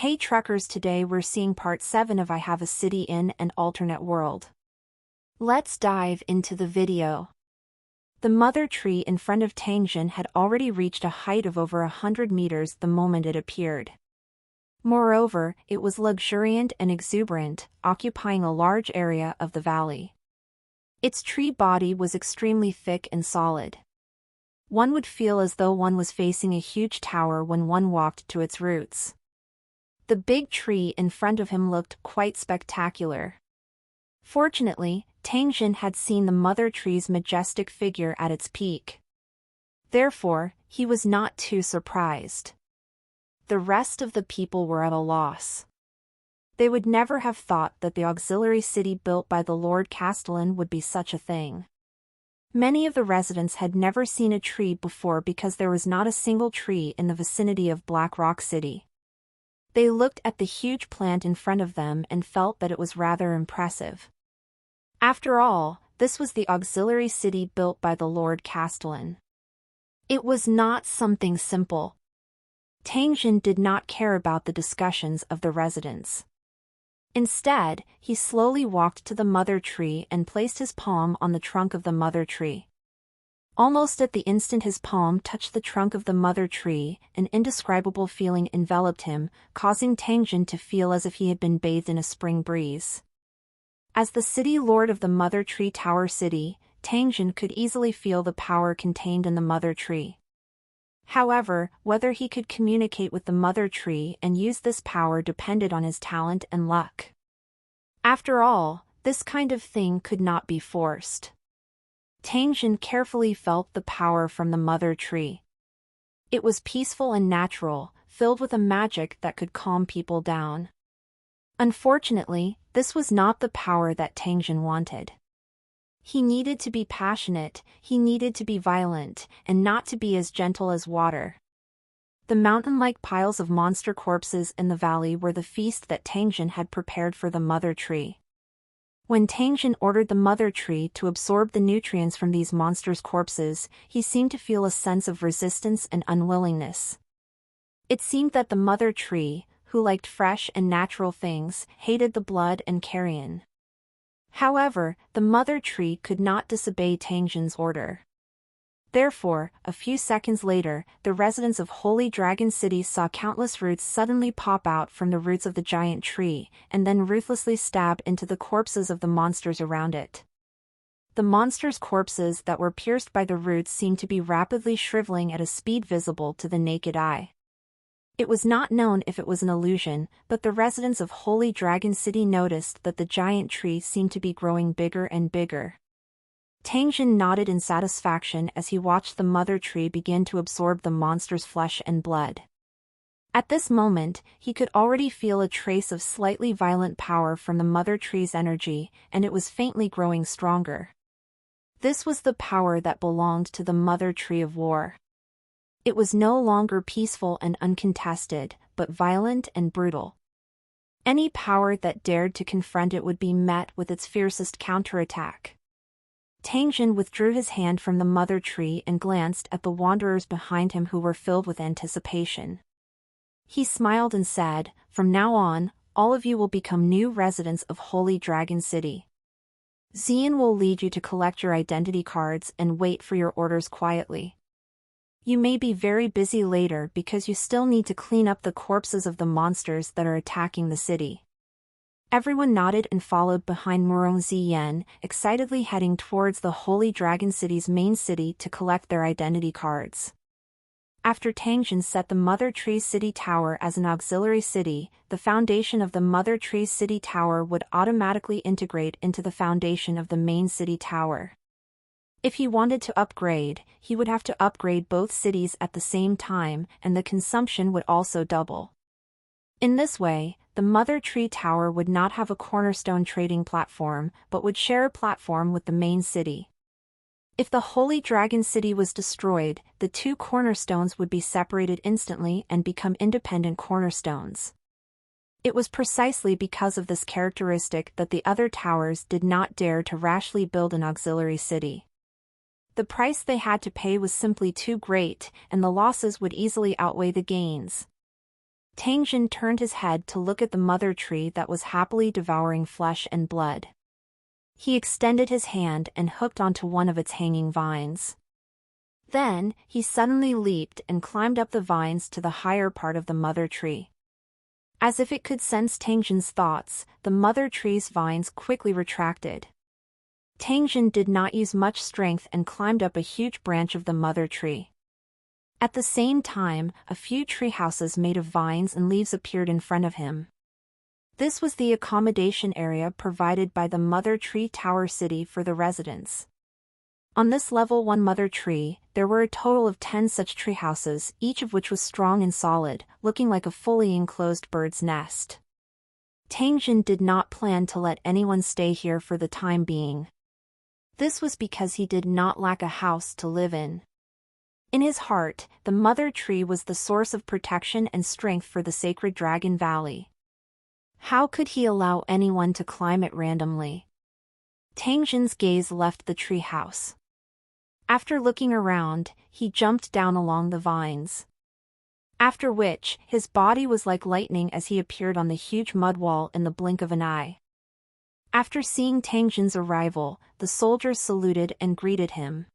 Hey truckers, today we're seeing part 7 of I Have a City in an Alternate World. Let's dive into the video. The mother tree in front of Tangjin had already reached a height of over 100 meters the moment it appeared. Moreover, it was luxuriant and exuberant, occupying a large area of the valley. Its tree body was extremely thick and solid. One would feel as though one was facing a huge tower when one walked to its roots. The big tree in front of him looked quite spectacular. Fortunately, Tangjin had seen the mother tree's majestic figure at its peak. Therefore, he was not too surprised. The rest of the people were at a loss. They would never have thought that the auxiliary city built by the Lord Castellan would be such a thing. Many of the residents had never seen a tree before because there was not a single tree in the vicinity of Black Rock City. They looked at the huge plant in front of them and felt that it was rather impressive. After all, this was the auxiliary city built by the Lord Castellan. It was not something simple. Tangjin did not care about the discussions of the residents. Instead, he slowly walked to the mother tree and placed his palm on the trunk of the mother tree. Almost at the instant his palm touched the trunk of the mother tree, an indescribable feeling enveloped him, causing Tangjin to feel as if he had been bathed in a spring breeze. As the city lord of the Mother Tree Tower City, Tangjin could easily feel the power contained in the mother tree. However, whether he could communicate with the mother tree and use this power depended on his talent and luck. After all, this kind of thing could not be forced. Tangjin carefully felt the power from the mother tree. It was peaceful and natural, filled with a magic that could calm people down. Unfortunately, this was not the power that Tangjin wanted. He needed to be passionate, he needed to be violent, and not to be as gentle as water. The mountain-like piles of monster corpses in the valley were the feast that Tangjin had prepared for the mother tree. When Tangjin ordered the mother tree to absorb the nutrients from these monsters' corpses, he seemed to feel a sense of resistance and unwillingness. It seemed that the mother tree, who liked fresh and natural things, hated the blood and carrion. However, the mother tree could not disobey Tangjin's order. Therefore, a few seconds later, the residents of Holy Dragon City saw countless roots suddenly pop out from the roots of the giant tree, and then ruthlessly stab into the corpses of the monsters around it. The monsters' corpses that were pierced by the roots seemed to be rapidly shriveling at a speed visible to the naked eye. It was not known if it was an illusion, but the residents of Holy Dragon City noticed that the giant tree seemed to be growing bigger and bigger. Tangjin nodded in satisfaction as he watched the mother tree begin to absorb the monster's flesh and blood. At this moment, he could already feel a trace of slightly violent power from the mother tree's energy, and it was faintly growing stronger. This was the power that belonged to the mother tree of war. It was no longer peaceful and uncontested, but violent and brutal. Any power that dared to confront it would be met with its fiercest counterattack. Tangjin withdrew his hand from the mother tree and glanced at the wanderers behind him who were filled with anticipation. He smiled and said, "From now on, all of you will become new residents of Holy Dragon City. Xian will lead you to collect your identity cards and wait for your orders quietly. You may be very busy later because you still need to clean up the corpses of the monsters that are attacking the city." Everyone nodded and followed behind Murong Ziyan, excitedly heading towards the Holy Dragon City's main city to collect their identity cards. After Tangjin set the Mother Tree City Tower as an auxiliary city, the foundation of the Mother Tree City Tower would automatically integrate into the foundation of the main city tower. If he wanted to upgrade, he would have to upgrade both cities at the same time, and the consumption would also double. In this way, the Mother Tree Tower would not have a cornerstone trading platform, but would share a platform with the main city. If the Holy Dragon City was destroyed, the two cornerstones would be separated instantly and become independent cornerstones. It was precisely because of this characteristic that the other towers did not dare to rashly build an auxiliary city. The price they had to pay was simply too great, and the losses would easily outweigh the gains. Tangjin turned his head to look at the mother tree that was happily devouring flesh and blood. He extended his hand and hooked onto one of its hanging vines. Then, he suddenly leaped and climbed up the vines to the higher part of the mother tree. As if it could sense Tangjin's thoughts, the mother tree's vines quickly retracted. Tangjin did not use much strength and climbed up a huge branch of the mother tree. At the same time, a few tree houses made of vines and leaves appeared in front of him. This was the accommodation area provided by the Mother Tree Tower City for the residents. On this level 1 mother tree, there were a total of 10 such tree houses, each of which was strong and solid, looking like a fully enclosed bird's nest. Tangjin did not plan to let anyone stay here for the time being. This was because he did not lack a house to live in. In his heart, the mother tree was the source of protection and strength for the sacred Dragon Valley. How could he allow anyone to climb it randomly? Tangjin's gaze left the tree house. After looking around, he jumped down along the vines. After which, his body was like lightning as he appeared on the huge mud wall in the blink of an eye. After seeing Tangjin's arrival, the soldiers saluted and greeted him.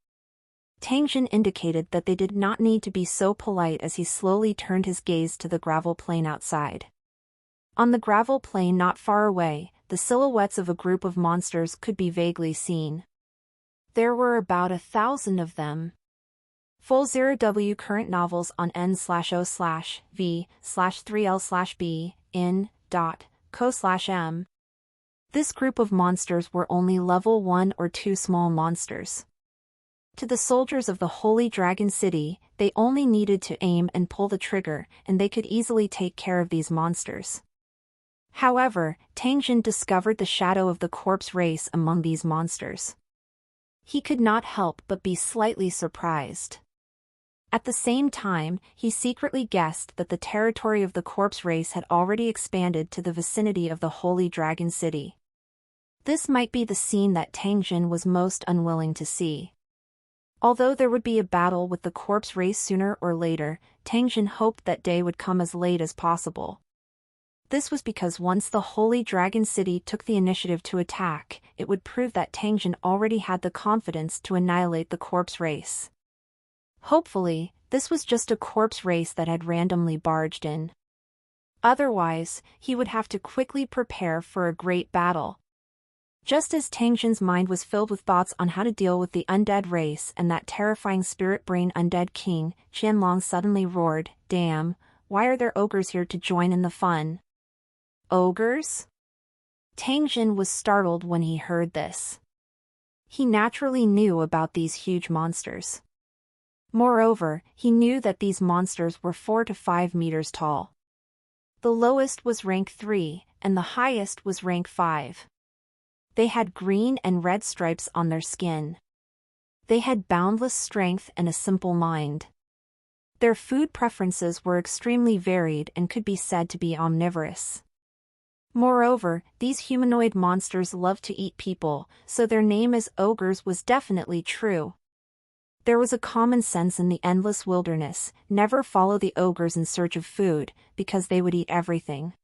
Tangjin indicated that they did not need to be so polite as he slowly turned his gaze to the gravel plain outside. On the gravel plain not far away, the silhouettes of a group of monsters could be vaguely seen. There were about 1,000 of them. Full 0W current novels on n/o/v/3l/b in.co/m. This group of monsters were only level 1 or 2 small monsters. To the soldiers of the Holy Dragon City, they only needed to aim and pull the trigger, and they could easily take care of these monsters. However, Tangjin discovered the shadow of the corpse race among these monsters. He could not help but be slightly surprised. At the same time, he secretly guessed that the territory of the corpse race had already expanded to the vicinity of the Holy Dragon City. This might be the scene that Tangjin was most unwilling to see. Although there would be a battle with the corpse race sooner or later, Tangjin hoped that day would come as late as possible. This was because once the Holy Dragon City took the initiative to attack, it would prove that Tangjin already had the confidence to annihilate the corpse race. Hopefully, this was just a corpse race that had randomly barged in. Otherwise, he would have to quickly prepare for a great battle. Just as Tangjin's mind was filled with thoughts on how to deal with the undead race and that terrifying spirit brain undead king, Qianlong suddenly roared, "Damn, why are there ogres here to join in the fun?" Ogres? Tangjin was startled when he heard this. He naturally knew about these huge monsters. Moreover, he knew that these monsters were 4 to 5 meters tall. The lowest was rank 3, and the highest was rank 5. They had green and red stripes on their skin. They had boundless strength and a simple mind. Their food preferences were extremely varied and could be said to be omnivorous. Moreover, these humanoid monsters loved to eat people, so their name as ogres was definitely true. There was a common sense in the endless wilderness: never follow the ogres in search of food, because they would eat everything.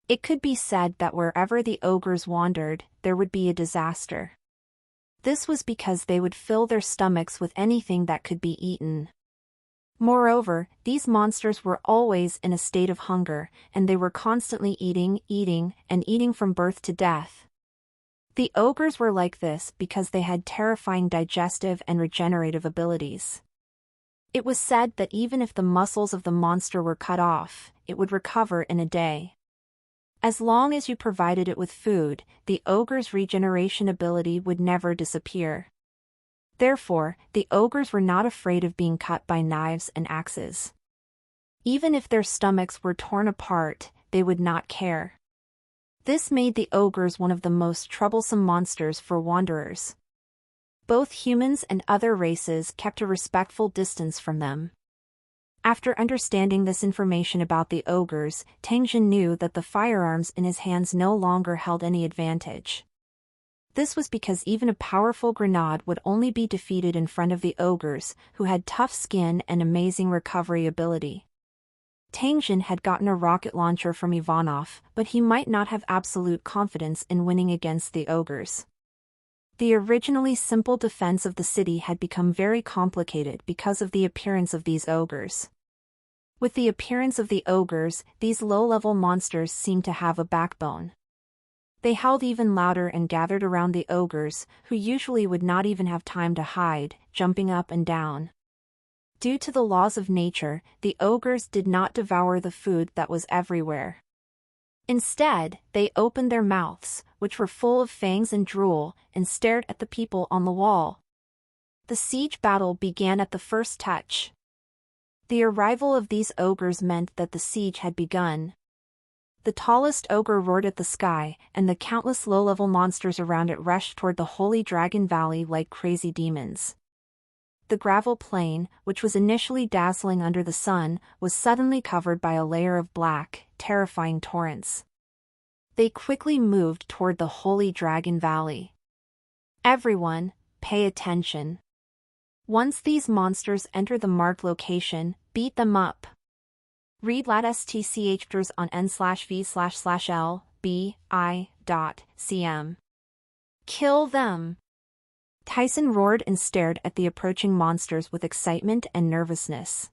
It could be said that wherever the ogres wandered, there would be a disaster. This was because they would fill their stomachs with anything that could be eaten. Moreover, these monsters were always in a state of hunger, and they were constantly eating, and eating from birth to death. The ogres were like this because they had terrifying digestive and regenerative abilities. It was said that even if the muscles of the monster were cut off, it would recover in a day. As long as you provided it with food, the ogre's regeneration ability would never disappear. Therefore, the ogres were not afraid of being cut by knives and axes. Even if their stomachs were torn apart, they would not care. This made the ogres one of the most troublesome monsters for wanderers. Both humans and other races kept a respectful distance from them. After understanding this information about the ogres, Tangjin knew that the firearms in his hands no longer held any advantage. This was because even a powerful grenade would only be defeated in front of the ogres, who had tough skin and amazing recovery ability. Tangjin had gotten a rocket launcher from Ivanov, but he might not have absolute confidence in winning against the ogres. The originally simple defense of the city had become very complicated because of the appearance of these ogres. With the appearance of the ogres, these low-level monsters seemed to have a backbone. They howled even louder and gathered around the ogres, who usually would not even have time to hide, jumping up and down. Due to the laws of nature, the ogres did not devour the food that was everywhere. Instead, they opened their mouths, which were full of fangs and drool, and stared at the people on the wall. The siege battle began at the first touch. The arrival of these ogres meant that the siege had begun. The tallest ogre roared at the sky, and the countless low-level monsters around it rushed toward the Holy Dragon Valley like crazy demons. The gravel plain, which was initially dazzling under the sun, was suddenly covered by a layer of black, terrifying torrents. They quickly moved toward the Holy Dragon Valley. Everyone, pay attention. Once these monsters enter the marked location, beat them up. Read lat.stchers on n/v/l/b.i.cm. Kill them! Tyson roared and stared at the approaching monsters with excitement and nervousness.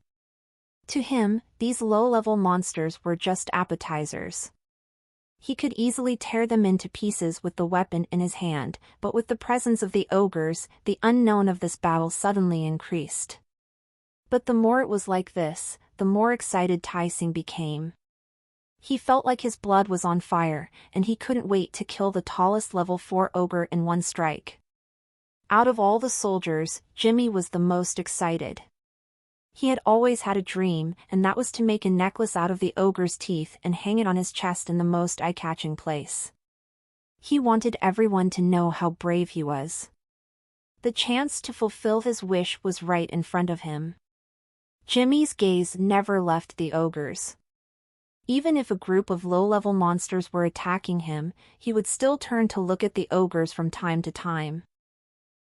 To him, these low-level monsters were just appetizers. He could easily tear them into pieces with the weapon in his hand, but with the presence of the ogres, the unknown of this battle suddenly increased. But the more it was like this, the more excited Tyson became. He felt like his blood was on fire, and he couldn't wait to kill the tallest level 4 ogre in one strike. Out of all the soldiers, Jimmy was the most excited. He had always had a dream, and that was to make a necklace out of the ogre's teeth and hang it on his chest in the most eye-catching place. He wanted everyone to know how brave he was. The chance to fulfill his wish was right in front of him. Jimmy's gaze never left the ogres. Even if a group of low-level monsters were attacking him, he would still turn to look at the ogres from time to time.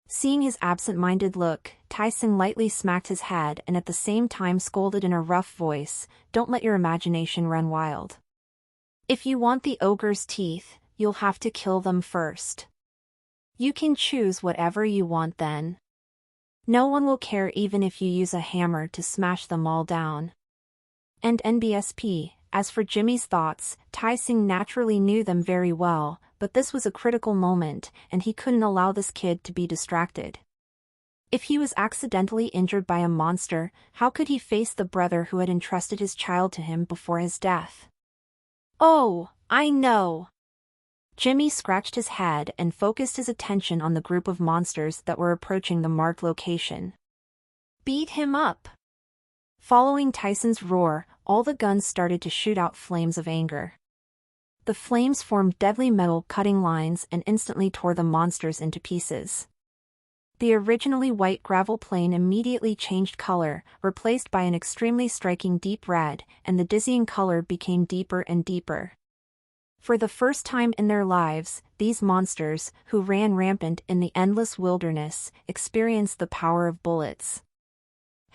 Seeing his absent-minded look, Tyson lightly smacked his head and at the same time scolded in a rough voice, "Don't let your imagination run wild. If you want the ogre's teeth, you'll have to kill them first. You can choose whatever you want then. No one will care even if you use a hammer to smash them all down." And NBSP, as for Jimmy's thoughts, Tyson naturally knew them very well, but this was a critical moment, and he couldn't allow this kid to be distracted. If he was accidentally injured by a monster, how could he face the brother who had entrusted his child to him before his death? "Oh, I know." Jimmy scratched his head and focused his attention on the group of monsters that were approaching the marked location. "Beat him up!" Following Tyson's roar, all the guns started to shoot out flames of anger. The flames formed deadly metal-cutting lines and instantly tore the monsters into pieces. The originally white gravel plain immediately changed color, replaced by an extremely striking deep red, and the dizzying color became deeper and deeper. For the first time in their lives, these monsters, who ran rampant in the endless wilderness, experienced the power of bullets.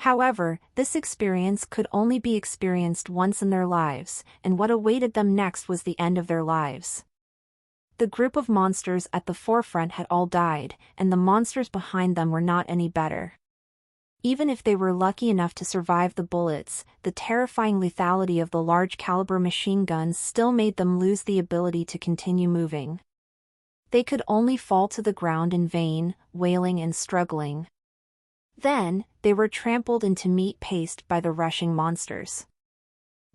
However, this experience could only be experienced once in their lives, and what awaited them next was the end of their lives. The group of monsters at the forefront had all died, and the monsters behind them were not any better. Even if they were lucky enough to survive the bullets, the terrifying lethality of the large-caliber machine guns still made them lose the ability to continue moving. They could only fall to the ground in vain, wailing and struggling. Then, they were trampled into meat paste by the rushing monsters.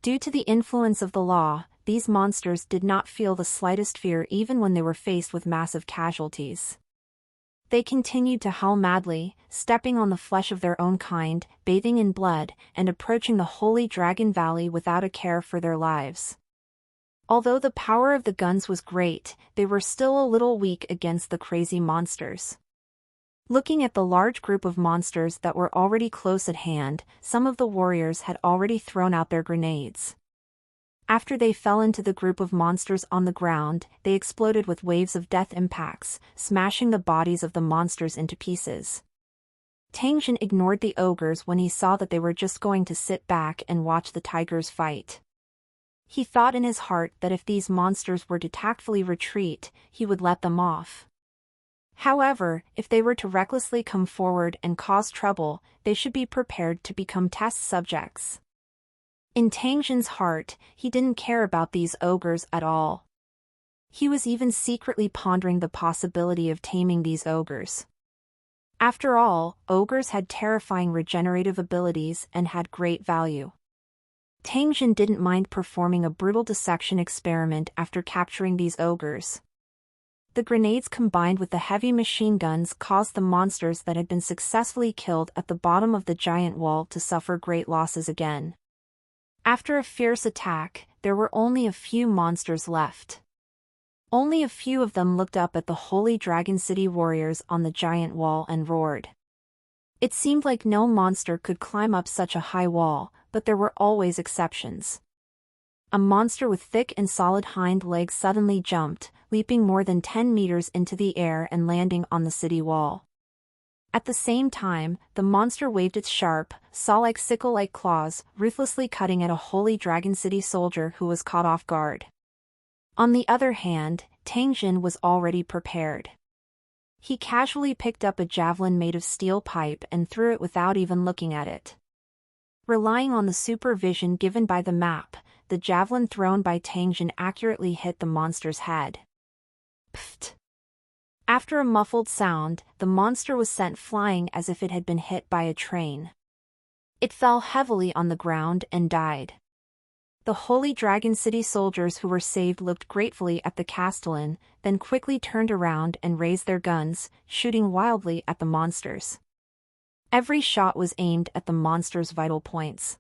Due to the influence of the law, these monsters did not feel the slightest fear even when they were faced with massive casualties. They continued to howl madly, stepping on the flesh of their own kind, bathing in blood, and approaching the Holy Dragon Valley without a care for their lives. Although the power of the guns was great, they were still a little weak against the crazy monsters. Looking at the large group of monsters that were already close at hand, some of the warriors had already thrown out their grenades. After they fell into the group of monsters on the ground, they exploded with waves of death impacts, smashing the bodies of the monsters into pieces. Tangjin ignored the ogres when he saw that they were just going to sit back and watch the tigers fight. He thought in his heart that if these monsters were to tactfully retreat, he would let them off. However, if they were to recklessly come forward and cause trouble, they should be prepared to become test subjects. In Tangjin's heart, he didn't care about these ogres at all. He was even secretly pondering the possibility of taming these ogres. After all, ogres had terrifying regenerative abilities and had great value. Tangjin didn't mind performing a brutal dissection experiment after capturing these ogres. The grenades combined with the heavy machine guns caused the monsters that had been successfully killed at the bottom of the giant wall to suffer great losses again. After a fierce attack, there were only a few monsters left. Only a few of them looked up at the Holy Dragon City warriors on the giant wall and roared. It seemed like no monster could climb up such a high wall, but there were always exceptions. A monster with thick and solid hind legs suddenly jumped, leaping more than 10 meters into the air and landing on the city wall. At the same time, the monster waved its sharp, saw-like sickle-like claws, ruthlessly cutting at a Holy Dragon City soldier who was caught off guard. On the other hand, Tangjin was already prepared. He casually picked up a javelin made of steel pipe and threw it without even looking at it. Relying on the supervision given by the map, the javelin thrown by Tangjin accurately hit the monster's head. Pfft! After a muffled sound, the monster was sent flying as if it had been hit by a train. It fell heavily on the ground and died. The Holy Dragon City soldiers who were saved looked gratefully at the castellan, then quickly turned around and raised their guns, shooting wildly at the monsters. Every shot was aimed at the monster's vital points.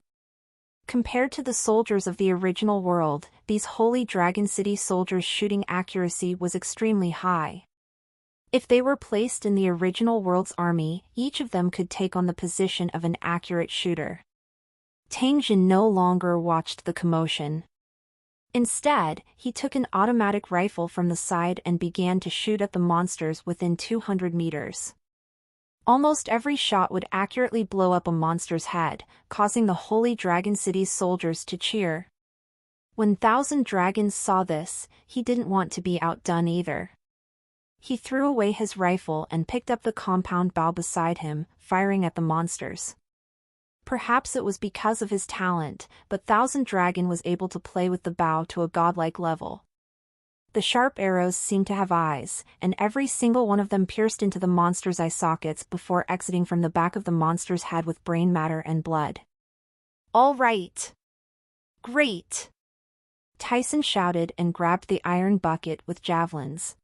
Compared to the soldiers of the original world, these Holy Dragon City soldiers' shooting accuracy was extremely high. If they were placed in the original world's army, each of them could take on the position of an accurate shooter. Tangjin no longer watched the commotion. Instead, he took an automatic rifle from the side and began to shoot at the monsters within 200 meters. Almost every shot would accurately blow up a monster's head, causing the Holy Dragon City's soldiers to cheer. When Thousand Dragons saw this, he didn't want to be outdone either. He threw away his rifle and picked up the compound bow beside him, firing at the monsters. Perhaps it was because of his talent, but Thousand Dragon was able to play with the bow to a godlike level. The sharp arrows seemed to have eyes, and every single one of them pierced into the monster's eye sockets before exiting from the back of the monster's head with brain matter and blood. "All right! Great!" Tyson shouted and grabbed the iron bucket with javelins.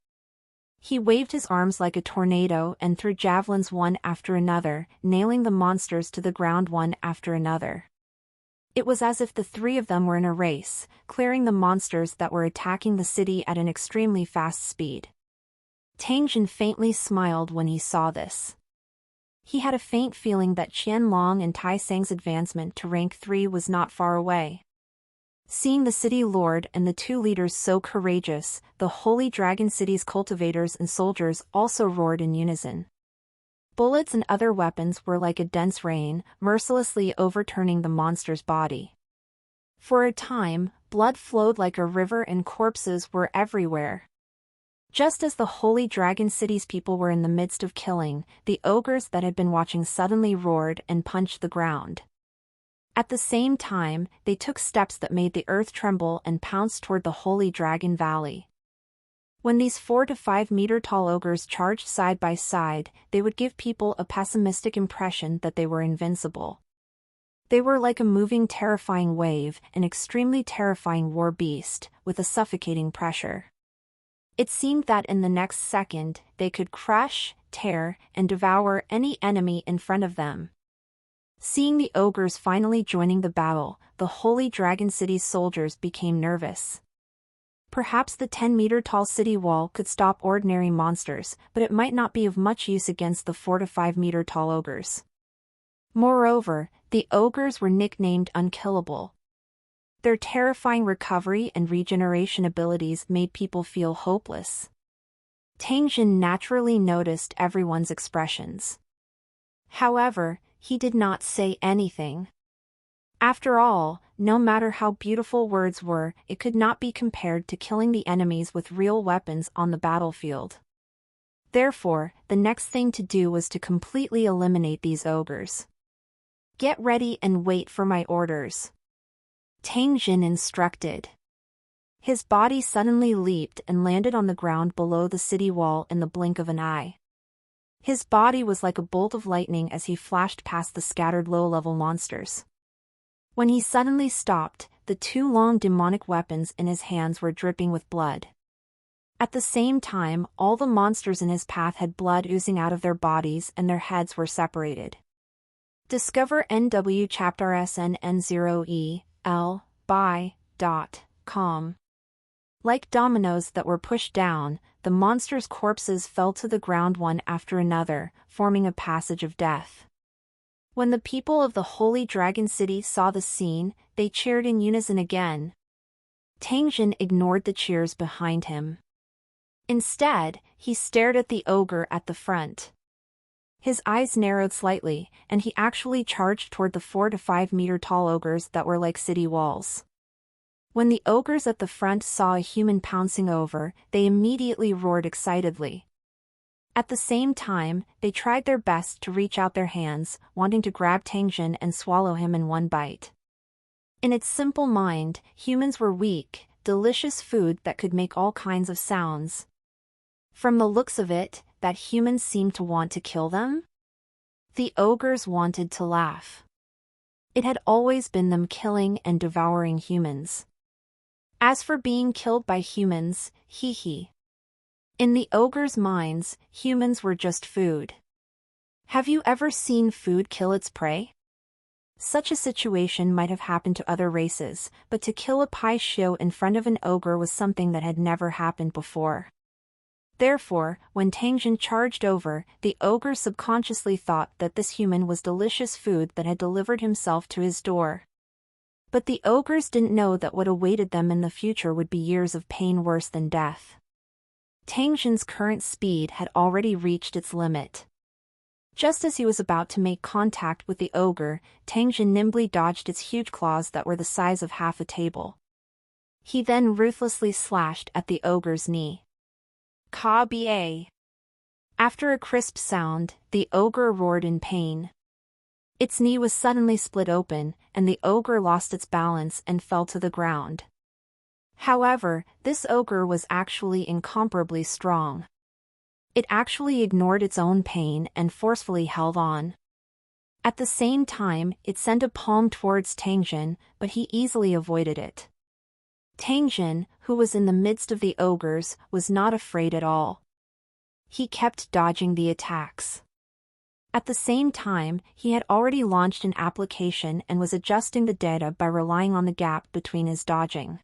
He waved his arms like a tornado and threw javelins one after another, nailing the monsters to the ground one after another. It was as if the three of them were in a race, clearing the monsters that were attacking the city at an extremely fast speed. Tangjin faintly smiled when he saw this. He had a faint feeling that Qianlong and Tai Sang's advancement to rank 3 was not far away. Seeing the city lord and the two leaders so courageous, the Holy Dragon City's cultivators and soldiers also roared in unison. Bullets and other weapons were like a dense rain, mercilessly overturning the monster's body. For a time, blood flowed like a river and corpses were everywhere. Just as the Holy Dragon City's people were in the midst of killing, the ogres that had been watching suddenly roared and punched the ground. At the same time, they took steps that made the earth tremble and pounced toward the Holy Dragon Valley. When these 4 to 5 meter tall ogres charged side by side, they would give people a pessimistic impression that they were invincible. They were like a moving, terrifying wave, an extremely terrifying war beast, with a suffocating pressure. It seemed that in the next second, they could crush, tear, and devour any enemy in front of them. Seeing the ogres finally joining the battle, the Holy Dragon City's soldiers became nervous. Perhaps the 10-meter-tall city wall could stop ordinary monsters, but it might not be of much use against the 4 to 5-meter-tall ogres. Moreover, the ogres were nicknamed Unkillable. Their terrifying recovery and regeneration abilities made people feel hopeless. Tangjin naturally noticed everyone's expressions. However, he did not say anything. After all, no matter how beautiful words were, it could not be compared to killing the enemies with real weapons on the battlefield. Therefore, the next thing to do was to completely eliminate these ogres. "Get ready and wait for my orders," Tang Jin instructed. His body suddenly leaped and landed on the ground below the city wall in the blink of an eye. His body was like a bolt of lightning as he flashed past the scattered low-level monsters. When he suddenly stopped, the two long demonic weapons in his hands were dripping with blood. At the same time, all the monsters in his path had blood oozing out of their bodies and their heads were separated. Discover NW Chapter SNN0EL by.com. Like dominoes that were pushed down, the monsters' corpses fell to the ground one after another, forming a passage of death. When the people of the Holy Dragon City saw the scene, they cheered in unison again. Tang Jin ignored the cheers behind him. Instead, he stared at the ogre at the front. His eyes narrowed slightly, and he actually charged toward the 4 to 5 meter tall ogres that were like city walls. When the ogres at the front saw a human pouncing over, they immediately roared excitedly. At the same time, they tried their best to reach out their hands, wanting to grab Tang Jin and swallow him in one bite. In its simple mind, humans were weak, delicious food that could make all kinds of sounds. From the looks of it, that humans seemed to want to kill them? The ogres wanted to laugh. It had always been them killing and devouring humans. As for being killed by humans, hee. In the ogres' minds, humans were just food. Have you ever seen food kill its prey? Such a situation might have happened to other races, but to kill a pai xiu in front of an ogre was something that had never happened before. Therefore, when Tang Jin charged over, the ogre subconsciously thought that this human was delicious food that had delivered himself to his door. But the ogres didn't know that what awaited them in the future would be years of pain worse than death. Tang Jin's current speed had already reached its limit. Just as he was about to make contact with the ogre, Tang Jin nimbly dodged its huge claws that were the size of half a table. He then ruthlessly slashed at the ogre's knee. Ka-ba! After a crisp sound, the ogre roared in pain. Its knee was suddenly split open, and the ogre lost its balance and fell to the ground. However, this ogre was actually incomparably strong. It actually ignored its own pain and forcefully held on. At the same time, it sent a palm towards Tang Jin, but he easily avoided it. Tang Jin, who was in the midst of the ogres, was not afraid at all. He kept dodging the attacks. At the same time, he had already launched an application and was adjusting the data by relying on the gap between his dodging.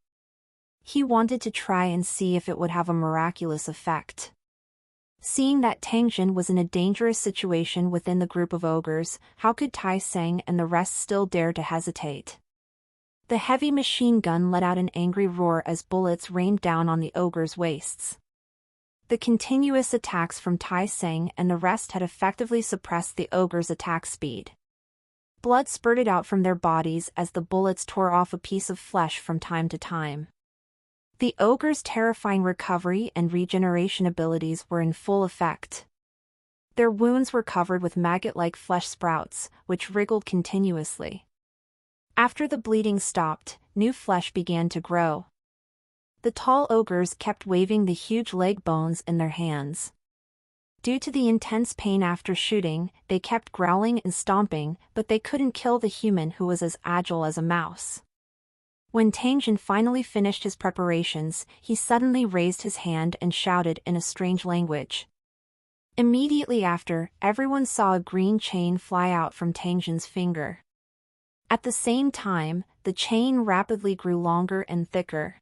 He wanted to try and see if it would have a miraculous effect. Seeing that Tang Jin was in a dangerous situation within the group of ogres, how could Tai Seng and the rest still dare to hesitate? The heavy machine gun let out an angry roar as bullets rained down on the ogres' waists. The continuous attacks from Tai Seng and the rest had effectively suppressed the ogres' attack speed. Blood spurted out from their bodies as the bullets tore off a piece of flesh from time to time. The ogres' terrifying recovery and regeneration abilities were in full effect. Their wounds were covered with maggot-like flesh sprouts, which wriggled continuously. After the bleeding stopped, new flesh began to grow. The tall ogres kept waving the huge leg bones in their hands. Due to the intense pain after shooting, they kept growling and stomping, but they couldn't kill the human who was as agile as a mouse. When Tang Jin finally finished his preparations, he suddenly raised his hand and shouted in a strange language. Immediately after, everyone saw a green chain fly out from Tang Jin's finger. At the same time, the chain rapidly grew longer and thicker.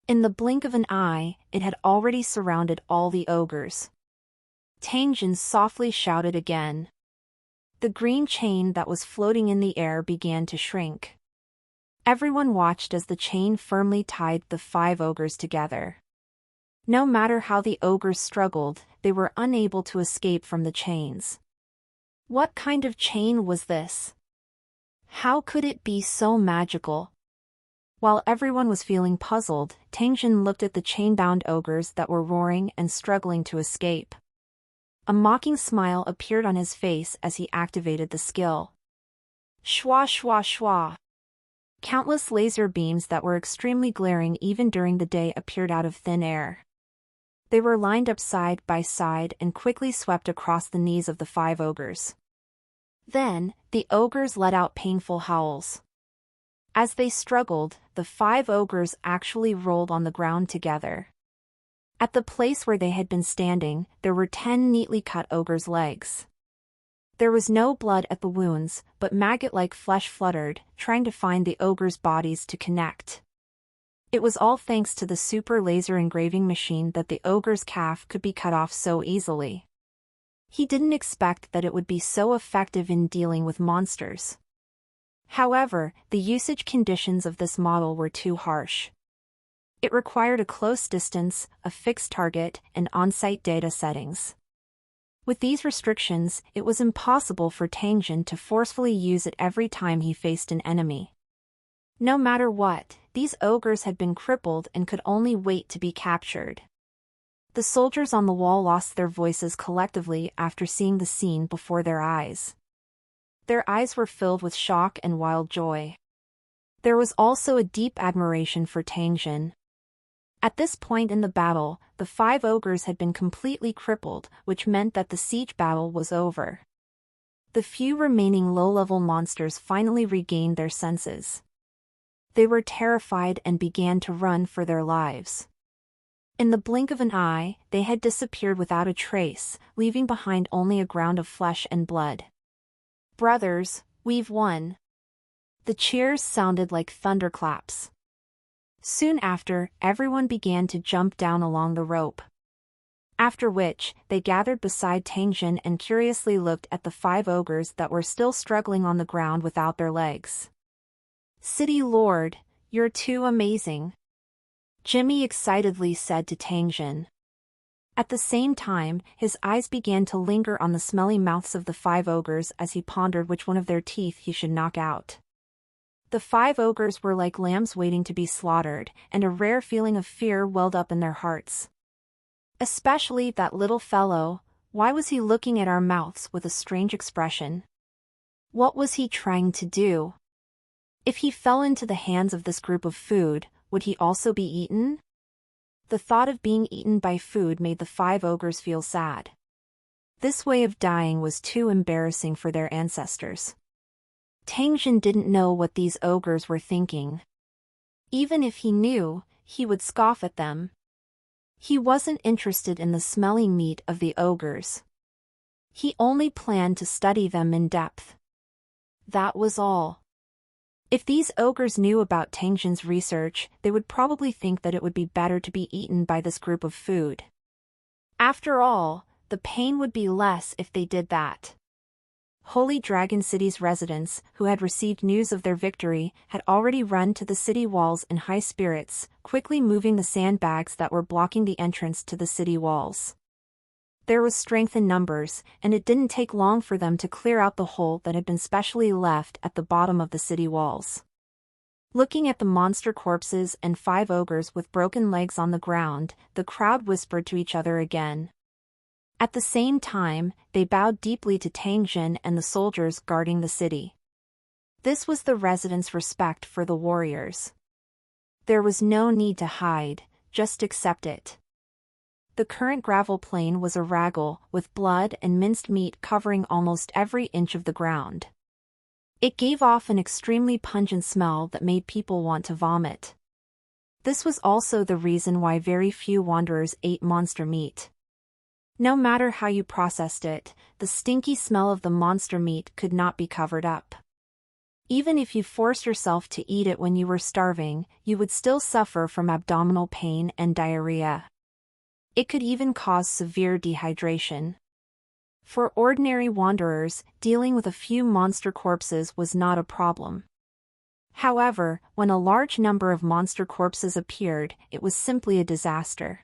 In the blink of an eye, it had already surrounded all the ogres. Tang Jin softly shouted again. The green chain that was floating in the air began to shrink. Everyone watched as the chain firmly tied the 5 ogres together. No matter how the ogres struggled, they were unable to escape from the chains. What kind of chain was this? How could it be so magical? While everyone was feeling puzzled, Tangjin looked at the chain-bound ogres that were roaring and struggling to escape. A mocking smile appeared on his face as he activated the skill. Shwa shwa shwa. Countless laser beams that were extremely glaring even during the day appeared out of thin air. They were lined up side by side and quickly swept across the knees of the 5 ogres. Then, the ogres let out painful howls. As they struggled, the 5 ogres actually rolled on the ground together. At the place where they had been standing, there were 10 neatly cut ogres' legs. There was no blood at the wounds, but maggot-like flesh fluttered, trying to find the ogres' bodies to connect. It was all thanks to the super laser engraving machine that the ogre's calf could be cut off so easily. He didn't expect that it would be so effective in dealing with monsters. However, the usage conditions of this model were too harsh. It required a close distance, a fixed target, and on-site data settings. With these restrictions, it was impossible for Tangjin to forcefully use it every time he faced an enemy. No matter what, these ogres had been crippled and could only wait to be captured. The soldiers on the wall lost their voices collectively after seeing the scene before their eyes. Their eyes were filled with shock and wild joy. There was also a deep admiration for Tangjin. At this point in the battle, the 5 ogres had been completely crippled, which meant that the siege battle was over. The few remaining low-level monsters finally regained their senses. They were terrified and began to run for their lives. In the blink of an eye, they had disappeared without a trace, leaving behind only a ground of flesh and blood. Brothers, we've won. The cheers sounded like thunderclaps. Soon after, everyone began to jump down along the rope. After which, they gathered beside Tangjin and curiously looked at the 5 ogres that were still struggling on the ground without their legs. City Lord, you're too amazing, Jimmy excitedly said to Tangjin. At the same time, his eyes began to linger on the smelly mouths of the 5 ogres as he pondered which one of their teeth he should knock out. The 5 ogres were like lambs waiting to be slaughtered, and a rare feeling of fear welled up in their hearts. Especially that little fellow. Why was he looking at our mouths with a strange expression? What was he trying to do? If he fell into the hands of this group of food, would he also be eaten? The thought of being eaten by food made the 5 ogres feel sad. This way of dying was too embarrassing for their ancestors. Tangjin didn't know what these ogres were thinking. Even if he knew, he would scoff at them. He wasn't interested in the smelly meat of the ogres. He only planned to study them in depth. That was all. If these ogres knew about Tangjin's research, they would probably think that it would be better to be eaten by this group of food. After all, the pain would be less if they did that. Holy Dragon City's residents, who had received news of their victory, had already run to the city walls in high spirits, quickly moving the sandbags that were blocking the entrance to the city walls. There was strength in numbers, and it didn't take long for them to clear out the hole that had been specially left at the bottom of the city walls. Looking at the monster corpses and 5 ogres with broken legs on the ground, the crowd whispered to each other again. At the same time, they bowed deeply to Tangjin and the soldiers guarding the city. This was the residents' respect for the warriors. There was no need to hide, just accept it. The current gravel plain was a raggle, with blood and minced meat covering almost every inch of the ground. It gave off an extremely pungent smell that made people want to vomit. This was also the reason why very few wanderers ate monster meat. No matter how you processed it, the stinky smell of the monster meat could not be covered up. Even if you forced yourself to eat it when you were starving, you would still suffer from abdominal pain and diarrhea. It could even cause severe dehydration. For ordinary wanderers, dealing with a few monster corpses was not a problem. However, when a large number of monster corpses appeared, it was simply a disaster.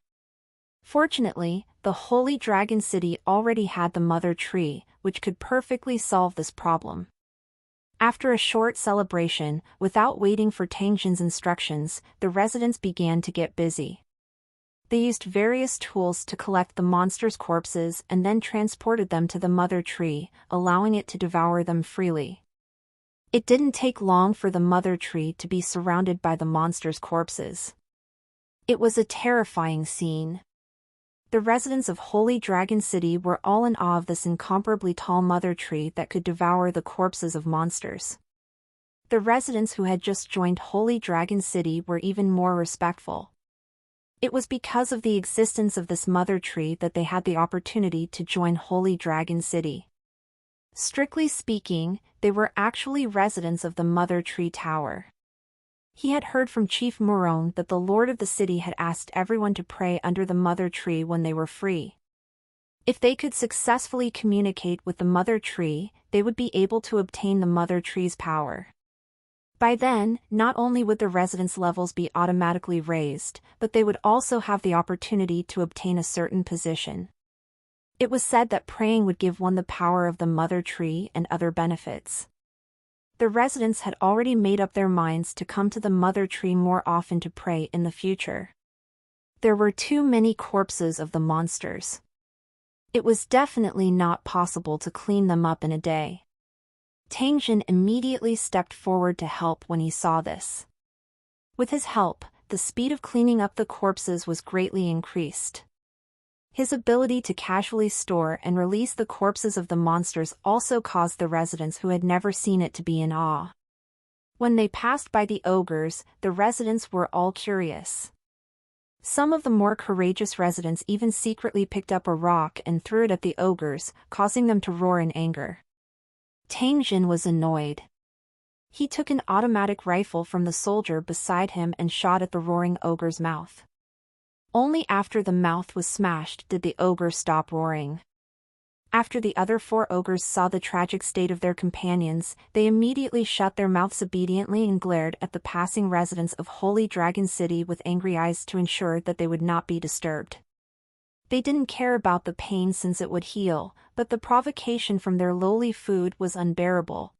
Fortunately, the Holy Dragon City already had the Mother Tree, which could perfectly solve this problem. After a short celebration, without waiting for Tangjin's instructions, the residents began to get busy. They used various tools to collect the monsters' corpses and then transported them to the Mother Tree, allowing it to devour them freely. It didn't take long for the Mother Tree to be surrounded by the monsters' corpses. It was a terrifying scene. The residents of Holy Dragon City were all in awe of this incomparably tall Mother Tree that could devour the corpses of monsters. The residents who had just joined Holy Dragon City were even more respectful. It was because of the existence of this Mother Tree that they had the opportunity to join Holy Dragon City. Strictly speaking, they were actually residents of the Mother Tree Tower. He had heard from Chief Muron that the Lord of the city had asked everyone to pray under the Mother Tree when they were free. If they could successfully communicate with the Mother Tree, they would be able to obtain the Mother Tree's power. By then, not only would the residents' levels be automatically raised, but they would also have the opportunity to obtain a certain position. It was said that praying would give one the power of the Mother Tree and other benefits. The residents had already made up their minds to come to the Mother Tree more often to pray in the future. There were too many corpses of the monsters. It was definitely not possible to clean them up in a day. Tangjin immediately stepped forward to help when he saw this. With his help, the speed of cleaning up the corpses was greatly increased. His ability to casually store and release the corpses of the monsters also caused the residents who had never seen it to be in awe. When they passed by the ogres, the residents were all curious. Some of the more courageous residents even secretly picked up a rock and threw it at the ogres, causing them to roar in anger. Tangjin was annoyed. He took an automatic rifle from the soldier beside him and shot at the roaring ogre's mouth. Only after the mouth was smashed did the ogre stop roaring. After the other 4 ogres saw the tragic state of their companions, they immediately shut their mouths obediently and glared at the passing residents of Holy Dragon City with angry eyes to ensure that they would not be disturbed. They didn't care about the pain since it would heal, but the provocation from their lowly food was unbearable.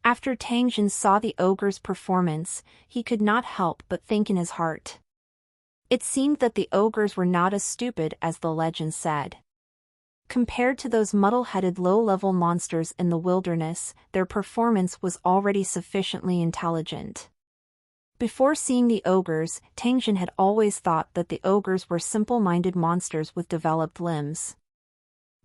After Tangjin saw the ogre's performance, he could not help but think in his heart. It seemed that the ogres were not as stupid as the legend said. Compared to those muddle-headed low-level monsters in the wilderness, their performance was already sufficiently intelligent. Before seeing the ogres, Tangjin had always thought that the ogres were simple-minded monsters with developed limbs.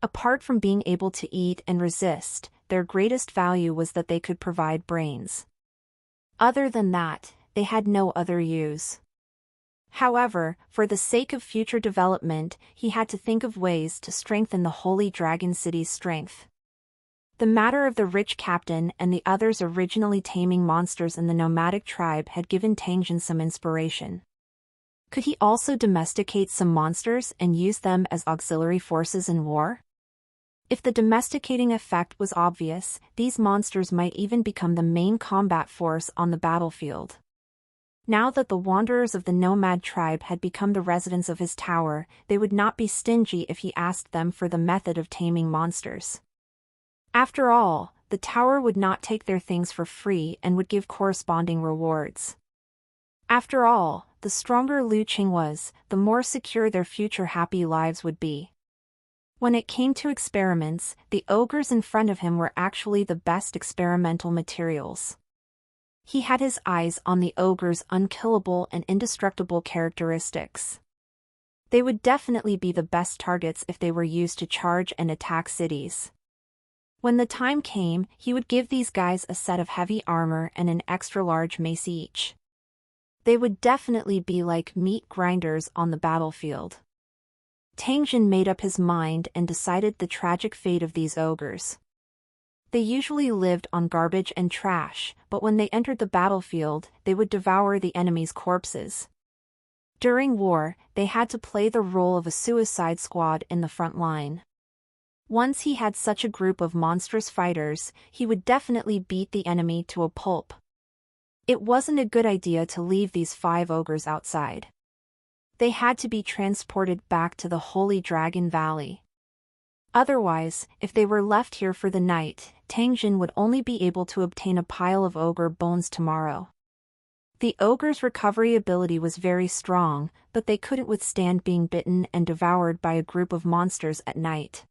Apart from being able to eat and resist, their greatest value was that they could provide brains. Other than that, they had no other use. However, for the sake of future development, he had to think of ways to strengthen the Holy Dragon City's strength. The matter of the rich captain and the others originally taming monsters in the nomadic tribe had given Tangjin some inspiration. Could he also domesticate some monsters and use them as auxiliary forces in war? If the domesticating effect was obvious, these monsters might even become the main combat force on the battlefield. Now that the wanderers of the nomad tribe had become the residents of his tower, they would not be stingy if he asked them for the method of taming monsters. After all, the tower would not take their things for free and would give corresponding rewards. After all, the stronger Lu Qing was, the more secure their future happy lives would be. When it came to experiments, the ogres in front of him were actually the best experimental materials. He had his eyes on the ogres' unkillable and indestructible characteristics. They would definitely be the best targets if they were used to charge and attack cities. When the time came, he would give these guys a set of heavy armor and an extra-large mace each. They would definitely be like meat grinders on the battlefield. Tangjin made up his mind and decided the tragic fate of these ogres. They usually lived on garbage and trash, but when they entered the battlefield, they would devour the enemy's corpses. During war, they had to play the role of a suicide squad in the front line. Once he had such a group of monstrous fighters, he would definitely beat the enemy to a pulp. It wasn't a good idea to leave these 5 ogres outside. They had to be transported back to the Holy Dragon Valley. Otherwise, if they were left here for the night, Tangjin would only be able to obtain a pile of ogre bones tomorrow. The ogre's recovery ability was very strong, but they couldn't withstand being bitten and devoured by a group of monsters at night.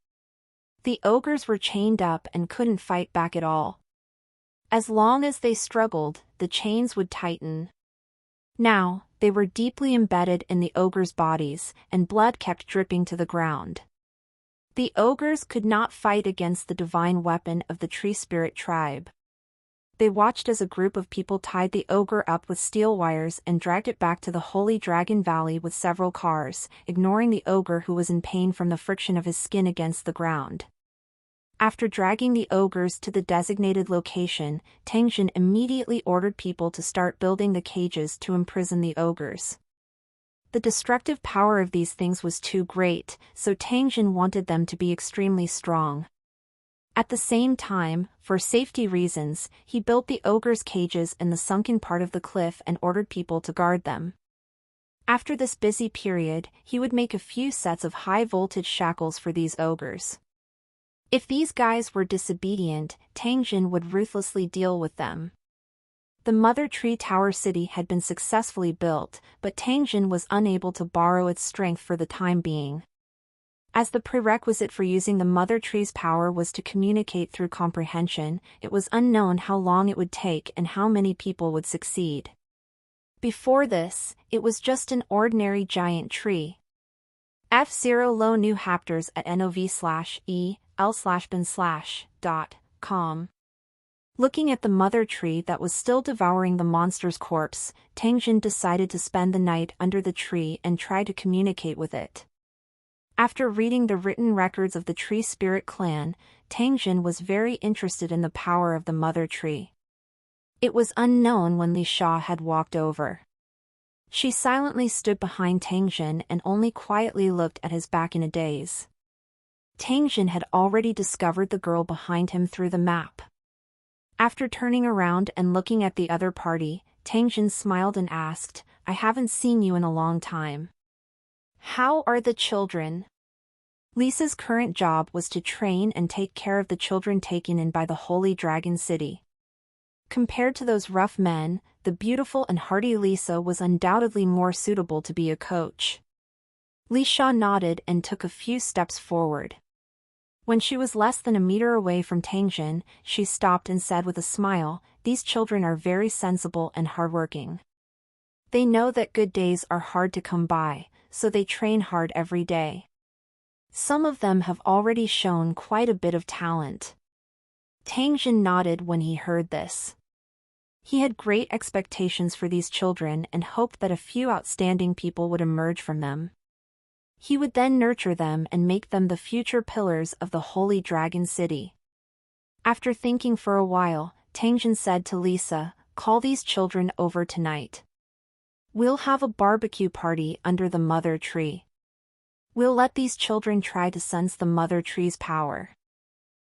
The ogres were chained up and couldn't fight back at all. As long as they struggled, the chains would tighten. Now, they were deeply embedded in the ogres' bodies, and blood kept dripping to the ground. The ogres could not fight against the divine weapon of the Tree Spirit tribe. They watched as a group of people tied the ogre up with steel wires and dragged it back to the Holy Dragon Valley with several cars, ignoring the ogre who was in pain from the friction of his skin against the ground. After dragging the ogres to the designated location, Tangjin immediately ordered people to start building the cages to imprison the ogres. The destructive power of these things was too great, so Tangjin wanted them to be extremely strong. At the same time, for safety reasons, he built the ogres' cages in the sunken part of the cliff and ordered people to guard them. After this busy period, he would make a few sets of high-voltage shackles for these ogres. If these guys were disobedient, Tangjin would ruthlessly deal with them. The Mother Tree Tower City had been successfully built, but Tangjin was unable to borrow its strength for the time being. As the prerequisite for using the Mother Tree's power was to communicate through comprehension, it was unknown how long it would take and how many people would succeed. Before this, it was just an ordinary giant tree. F0 Low New Hapters at nov/el/bin/.com. Looking at the mother tree that was still devouring the monster's corpse, Tangjin decided to spend the night under the tree and try to communicate with it. After reading the written records of the Tree Spirit clan, Tangjin was very interested in the power of the mother tree. It was unknown when Li Sha had walked over. She silently stood behind Tangjin and only quietly looked at his back in a daze. Tangjin had already discovered the girl behind him through the map. After turning around and looking at the other party, Tangjin smiled and asked, "I haven't seen you in a long time. How are the children?" Lisa's current job was to train and take care of the children taken in by the Holy Dragon City. Compared to those rough men, the beautiful and hardy Lisa was undoubtedly more suitable to be a coach. Li Sha nodded and took a few steps forward. When she was less than a meter away from Tangjin, she stopped and said with a smile, "These children are very sensible and hardworking. They know that good days are hard to come by, so they train hard every day. Some of them have already shown quite a bit of talent." Tangjin nodded when he heard this. He had great expectations for these children and hoped that a few outstanding people would emerge from them. He would then nurture them and make them the future pillars of the Holy Dragon City. After thinking for a while, Tangjin said to Lisa, "Call these children over tonight. We'll have a barbecue party under the mother tree. We'll let these children try to sense the mother tree's power."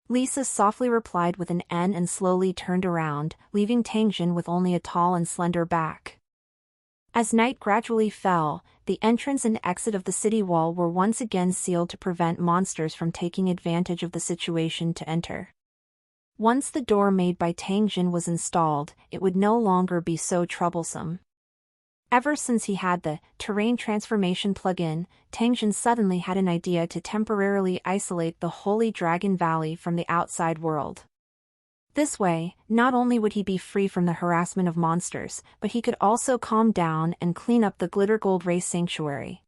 Lisa softly replied with an N and slowly turned around, leaving Tangjin with only a tall and slender back. As night gradually fell, the entrance and exit of the city wall were once again sealed to prevent monsters from taking advantage of the situation to enter. Once the door made by Tangjin was installed, it would no longer be so troublesome. Ever since he had the terrain transformation plugin, Tangjin suddenly had an idea to temporarily isolate the Holy Dragon Valley from the outside world. This way, not only would he be free from the harassment of monsters, but he could also calm down and clean up the Glitter Gold Race Sanctuary.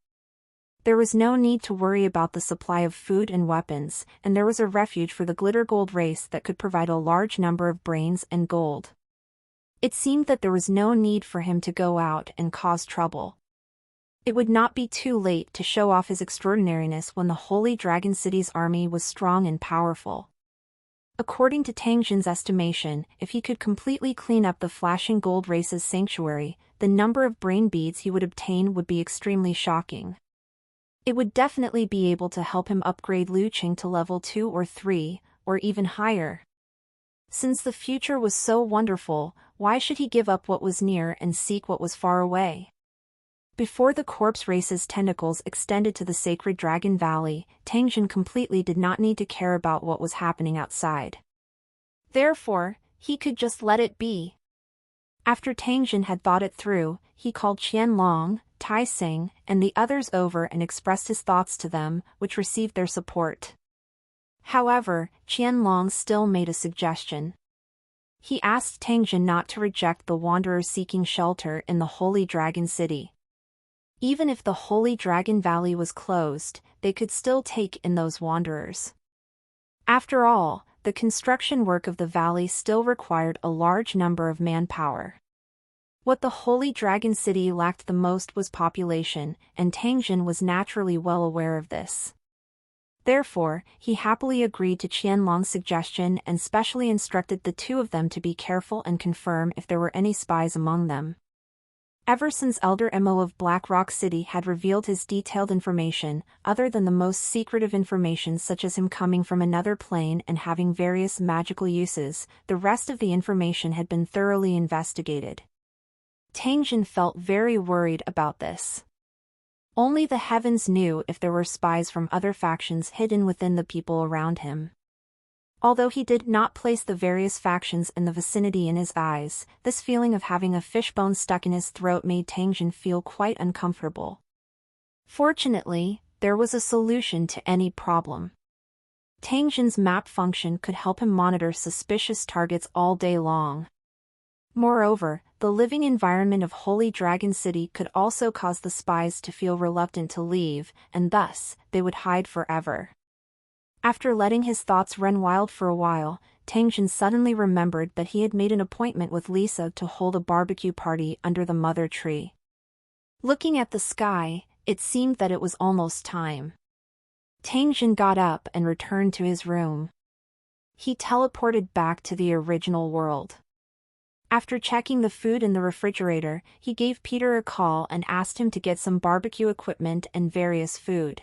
There was no need to worry about the supply of food and weapons, and there was a refuge for the Glitter Gold Race that could provide a large number of brains and gold. It seemed that there was no need for him to go out and cause trouble. It would not be too late to show off his extraordinariness when the Holy Dragon City's army was strong and powerful. According to Tangjin's estimation, if he could completely clean up the Flashing Gold Race's sanctuary, the number of brain beads he would obtain would be extremely shocking. It would definitely be able to help him upgrade Lu Qing to level 2 or 3, or even higher. Since the future was so wonderful, why should he give up what was near and seek what was far away? Before the corpse race's tentacles extended to the sacred Dragon Valley, Tangjin completely did not need to care about what was happening outside. Therefore, he could just let it be. After Tangjin had thought it through, he called Qianlong, Tai Sing, and the others over and expressed his thoughts to them, which received their support. However, Qianlong still made a suggestion. He asked Tangjin not to reject the wanderers seeking shelter in the Holy Dragon City. Even if the Holy Dragon Valley was closed, they could still take in those wanderers. After all, the construction work of the valley still required a large number of manpower. What the Holy Dragon City lacked the most was population, and Tangjin was naturally well aware of this. Therefore, he happily agreed to Qianlong's suggestion and specially instructed the two of them to be careful and confirm if there were any spies among them. Ever since Elder Mo of Black Rock City had revealed his detailed information, other than the most secretive information such as him coming from another plane and having various magical uses, the rest of the information had been thoroughly investigated. Tangjin felt very worried about this. Only the heavens knew if there were spies from other factions hidden within the people around him. Although he did not place the various factions in the vicinity in his eyes, this feeling of having a fishbone stuck in his throat made Tangjin feel quite uncomfortable. Fortunately, there was a solution to any problem. Tangjin's map function could help him monitor suspicious targets all day long. Moreover, the living environment of Holy Dragon City could also cause the spies to feel reluctant to leave, and thus, they would hide forever. After letting his thoughts run wild for a while, Tangjin suddenly remembered that he had made an appointment with Lisa to hold a barbecue party under the mother tree. Looking at the sky, it seemed that it was almost time. Tangjin got up and returned to his room. He teleported back to the original world. After checking the food in the refrigerator, he gave Peter a call and asked him to get some barbecue equipment and various food.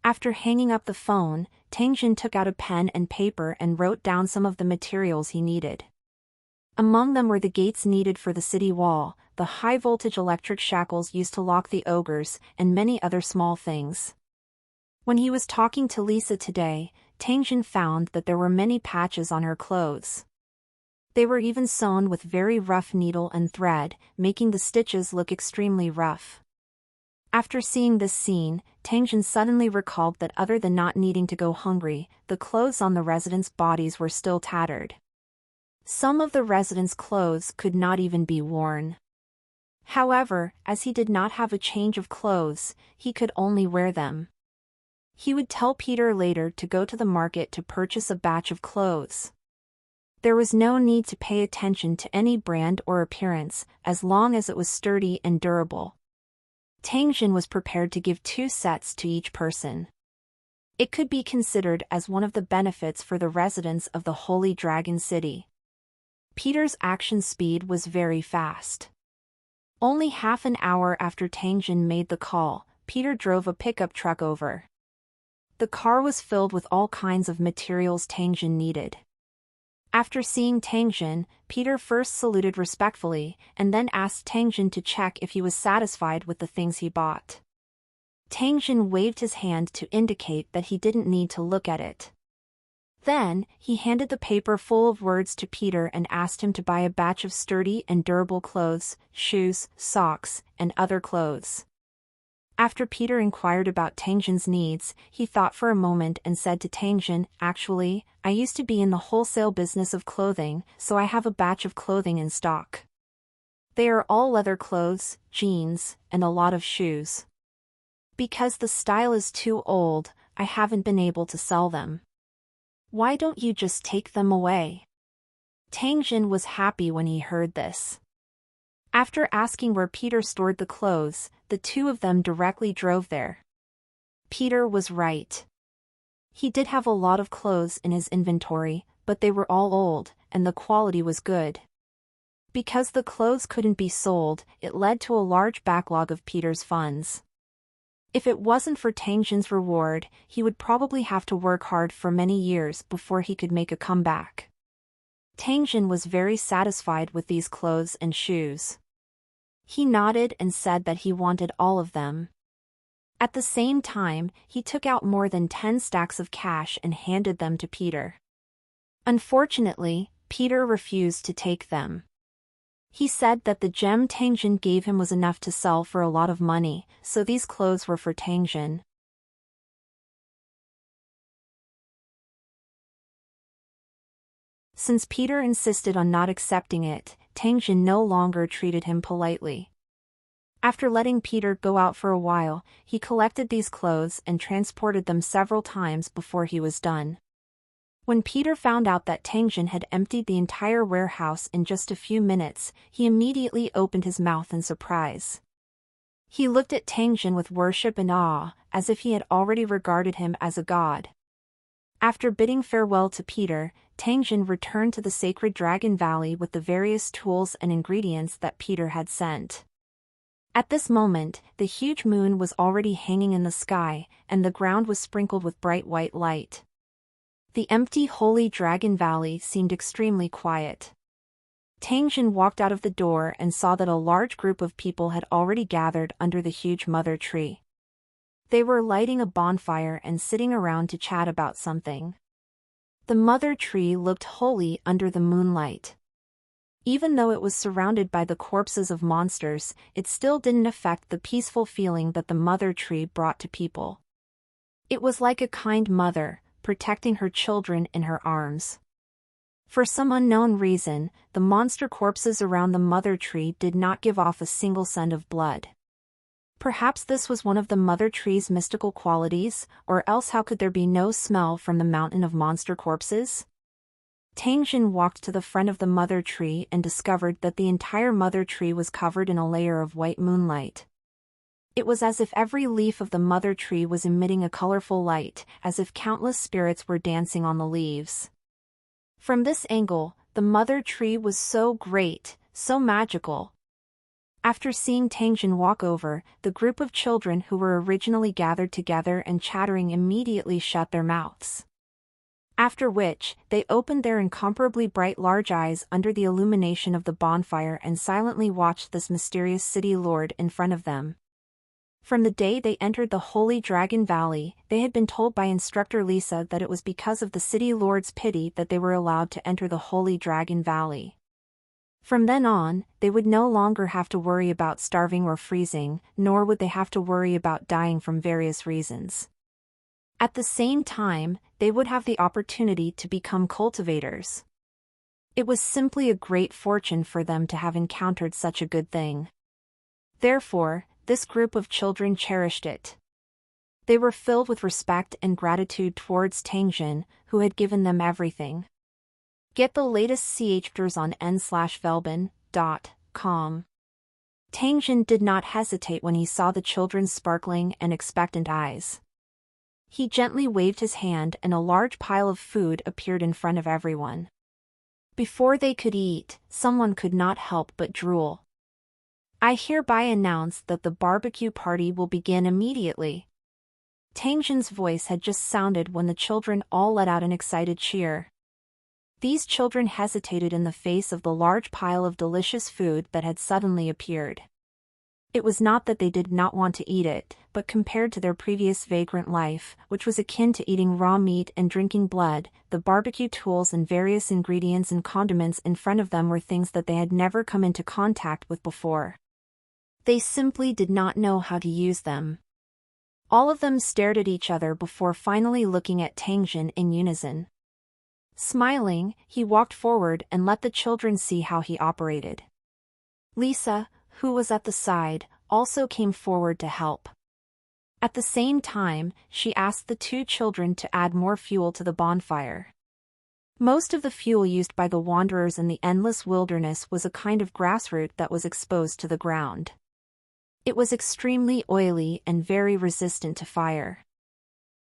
After hanging up the phone, Tangjin took out a pen and paper and wrote down some of the materials he needed. Among them were the gates needed for the city wall, the high-voltage electric shackles used to lock the ogres, and many other small things. When he was talking to Lisa today, Tangjin found that there were many patches on her clothes. They were even sewn with very rough needle and thread, making the stitches look extremely rough. After seeing this scene, Tangjin suddenly recalled that other than not needing to go hungry, the clothes on the residents' bodies were still tattered. Some of the residents' clothes could not even be worn. However, as he did not have a change of clothes, he could only wear them. He would tell Peter later to go to the market to purchase a batch of clothes. There was no need to pay attention to any brand or appearance, as long as it was sturdy and durable. Tangjin was prepared to give 2 sets to each person. It could be considered as one of the benefits for the residents of the Holy Dragon City. Peter's action speed was very fast. Only half an hour after Tangjin made the call, Peter drove a pickup truck over. The car was filled with all kinds of materials Tangjin needed. After seeing Tangjin, Peter first saluted respectfully, and then asked Tangjin to check if he was satisfied with the things he bought. Tangjin waved his hand to indicate that he didn't need to look at it. Then, he handed the paper full of words to Peter and asked him to buy a batch of sturdy and durable clothes, shoes, socks, and other clothes. After Peter inquired about Tangjin's needs, he thought for a moment and said to Tangjin, "Actually, I used to be in the wholesale business of clothing, so I have a batch of clothing in stock. They are all leather clothes, jeans, and a lot of shoes. Because the style is too old, I haven't been able to sell them. Why don't you just take them away?" Tangjin was happy when he heard this. After asking where Peter stored the clothes, the two of them directly drove there. Peter was right. He did have a lot of clothes in his inventory, but they were all old, and the quality was good. Because the clothes couldn't be sold, it led to a large backlog of Peter's funds. If it wasn't for Tangjin's reward, he would probably have to work hard for many years before he could make a comeback. Tangjin was very satisfied with these clothes and shoes. He nodded and said that he wanted all of them. At the same time, he took out more than 10 stacks of cash and handed them to Peter. Unfortunately, Peter refused to take them. He said that the gem Tangjin gave him was enough to sell for a lot of money, so these clothes were for Tangjin. Since Peter insisted on not accepting it, Tangjin no longer treated him politely. After letting Peter go out for a while, he collected these clothes and transported them several times before he was done. When Peter found out that Tangjin had emptied the entire warehouse in just a few minutes, he immediately opened his mouth in surprise. He looked at Tangjin with worship and awe, as if he had already regarded him as a god. After bidding farewell to Peter, Tangjin returned to the sacred Dragon Valley with the various tools and ingredients that Peter had sent. At this moment, the huge moon was already hanging in the sky, and the ground was sprinkled with bright white light. The empty Holy Dragon Valley seemed extremely quiet. Tangjin walked out of the door and saw that a large group of people had already gathered under the huge mother tree. They were lighting a bonfire and sitting around to chat about something. The mother tree looked holy under the moonlight. Even though it was surrounded by the corpses of monsters, it still didn't affect the peaceful feeling that the mother tree brought to people. It was like a kind mother, protecting her children in her arms. For some unknown reason, the monster corpses around the mother tree did not give off a single scent of blood. Perhaps this was one of the mother tree's mystical qualities, or else how could there be no smell from the mountain of monster corpses? Tangjin walked to the front of the mother tree and discovered that the entire mother tree was covered in a layer of white moonlight. It was as if every leaf of the mother tree was emitting a colorful light, as if countless spirits were dancing on the leaves. From this angle, the mother tree was so great, so magical. After seeing Tangjin walk over, the group of children who were originally gathered together and chattering immediately shut their mouths. After which, they opened their incomparably bright large eyes under the illumination of the bonfire and silently watched this mysterious city lord in front of them. From the day they entered the Holy Dragon Valley, they had been told by instructor Lisa that it was because of the city lord's pity that they were allowed to enter the Holy Dragon Valley. From then on, they would no longer have to worry about starving or freezing, nor would they have to worry about dying from various reasons. At the same time, they would have the opportunity to become cultivators. It was simply a great fortune for them to have encountered such a good thing. Therefore, this group of children cherished it. They were filled with respect and gratitude towards Tangjin, who had given them everything. Get the latest chapters on n/velben.com. Tangjin did not hesitate when he saw the children's sparkling and expectant eyes. He gently waved his hand and a large pile of food appeared in front of everyone. Before they could eat, someone could not help but drool. I hereby announce that the barbecue party will begin immediately. Tangjin's voice had just sounded when the children all let out an excited cheer. These children hesitated in the face of the large pile of delicious food that had suddenly appeared. It was not that they did not want to eat it, but compared to their previous vagrant life, which was akin to eating raw meat and drinking blood, the barbecue tools and various ingredients and condiments in front of them were things that they had never come into contact with before. They simply did not know how to use them. All of them stared at each other before finally looking at Tangjin in unison. Smiling, he walked forward and let the children see how he operated. Lisa, who was at the side, also came forward to help. At the same time, she asked the two children to add more fuel to the bonfire. Most of the fuel used by the wanderers in the endless wilderness was a kind of grassroot that was exposed to the ground. It was extremely oily and very resistant to fire.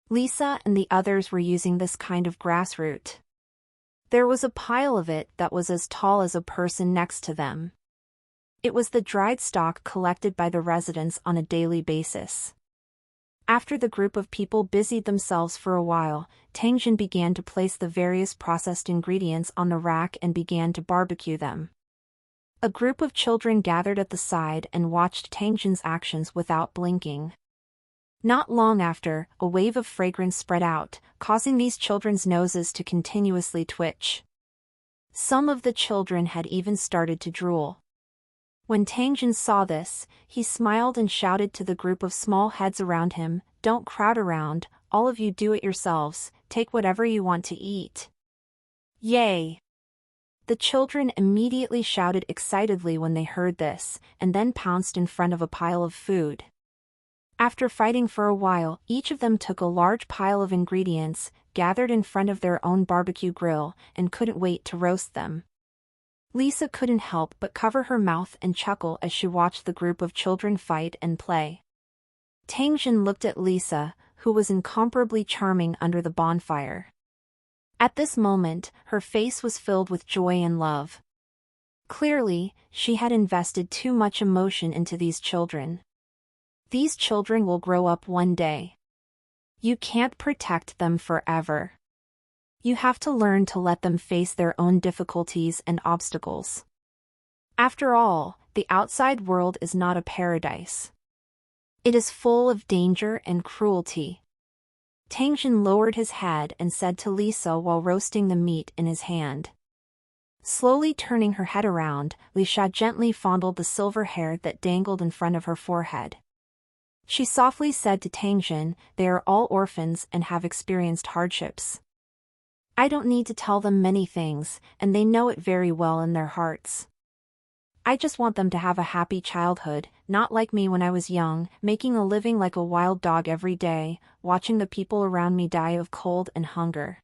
Lisa and the others were using this kind of grassroot. There was a pile of it that was as tall as a person next to them. It was the dried stock collected by the residents on a daily basis. After the group of people busied themselves for a while, Tangjin began to place the various processed ingredients on the rack and began to barbecue them. A group of children gathered at the side and watched Tangjin's actions without blinking. Not long after, a wave of fragrance spread out, causing these children's noses to continuously twitch. Some of the children had even started to drool. When Tangjin saw this, he smiled and shouted to the group of small heads around him, "Don't crowd around, all of you do it yourselves, take whatever you want to eat." Yay! The children immediately shouted excitedly when they heard this, and then pounced in front of a pile of food. After fighting for a while, each of them took a large pile of ingredients, gathered in front of their own barbecue grill, and couldn't wait to roast them. Lisa couldn't help but cover her mouth and chuckle as she watched the group of children fight and play. Tangjin looked at Lisa, who was incomparably charming under the bonfire. At this moment, her face was filled with joy and love. Clearly, she had invested too much emotion into these children. These children will grow up one day. You can't protect them forever. You have to learn to let them face their own difficulties and obstacles. After all, the outside world is not a paradise. It is full of danger and cruelty. Tangjin lowered his head and said to Lisa while roasting the meat in his hand. Slowly turning her head around, Lisa gently fondled the silver hair that dangled in front of her forehead. She softly said to Tangjin, "They are all orphans and have experienced hardships. I don't need to tell them many things, and they know it very well in their hearts. I just want them to have a happy childhood, not like me when I was young, making a living like a wild dog every day, watching the people around me die of cold and hunger."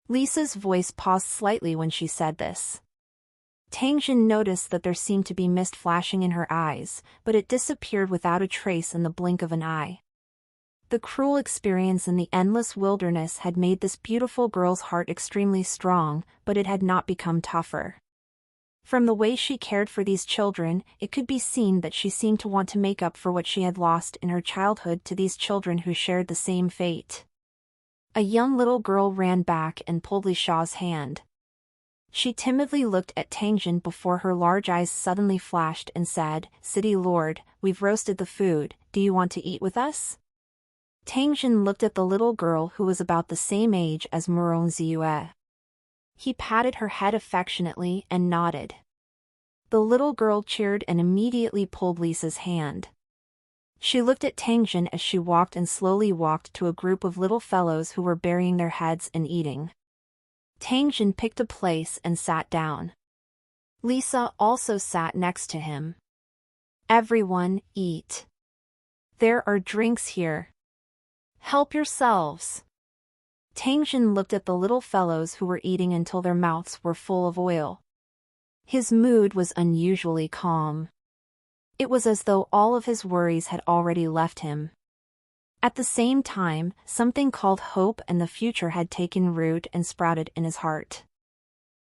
Lisa's voice paused slightly when she said this. Tangjin noticed that there seemed to be mist flashing in her eyes, but it disappeared without a trace in the blink of an eye. The cruel experience in the endless wilderness had made this beautiful girl's heart extremely strong, but it had not become tougher. From the way she cared for these children, it could be seen that she seemed to want to make up for what she had lost in her childhood to these children who shared the same fate. A young little girl ran back and pulled Li Sha's hand. She timidly looked at Tangjin before her large eyes suddenly flashed and said, "City Lord, we've roasted the food, do you want to eat with us?" Tangjin looked at the little girl who was about the same age as Muron Ziyue. He patted her head affectionately and nodded. The little girl cheered and immediately pulled Lisa's hand. She looked at Tangjin as she walked and slowly walked to a group of little fellows who were burying their heads and eating. Tangjin picked a place and sat down. Lisa also sat next to him. "Everyone, eat. There are drinks here. Help yourselves." Tangjin looked at the little fellows who were eating until their mouths were full of oil. His mood was unusually calm. It was as though all of his worries had already left him. At the same time, something called hope and the future had taken root and sprouted in his heart.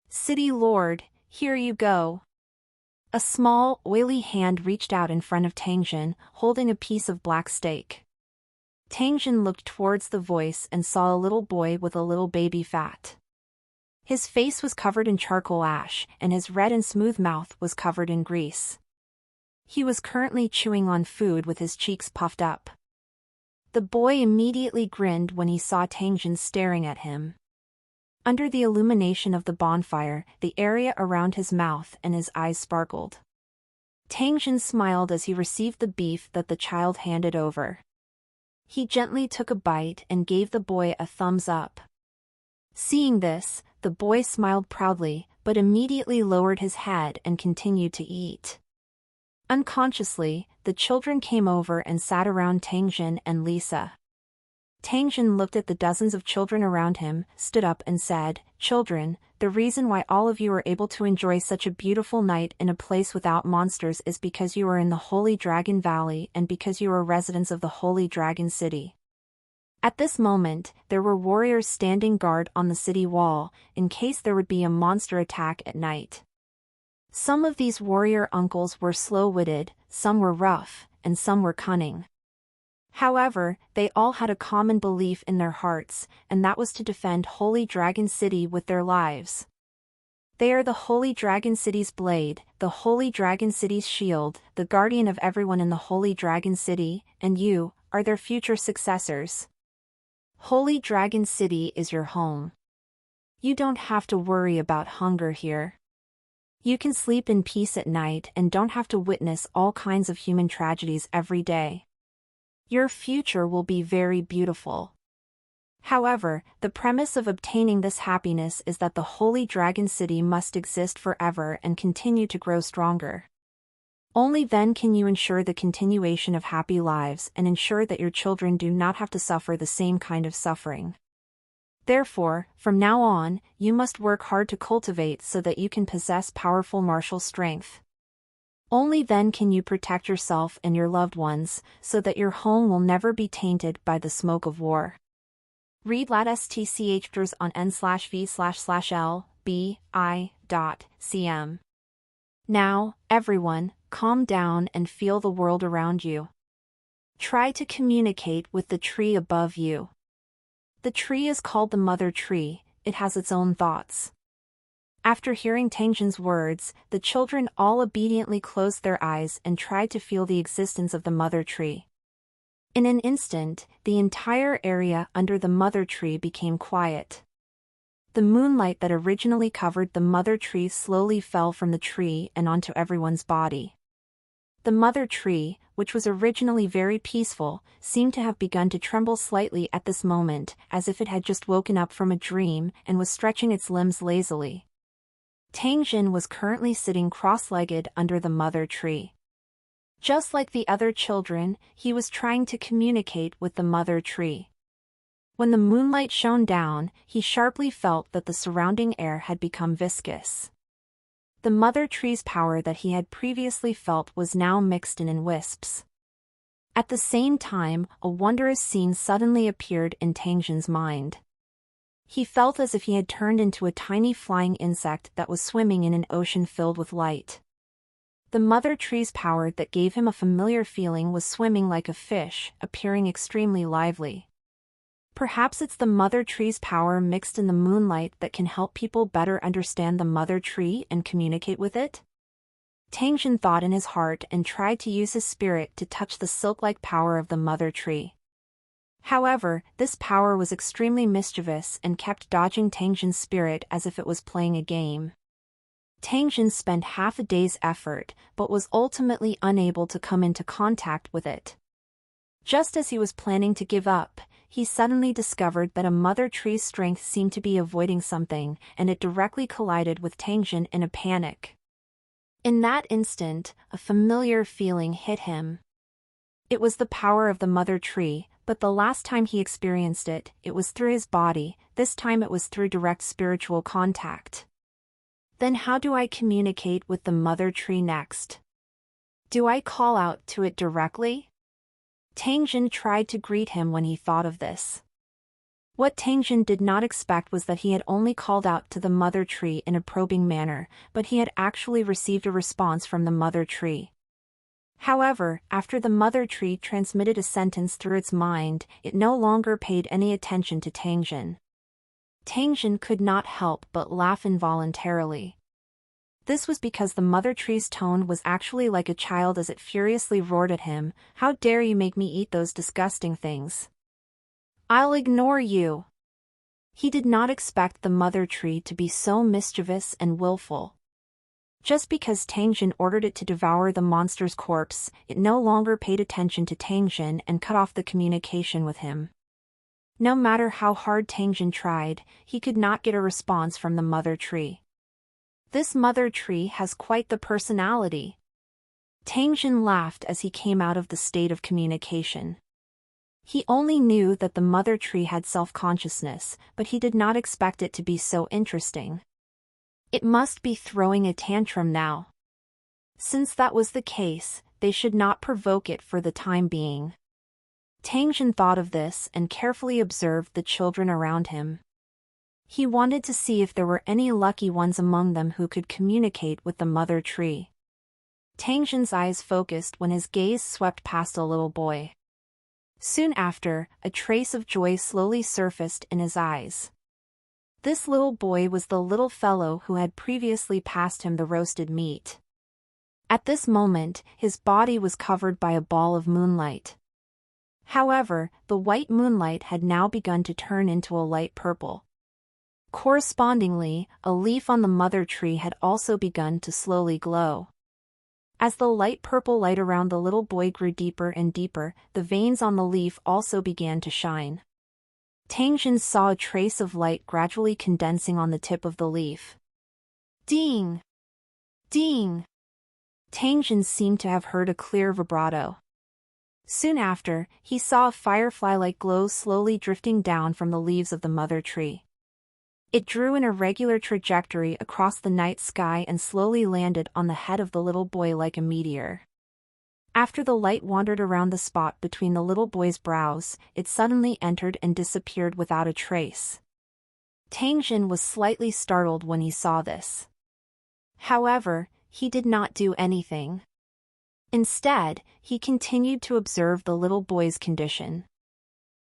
"City Lord, here you go." A small, oily hand reached out in front of Tangjin, holding a piece of black steak. Tangjin looked towards the voice and saw a little boy with a little baby fat. His face was covered in charcoal ash, and his red and smooth mouth was covered in grease. He was currently chewing on food with his cheeks puffed up. The boy immediately grinned when he saw Tangjin staring at him. Under the illumination of the bonfire, the area around his mouth and his eyes sparkled. Tangjin smiled as he received the beef that the child handed over. He gently took a bite and gave the boy a thumbs up. Seeing this, the boy smiled proudly, but immediately lowered his head and continued to eat. Unconsciously, the children came over and sat around Tangjin and Lisa. Tangjin looked at the dozens of children around him, stood up and said, "Children, the reason why all of you are able to enjoy such a beautiful night in a place without monsters is because you are in the Holy Dragon Valley and because you are residents of the Holy Dragon City." At this moment, there were warriors standing guard on the city wall, in case there would be a monster attack at night. Some of these warrior uncles were slow-witted, some were rough, and some were cunning. However, they all had a common belief in their hearts, and that was to defend Holy Dragon City with their lives. They are the Holy Dragon City's blade, the Holy Dragon City's shield, the guardian of everyone in the Holy Dragon City, and you are their future successors. Holy Dragon City is your home. You don't have to worry about hunger here. You can sleep in peace at night and don't have to witness all kinds of human tragedies every day. Your future will be very beautiful. However, the premise of obtaining this happiness is that the Holy Dragon City must exist forever and continue to grow stronger. Only then can you ensure the continuation of happy lives and ensure that your children do not have to suffer the same kind of suffering. Therefore, from now on, you must work hard to cultivate so that you can possess powerful martial strength. Only then can you protect yourself and your loved ones, so that your home will never be tainted by the smoke of war. Read lat.stch on n/v/l/b.i.cm. Now, everyone, calm down and feel the world around you. Try to communicate with the tree above you. The tree is called the Mother Tree, it has its own thoughts. After hearing Tangjin's words, the children all obediently closed their eyes and tried to feel the existence of the Mother Tree. In an instant, the entire area under the Mother Tree became quiet. The moonlight that originally covered the Mother Tree slowly fell from the tree and onto everyone's body. The Mother Tree, which was originally very peaceful, seemed to have begun to tremble slightly at this moment, as if it had just woken up from a dream and was stretching its limbs lazily. Tangjin was currently sitting cross-legged under the Mother Tree. Just like the other children, he was trying to communicate with the Mother Tree. When the moonlight shone down, he sharply felt that the surrounding air had become viscous. The Mother Tree's power that he had previously felt was now mixed in wisps. At the same time, a wondrous scene suddenly appeared in Tangjin's mind. He felt as if he had turned into a tiny flying insect that was swimming in an ocean filled with light. The Mother Tree's power that gave him a familiar feeling was swimming like a fish, appearing extremely lively. Perhaps it's the Mother Tree's power mixed in the moonlight that can help people better understand the Mother Tree and communicate with it? Tangjin thought in his heart and tried to use his spirit to touch the silk-like power of the Mother Tree. However, this power was extremely mischievous and kept dodging Tangjin's spirit as if it was playing a game. Tangjin spent half a day's effort, but was ultimately unable to come into contact with it. Just as he was planning to give up, he suddenly discovered that a Mother Tree's strength seemed to be avoiding something, and it directly collided with Tangjin in a panic. In that instant, a familiar feeling hit him. It was the power of the Mother Tree, but the last time he experienced it, it was through his body, this time it was through direct spiritual contact. Then how do I communicate with the Mother Tree next? Do I call out to it directly? Tangjin tried to greet him when he thought of this. What Tangjin did not expect was that he had only called out to the Mother Tree in a probing manner, but he had actually received a response from the Mother Tree. However, after the Mother Tree transmitted a sentence through its mind, it no longer paid any attention to Tangjin. Tangjin could not help but laugh involuntarily. This was because the Mother Tree's tone was actually like a child as it furiously roared at him, "How dare you make me eat those disgusting things? I'll ignore you!" He did not expect the Mother Tree to be so mischievous and willful. Just because Tangjin ordered it to devour the monster's corpse, it no longer paid attention to Tangjin and cut off the communication with him. No matter how hard Tangjin tried, he could not get a response from the Mother Tree. This Mother Tree has quite the personality. Tangjin laughed as he came out of the state of communication. He only knew that the Mother Tree had self-consciousness, but he did not expect it to be so interesting. It must be throwing a tantrum now. Since that was the case, they should not provoke it for the time being. Tangjin thought of this and carefully observed the children around him. He wanted to see if there were any lucky ones among them who could communicate with the Mother Tree. Tangjin's eyes focused when his gaze swept past a little boy. Soon after, a trace of joy slowly surfaced in his eyes. This little boy was the little fellow who had previously passed him the roasted meat. At this moment, his body was covered by a ball of moonlight. However, the white moonlight had now begun to turn into a light purple. Correspondingly, a leaf on the mother tree had also begun to slowly glow. As the light purple light around the little boy grew deeper and deeper, the veins on the leaf also began to shine. Tangjin saw a trace of light gradually condensing on the tip of the leaf. Ding! Ding! Tangjin seemed to have heard a clear vibrato. Soon after, he saw a firefly-like glow slowly drifting down from the leaves of the mother tree. It drew in a regular trajectory across the night sky and slowly landed on the head of the little boy like a meteor. After the light wandered around the spot between the little boy's brows, it suddenly entered and disappeared without a trace. Tangjin was slightly startled when he saw this. However, he did not do anything. Instead, he continued to observe the little boy's condition.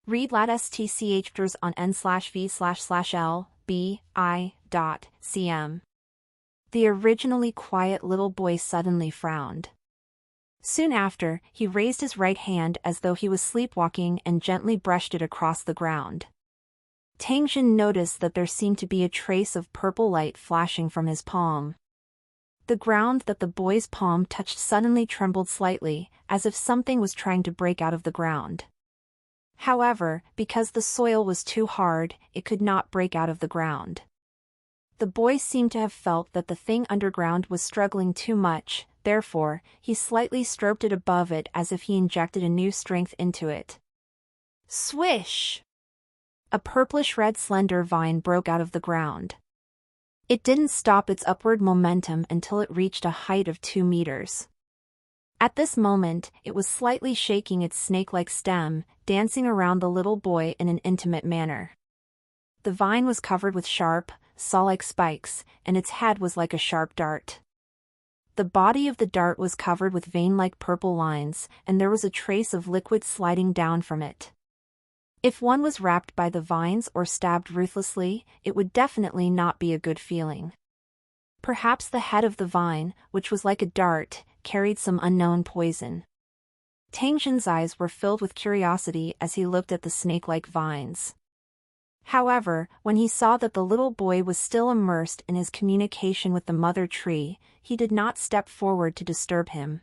Read lat stchers on n/v/l/b/i.cm. The originally quiet little boy suddenly frowned. Soon after, he raised his right hand as though he was sleepwalking and gently brushed it across the ground. Tangjin noticed that there seemed to be a trace of purple light flashing from his palm. The ground that the boy's palm touched suddenly trembled slightly, as if something was trying to break out of the ground. However, because the soil was too hard, it could not break out of the ground. The boy seemed to have felt that the thing underground was struggling too much, therefore, he slightly stroked it above it as if he injected a new strength into it. Swish! A purplish-red slender vine broke out of the ground. It didn't stop its upward momentum until it reached a height of 2 meters. At this moment, it was slightly shaking its snake-like stem, dancing around the little boy in an intimate manner. The vine was covered with sharp, saw-like spikes, and its head was like a sharp dart. The body of the dart was covered with vein-like purple lines, and there was a trace of liquid sliding down from it. If one was wrapped by the vines or stabbed ruthlessly, it would definitely not be a good feeling. Perhaps the head of the vine, which was like a dart, carried some unknown poison. Tangjin's eyes were filled with curiosity as he looked at the snake-like vines. However, when he saw that the little boy was still immersed in his communication with the mother tree, he did not step forward to disturb him.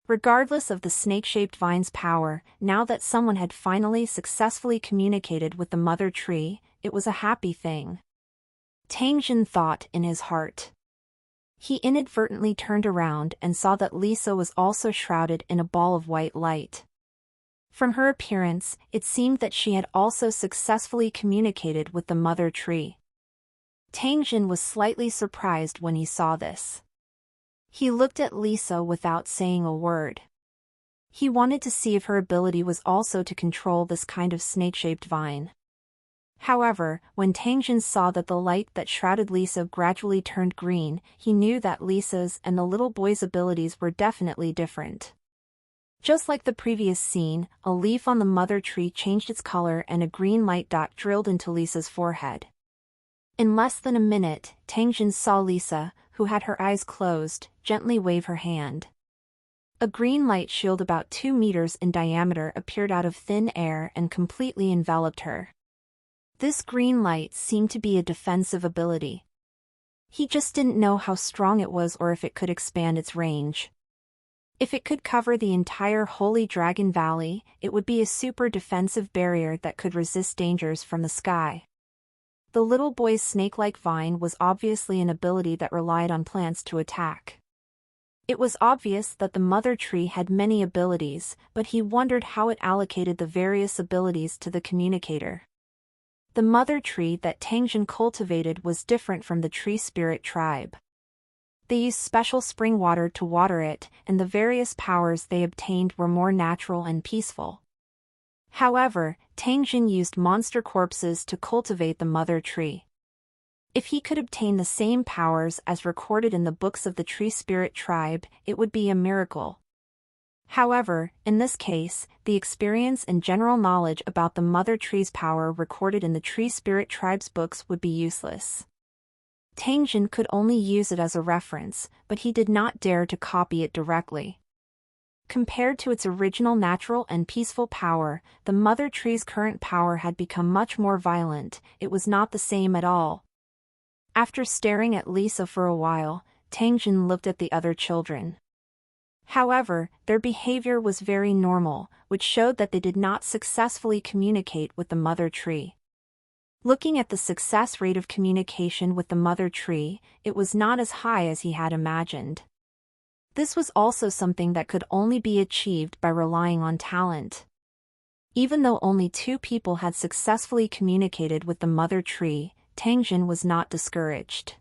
Regardless of the snake-shaped vine's power, now that someone had finally successfully communicated with the mother tree, it was a happy thing. Tangjin thought in his heart. He inadvertently turned around and saw that Lisa was also shrouded in a ball of white light. From her appearance, it seemed that she had also successfully communicated with the mother tree. Tangjin was slightly surprised when he saw this. He looked at Lisa without saying a word. He wanted to see if her ability was also to control this kind of snake-shaped vine. However, when Tangjin saw that the light that shrouded Lisa gradually turned green, he knew that Lisa's and the little boy's abilities were definitely different. Just like the previous scene, a leaf on the mother tree changed its color and a green light dot drilled into Lisa's forehead. In less than a minute, Tangjin saw Lisa, who had her eyes closed, gently wave her hand. A green light shield about 2 meters in diameter appeared out of thin air and completely enveloped her. This green light seemed to be a defensive ability. He just didn't know how strong it was or if it could expand its range. If it could cover the entire Holy Dragon Valley, it would be a super defensive barrier that could resist dangers from the sky. The little boy's snake-like vine was obviously an ability that relied on plants to attack. It was obvious that the mother tree had many abilities, but he wondered how it allocated the various abilities to the communicator. The mother tree that Tangjin cultivated was different from the tree spirit tribe. They used special spring water to water it, and the various powers they obtained were more natural and peaceful. However, Tangjin used monster corpses to cultivate the mother tree. If he could obtain the same powers as recorded in the books of the tree spirit tribe, it would be a miracle. However, in this case, the experience and general knowledge about the Mother Tree's power recorded in the Tree Spirit Tribe's books would be useless. Tangjin could only use it as a reference, but he did not dare to copy it directly. Compared to its original natural and peaceful power, the Mother Tree's current power had become much more violent. It was not the same at all. After staring at Lisa for a while, Tangjin looked at the other children. However, their behavior was very normal, which showed that they did not successfully communicate with the Mother Tree. Looking at the success rate of communication with the Mother Tree, it was not as high as he had imagined. This was also something that could only be achieved by relying on talent. Even though only 2 people had successfully communicated with the Mother Tree, Tangjin was not discouraged.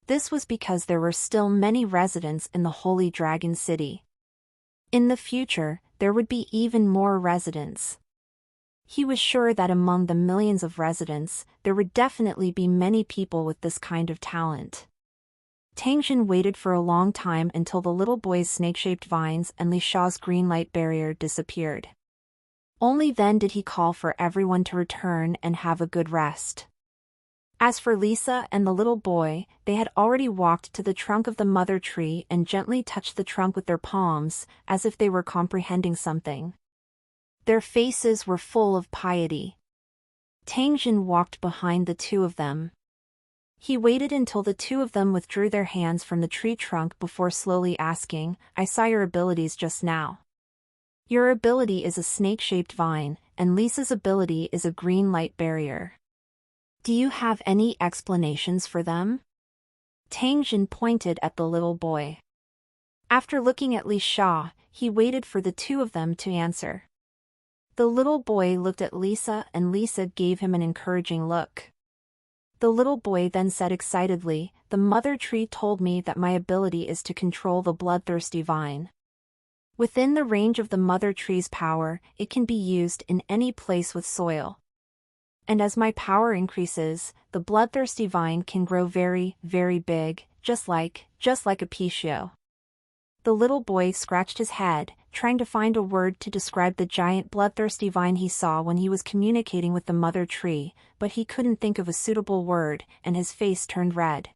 This was because there were still many residents in the Holy Dragon City. In the future, there would be even more residents. He was sure that among the millions of residents, there would definitely be many people with this kind of talent. Tangjin waited for a long time until the little boy's snake-shaped vines and Li Xiao's green light barrier disappeared. Only then did he call for everyone to return and have a good rest. As for Lisa and the little boy, they had already walked to the trunk of the Mother Tree and gently touched the trunk with their palms, as if they were comprehending something. Their faces were full of piety. Tangjin walked behind the 2 of them. He waited until the 2 of them withdrew their hands from the tree trunk before slowly asking, "I saw your abilities just now. Your ability is a snake-shaped vine, and Lisa's ability is a green light barrier. Do you have any explanations for them?" Tangjin pointed at the little boy. After looking at Li Xia, he waited for the 2 of them to answer. The little boy looked at Lisa and Lisa gave him an encouraging look. The little boy then said excitedly, "The Mother Tree told me that my ability is to control the bloodthirsty vine. Within the range of the Mother Tree's power, it can be used in any place with soil. And as my power increases, the bloodthirsty vine can grow very, very big, just like a pistachio." The little boy scratched his head, trying to find a word to describe the giant bloodthirsty vine he saw when he was communicating with the Mother Tree, but he couldn't think of a suitable word, and his face turned red.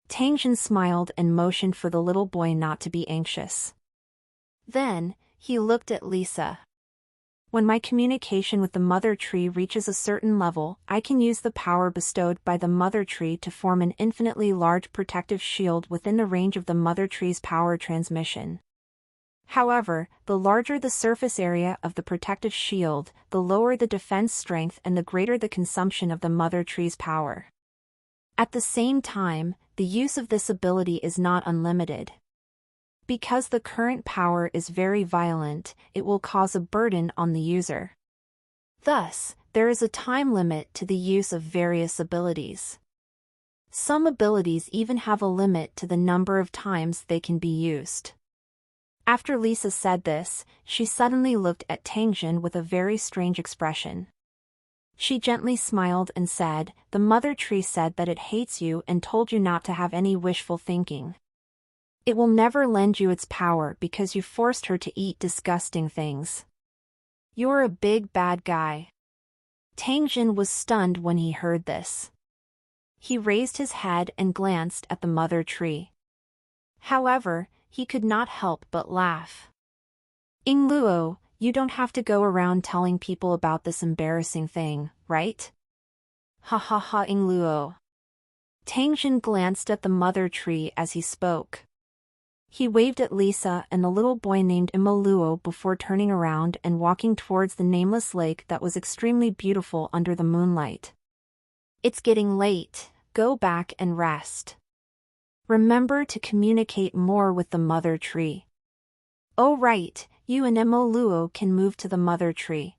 Tangjin smiled and motioned for the little boy not to be anxious. Then, he looked at Lisa. "When my communication with the Mother Tree reaches a certain level, I can use the power bestowed by the Mother Tree to form an infinitely large protective shield within the range of the Mother Tree's power transmission. However, the larger the surface area of the protective shield, the lower the defense strength and the greater the consumption of the Mother Tree's power. At the same time, the use of this ability is not unlimited. Because the current power is very violent, it will cause a burden on the user. Thus, there is a time limit to the use of various abilities. Some abilities even have a limit to the number of times they can be used." After Lisa said this, she suddenly looked at Tangjin with a very strange expression. She gently smiled and said, "The Mother Tree said that it hates you and told you not to have any wishful thinking. It will never lend you its power because you forced her to eat disgusting things. You're a big bad guy." Tangjin was stunned when he heard this. He raised his head and glanced at the Mother Tree. However, he could not help but laugh. "Yingluo, you don't have to go around telling people about this embarrassing thing, right? Ha ha ha Yingluo." Tangjin glanced at the Mother Tree as he spoke. He waved at Lisa and the little boy named Imoluo before turning around and walking towards the nameless lake that was extremely beautiful under the moonlight. "It's getting late, go back and rest. Remember to communicate more with the Mother Tree. Oh right, you and Imoluo can move to the Mother Tree.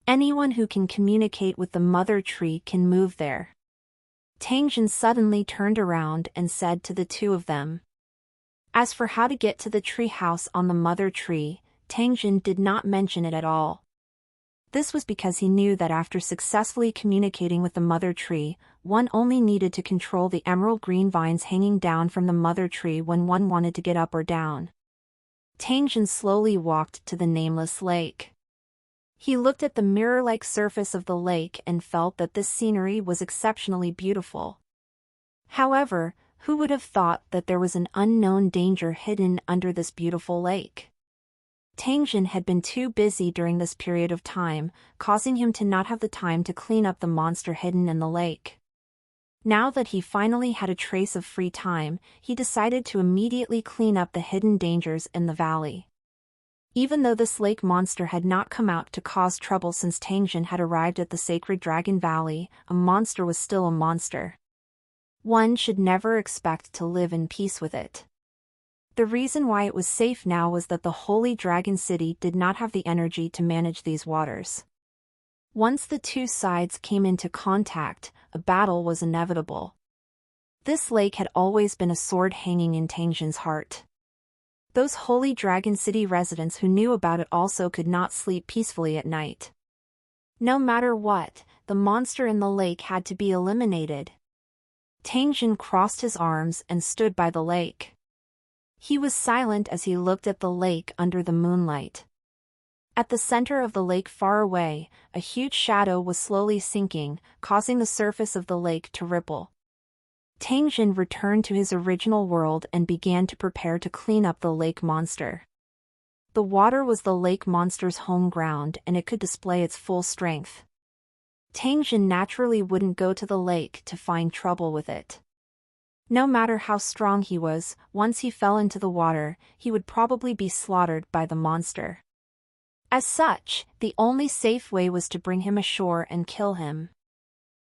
Anyone who can communicate with the Mother Tree can move there." Tangjin suddenly turned around and said to the 2 of them. As for how to get to the tree house on the Mother Tree, Tangjin did not mention it at all. This was because he knew that after successfully communicating with the Mother Tree, one only needed to control the emerald green vines hanging down from the Mother Tree when one wanted to get up or down. Tangjin slowly walked to the nameless lake. He looked at the mirror-like surface of the lake and felt that this scenery was exceptionally beautiful. However, who would have thought that there was an unknown danger hidden under this beautiful lake? Tangjin had been too busy during this period of time, causing him to not have the time to clean up the monster hidden in the lake. Now that he finally had a trace of free time, he decided to immediately clean up the hidden dangers in the valley. Even though this lake monster had not come out to cause trouble since Tangjin had arrived at the sacred Dragon Valley, a monster was still a monster. One should never expect to live in peace with it. The reason why it was safe now was that the Holy Dragon City did not have the energy to manage these waters. Once the two sides came into contact, a battle was inevitable. This lake had always been a sword hanging in Tangjin's heart. Those Holy Dragon City residents who knew about it also could not sleep peacefully at night. No matter what, the monster in the lake had to be eliminated. Tangjin crossed his arms and stood by the lake. He was silent as he looked at the lake under the moonlight. At the center of the lake far away, a huge shadow was slowly sinking, causing the surface of the lake to ripple. Tangjin returned to his original world and began to prepare to clean up the lake monster. The water was the lake monster's home ground and it could display its full strength. Tangjin naturally wouldn't go to the lake to find trouble with it. No matter how strong he was, once he fell into the water, he would probably be slaughtered by the monster. As such, the only safe way was to bring him ashore and kill him.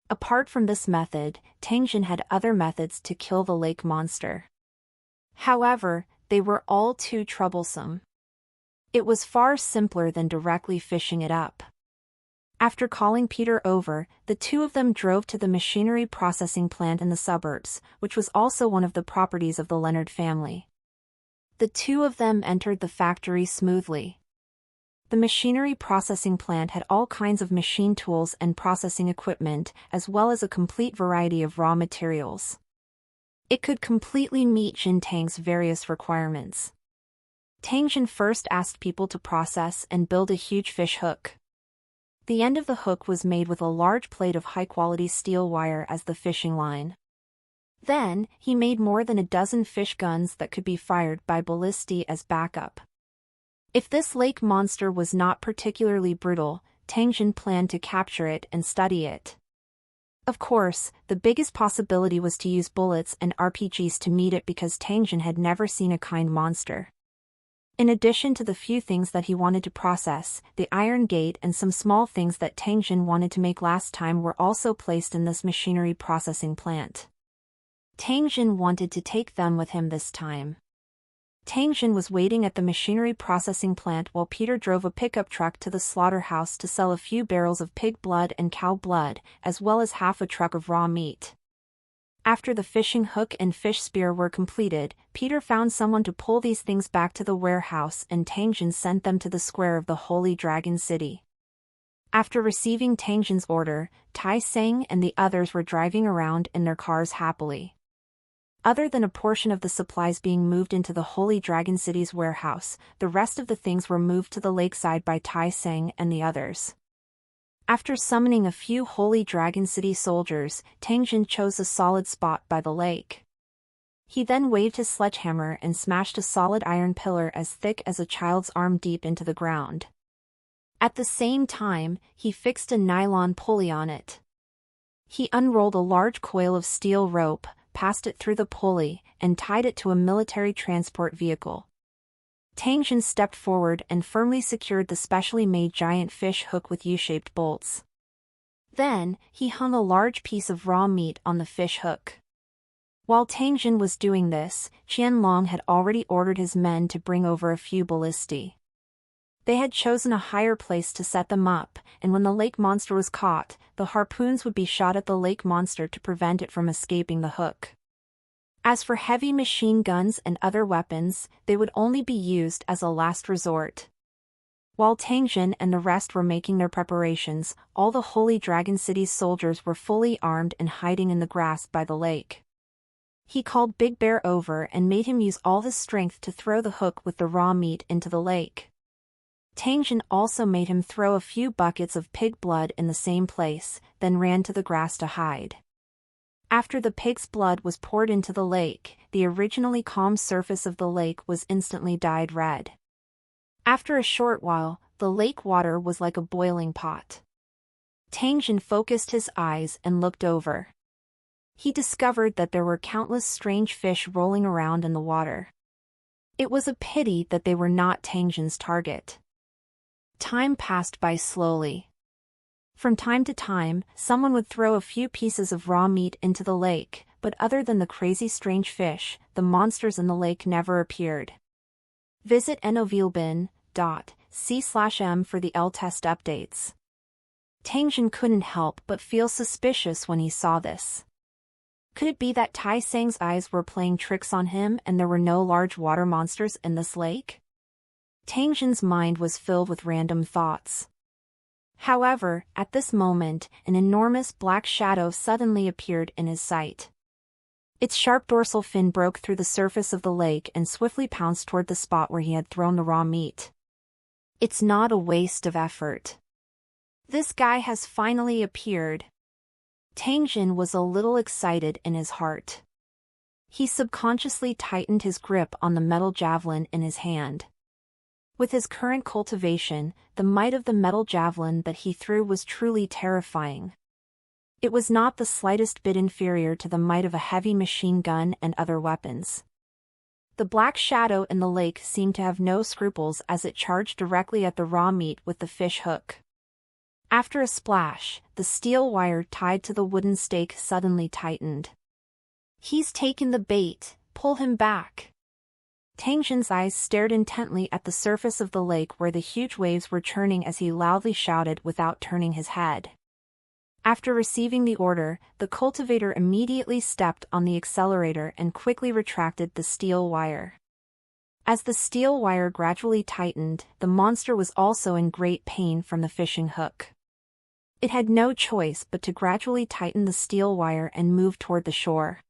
Apart from this method, Tangjin had other methods to kill the lake monster. However, they were all too troublesome. It was far simpler than directly fishing it up. After calling Peter over, the two of them drove to the machinery processing plant in the suburbs, which was also one of the properties of the Leonard family. The two of them entered the factory smoothly. The machinery processing plant had all kinds of machine tools and processing equipment, as well as a complete variety of raw materials. It could completely meet Jin Tang's various requirements. Tangjin first asked people to process and build a huge fish hook. The end of the hook was made with a large plate of high-quality steel wire as the fishing line. Then, he made more than a dozen fish guns that could be fired by ballistae as backup. If this lake monster was not particularly brutal, Tangjin planned to capture it and study it. Of course, the biggest possibility was to use bullets and RPGs to meet it because Tangjin had never seen a kind monster. In addition to the few things that he wanted to process, the iron gate and some small things that Tangjin wanted to make last time were also placed in this machinery processing plant. Tangjin wanted to take them with him this time. Tangjin was waiting at the machinery processing plant while Peter drove a pickup truck to the slaughterhouse to sell a few barrels of pig blood and cow blood, as well as half a truck of raw meat. After the fishing hook and fish spear were completed, Peter found someone to pull these things back to the warehouse and Tangjin sent them to the square of the Holy Dragon City. After receiving Tangjin's order, Tai Seng and the others were driving around in their cars happily. Other than a portion of the supplies being moved into the Holy Dragon City's warehouse, the rest of the things were moved to the lakeside by Tai Seng and the others. After summoning a few Holy Dragon City soldiers, Tangjin chose a solid spot by the lake. He then waved his sledgehammer and smashed a solid iron pillar as thick as a child's arm deep into the ground. At the same time, he fixed a nylon pulley on it. He unrolled a large coil of steel rope, passed it through the pulley, and tied it to a military transport vehicle. Tangjin stepped forward and firmly secured the specially made giant fish hook with U-shaped bolts. Then, he hung a large piece of raw meat on the fish hook. While Tangjin was doing this, Qianlong had already ordered his men to bring over a few ballistae. They had chosen a higher place to set them up, and when the lake monster was caught, the harpoons would be shot at the lake monster to prevent it from escaping the hook. As for heavy machine guns and other weapons, they would only be used as a last resort. While Tangjin and the rest were making their preparations, all the Holy Dragon City's soldiers were fully armed and hiding in the grass by the lake. He called Big Bear over and made him use all his strength to throw the hook with the raw meat into the lake. Tangjin also made him throw a few buckets of pig blood in the same place, then ran to the grass to hide. After the pig's blood was poured into the lake, the originally calm surface of the lake was instantly dyed red. After a short while, the lake water was like a boiling pot. Tangjin focused his eyes and looked over. He discovered that there were countless strange fish rolling around in the water. It was a pity that they were not Tangjin's target. Time passed by slowly. From time to time, someone would throw a few pieces of raw meat into the lake, but other than the crazy strange fish, the monsters in the lake never appeared. Visit novilbin.c/m for the L-test updates. Tangjin couldn't help but feel suspicious when he saw this. Could it be that Tai Sang's eyes were playing tricks on him and there were no large water monsters in this lake? Tangjin's mind was filled with random thoughts. However, at this moment, an enormous black shadow suddenly appeared in his sight. Its sharp dorsal fin broke through the surface of the lake and swiftly pounced toward the spot where he had thrown the raw meat. It's not a waste of effort. This guy has finally appeared. Tangjin was a little excited in his heart. He subconsciously tightened his grip on the metal javelin in his hand. With his current cultivation, the might of the metal javelin that he threw was truly terrifying. It was not the slightest bit inferior to the might of a heavy machine gun and other weapons. The black shadow in the lake seemed to have no scruples as it charged directly at the raw meat with the fish hook. After a splash, the steel wire tied to the wooden stake suddenly tightened. "He's taken the bait, pull him back." Tangjin's eyes stared intently at the surface of the lake where the huge waves were churning as he loudly shouted without turning his head. After receiving the order, the cultivator immediately stepped on the accelerator and quickly retracted the steel wire. As the steel wire gradually tightened, the monster was also in great pain from the fishing hook. It had no choice but to gradually tighten the steel wire and move toward the shore.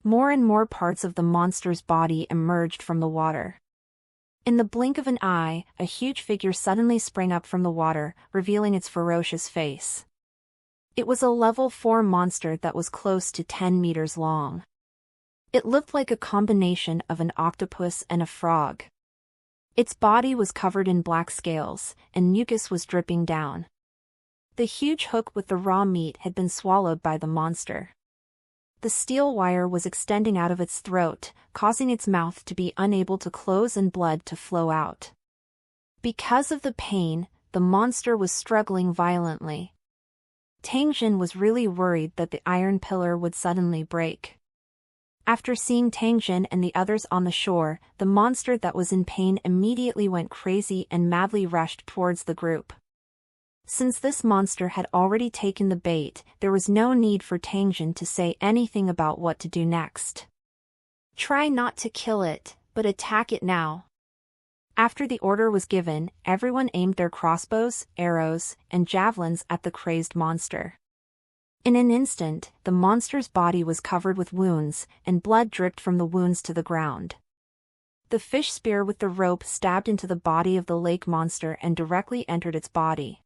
More and more parts of the monster's body emerged from the water. In the blink of an eye, a huge figure suddenly sprang up from the water, revealing its ferocious face. It was a level 4 monster that was close to 10 meters long. It looked like a combination of an octopus and a frog. Its body was covered in black scales, and mucus was dripping down. The huge hook with the raw meat had been swallowed by the monster. The steel wire was extending out of its throat, causing its mouth to be unable to close and blood to flow out. Because of the pain, the monster was struggling violently. Tangjin was really worried that the iron pillar would suddenly break. After seeing Tangjin and the others on the shore, the monster that was in pain immediately went crazy and madly rushed towards the group. Since this monster had already taken the bait, there was no need for Tangjin to say anything about what to do next. "Try not to kill it, but attack it now." After the order was given, everyone aimed their crossbows, arrows, and javelins at the crazed monster. In an instant, the monster's body was covered with wounds, and blood dripped from the wounds to the ground. The fish spear with the rope stabbed into the body of the lake monster and directly entered its body.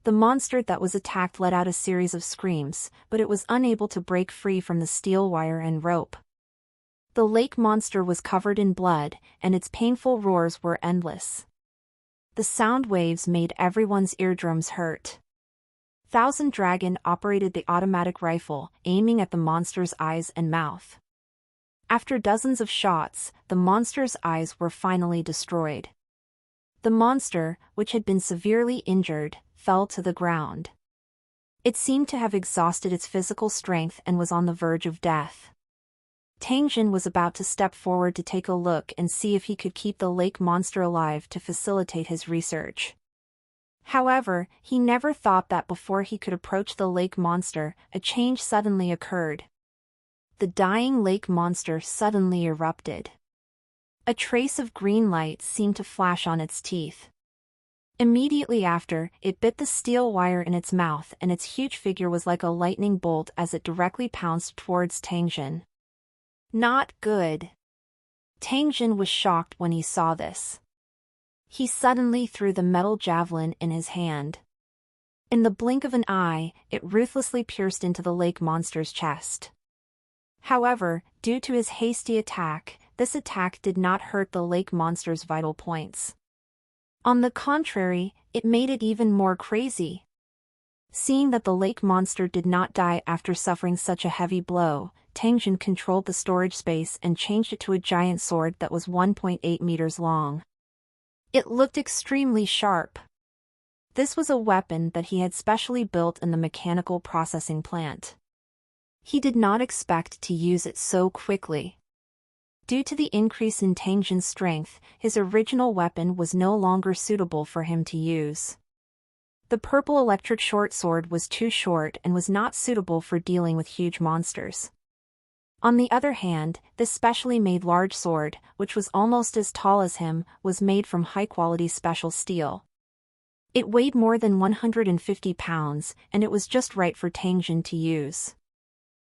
The monster that was attacked let out a series of screams, but it was unable to break free from the steel wire and rope. The lake monster was covered in blood, and its painful roars were endless. The sound waves made everyone's eardrums hurt. Thousand Dragon operated the automatic rifle, aiming at the monster's eyes and mouth. After dozens of shots, the monster's eyes were finally destroyed. The monster, which had been severely injured, fell to the ground. It seemed to have exhausted its physical strength and was on the verge of death. Tangjin was about to step forward to take a look and see if he could keep the lake monster alive to facilitate his research. However, he never thought that before he could approach the lake monster, a change suddenly occurred. The dying lake monster suddenly erupted. A trace of green light seemed to flash on its teeth. Immediately after, it bit the steel wire in its mouth and its huge figure was like a lightning bolt as it directly pounced towards Tangjin. Not good. Tang Jin was shocked when he saw this. He suddenly threw the metal javelin in his hand. In the blink of an eye, it ruthlessly pierced into the lake monster's chest. However, due to his hasty attack, this attack did not hurt the lake monster's vital points. On the contrary, it made it even more crazy. Seeing that the lake monster did not die after suffering such a heavy blow, Tang Jin controlled the storage space and changed it to a giant sword that was 1.8 meters long. It looked extremely sharp. This was a weapon that he had specially built in the mechanical processing plant. He did not expect to use it so quickly. Due to the increase in Tang Jin's strength, his original weapon was no longer suitable for him to use. The purple electric short sword was too short and was not suitable for dealing with huge monsters. On the other hand, this specially made large sword, which was almost as tall as him, was made from high-quality special steel. It weighed more than 150 pounds, and it was just right for Tang Jin to use.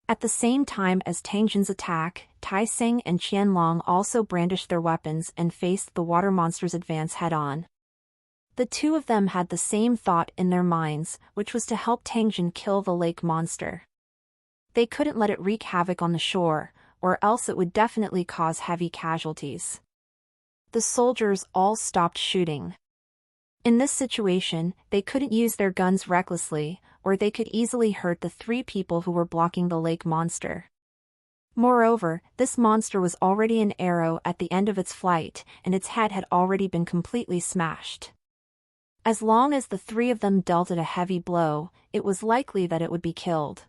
At the same time as Tang Jin's attack, Tai Seng and Qianlong also brandished their weapons and faced the water monster's advance head-on. The two of them had the same thought in their minds, which was to help Tang Jin kill the lake monster. They couldn't let it wreak havoc on the shore, or else it would definitely cause heavy casualties. The soldiers all stopped shooting. In this situation, they couldn't use their guns recklessly, or they could easily hurt the three people who were blocking the lake monster. Moreover, this monster was already an arrow at the end of its flight, and its head had already been completely smashed. As long as the three of them dealt it a heavy blow, it was likely that it would be killed.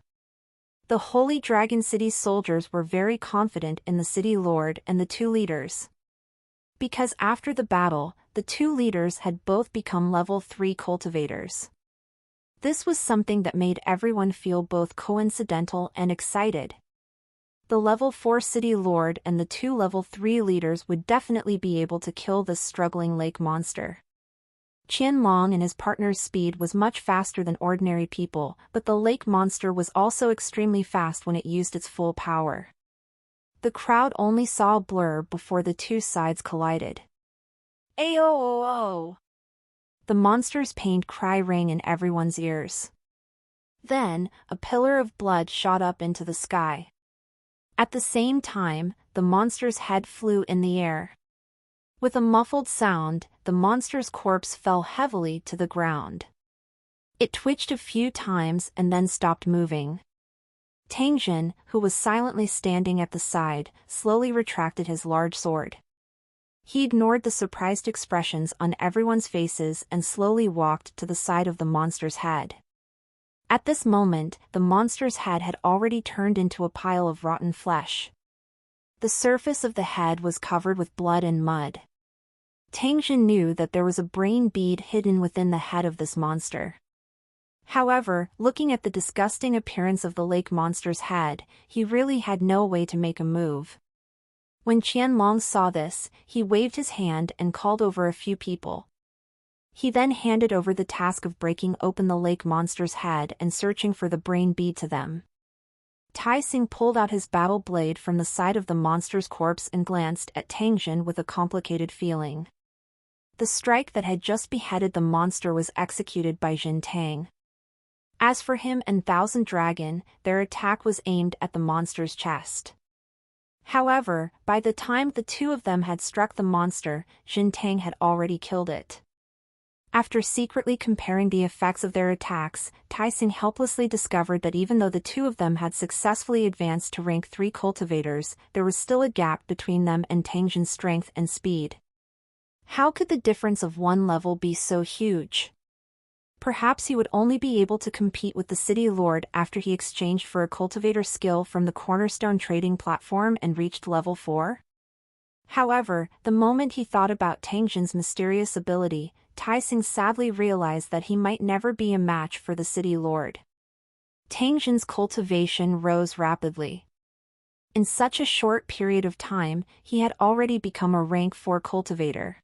The Holy Dragon City's soldiers were very confident in the city lord and the two leaders. Because after the battle, the two leaders had both become level 3 cultivators. This was something that made everyone feel both coincidental and excited. The level 4 city lord and the two level 3 leaders would definitely be able to kill this struggling lake monster. Qianlong and his partner's speed was much faster than ordinary people, but the lake monster was also extremely fast when it used its full power. The crowd only saw a blur before the two sides collided. Ayo! The monster's pained cry rang in everyone's ears. Then, a pillar of blood shot up into the sky. At the same time, the monster's head flew in the air. With a muffled sound, the monster's corpse fell heavily to the ground. It twitched a few times and then stopped moving. Tang Jin, who was silently standing at the side, slowly retracted his large sword. He ignored the surprised expressions on everyone's faces and slowly walked to the side of the monster's head. At this moment, the monster's head had already turned into a pile of rotten flesh. The surface of the head was covered with blood and mud. Tang Jin knew that there was a brain bead hidden within the head of this monster. However, looking at the disgusting appearance of the lake monster's head, he really had no way to make a move. When Qianlong saw this, he waved his hand and called over a few people. He then handed over the task of breaking open the lake monster's head and searching for the brain bead to them. Tai Seng pulled out his battle blade from the side of the monster's corpse and glanced at Tang Jin with a complicated feeling. The strike that had just beheaded the monster was executed by Jin Tang. As for him and Thousand Dragon, their attack was aimed at the monster's chest. However, by the time the two of them had struck the monster, Jin Tang had already killed it. After secretly comparing the effects of their attacks, Tai Seng helplessly discovered that even though the two of them had successfully advanced to rank 3 cultivators, there was still a gap between them and Tang Jin's strength and speed. How could the difference of one level be so huge? Perhaps he would only be able to compete with the city lord after he exchanged for a cultivator skill from the Cornerstone trading platform and reached level 4? However, the moment he thought about Tang Jin's mysterious ability, Tai Seng sadly realized that he might never be a match for the city lord. Tang Jin's cultivation rose rapidly. In such a short period of time, he had already become a rank 4 cultivator.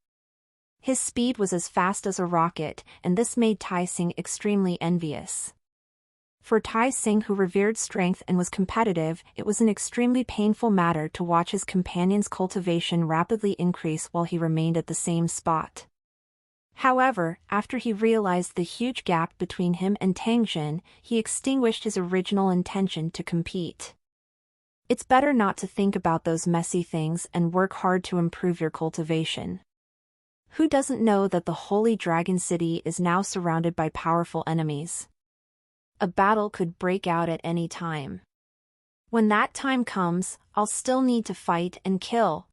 His speed was as fast as a rocket, and this made Tai Seng extremely envious. For Tai Sing, who revered strength and was competitive, it was an extremely painful matter to watch his companion's cultivation rapidly increase while he remained at the same spot. However, after he realized the huge gap between him and Tang Jin, he extinguished his original intention to compete. It's better not to think about those messy things and work hard to improve your cultivation. Who doesn't know that the Holy Dragon City is now surrounded by powerful enemies? A battle could break out at any time. When that time comes, I'll still need to fight and kill.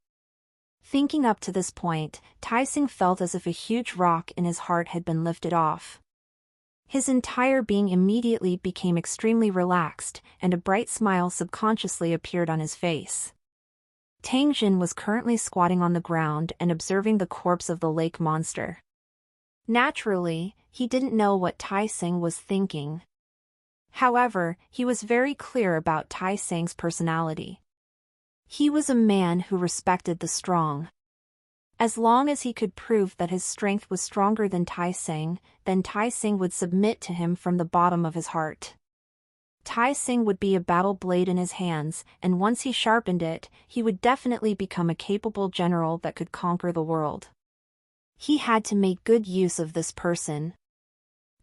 Thinking up to this point, Tai Sing felt as if a huge rock in his heart had been lifted off. His entire being immediately became extremely relaxed, and a bright smile subconsciously appeared on his face. Tang Jin was currently squatting on the ground and observing the corpse of the lake monster. Naturally, he didn't know what Tai Sing was thinking. However, he was very clear about Tai Sing's personality. He was a man who respected the strong. As long as he could prove that his strength was stronger than Tai Sing, then Tai Sing would submit to him from the bottom of his heart. Tai Sing would be a battle blade in his hands, and once he sharpened it, he would definitely become a capable general that could conquer the world. He had to make good use of this person.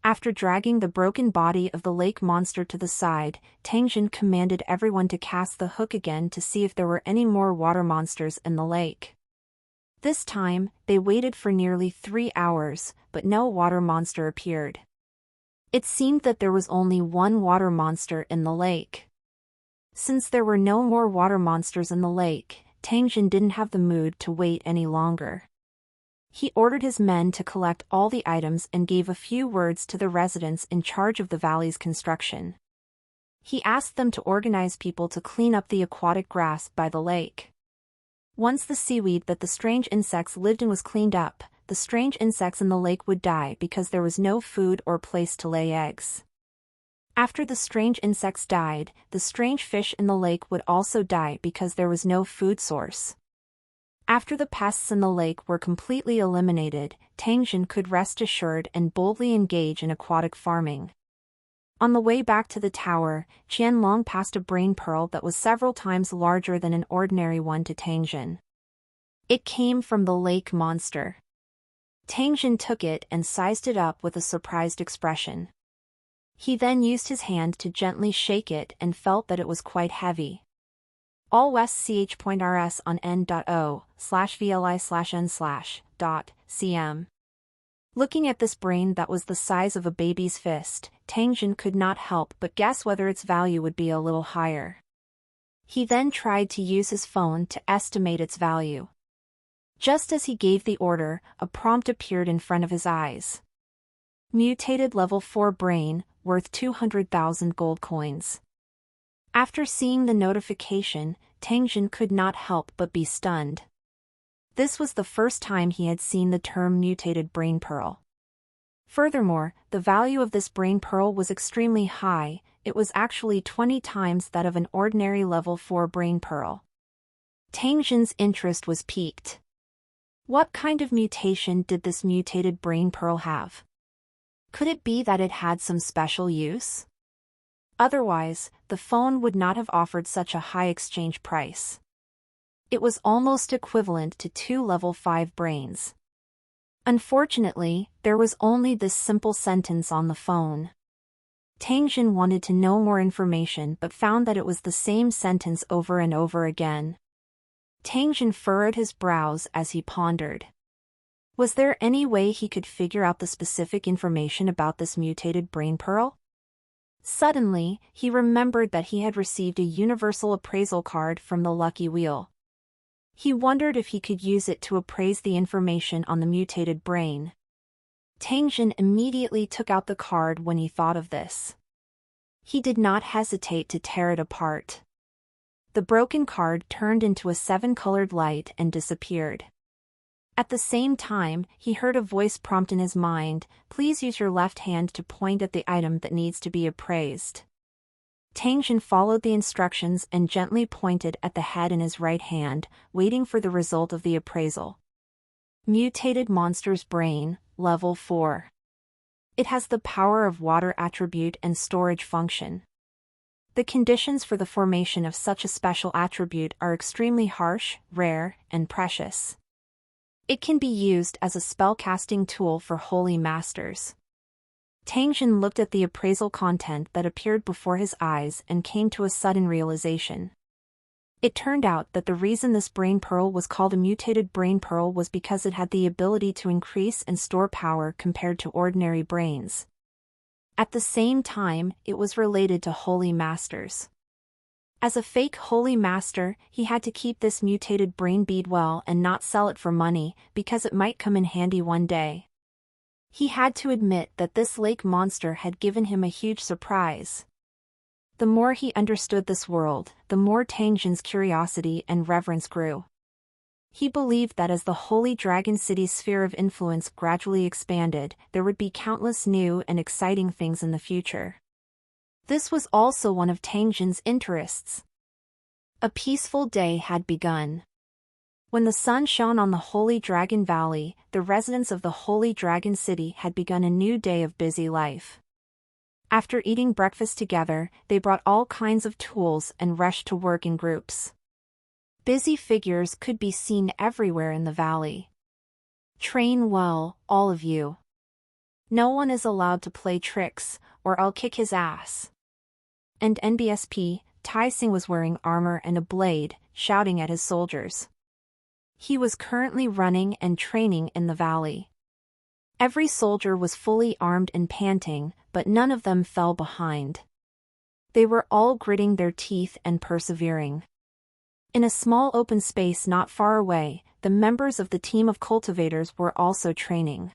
After dragging the broken body of the lake monster to the side, Tang Jin commanded everyone to cast the hook again to see if there were any more water monsters in the lake. This time, they waited for nearly 3 hours, but no water monster appeared. It seemed that there was only one water monster in the lake. Since there were no more water monsters in the lake, Tang Jin didn't have the mood to wait any longer. He ordered his men to collect all the items and gave a few words to the residents in charge of the valley's construction. He asked them to organize people to clean up the aquatic grass by the lake. Once the seaweed that the strange insects lived in was cleaned up, the strange insects in the lake would die because there was no food or place to lay eggs. After the strange insects died, the strange fish in the lake would also die because there was no food source. After the pests in the lake were completely eliminated, Tang Jin could rest assured and boldly engage in aquatic farming. On the way back to the tower, Qian Long passed a brain pearl that was several times larger than an ordinary one to Tang Jin. It came from the lake monster. Tang Jin took it and sized it up with a surprised expression. He then used his hand to gently shake it and felt that it was quite heavy. All West ch.rs on n.o/vli/n/.cm. Looking at this brain that was the size of a baby's fist, Tang Jin could not help but guess whether its value would be a little higher. He then tried to use his phone to estimate its value. Just as he gave the order, a prompt appeared in front of his eyes. Mutated level 4 brain, worth 200,000 gold coins. After seeing the notification, Tang Jin could not help but be stunned. This was the first time he had seen the term mutated brain pearl. Furthermore, the value of this brain pearl was extremely high. It was actually 20 times that of an ordinary level 4 brain pearl. Tang Jin's interest was piqued. What kind of mutation did this mutated brain pearl have? Could it be that it had some special use? Otherwise, the phone would not have offered such a high exchange price. It was almost equivalent to 2 level 5 brains. Unfortunately, there was only this simple sentence on the phone. Tang Jin wanted to know more information but found that it was the same sentence over and over again. Tang Jin furrowed his brows as he pondered. Was there any way he could figure out the specific information about this mutated brain pearl? Suddenly, he remembered that he had received a universal appraisal card from the Lucky Wheel. He wondered if he could use it to appraise the information on the mutated brain. Tang Jin immediately took out the card when he thought of this. He did not hesitate to tear it apart. The broken card turned into a 7-colored light and disappeared. At the same time, he heard a voice prompt in his mind, "Please use your left hand to point at the item that needs to be appraised." Tang Jin followed the instructions and gently pointed at the head in his right hand, waiting for the result of the appraisal. Mutated monster's brain, level 4. It has the power of water attribute and storage function. The conditions for the formation of such a special attribute are extremely harsh, rare, and precious. It can be used as a spellcasting tool for holy masters. Tang Jin looked at the appraisal content that appeared before his eyes and came to a sudden realization. It turned out that the reason this brain pearl was called a mutated brain pearl was because it had the ability to increase and store power compared to ordinary brains. At the same time, it was related to holy masters. As a fake holy master, he had to keep this mutated brain bead well and not sell it for money, because it might come in handy one day. He had to admit that this lake monster had given him a huge surprise. The more he understood this world, the more Tang Jin's curiosity and reverence grew. He believed that as the Holy Dragon City's sphere of influence gradually expanded, there would be countless new and exciting things in the future. This was also one of Tang Jin's interests. A peaceful day had begun. When the sun shone on the Holy Dragon Valley, the residents of the Holy Dragon City had begun a new day of busy life. After eating breakfast together, they brought all kinds of tools and rushed to work in groups. Busy figures could be seen everywhere in the valley. Train well, all of you. No one is allowed to play tricks, or I'll kick his ass. And NBSP, Tai Sing was wearing armor and a blade, shouting at his soldiers. He was currently running and training in the valley. Every soldier was fully armed and panting, but none of them fell behind. They were all gritting their teeth and persevering. In a small open space not far away, the members of the team of cultivators were also training.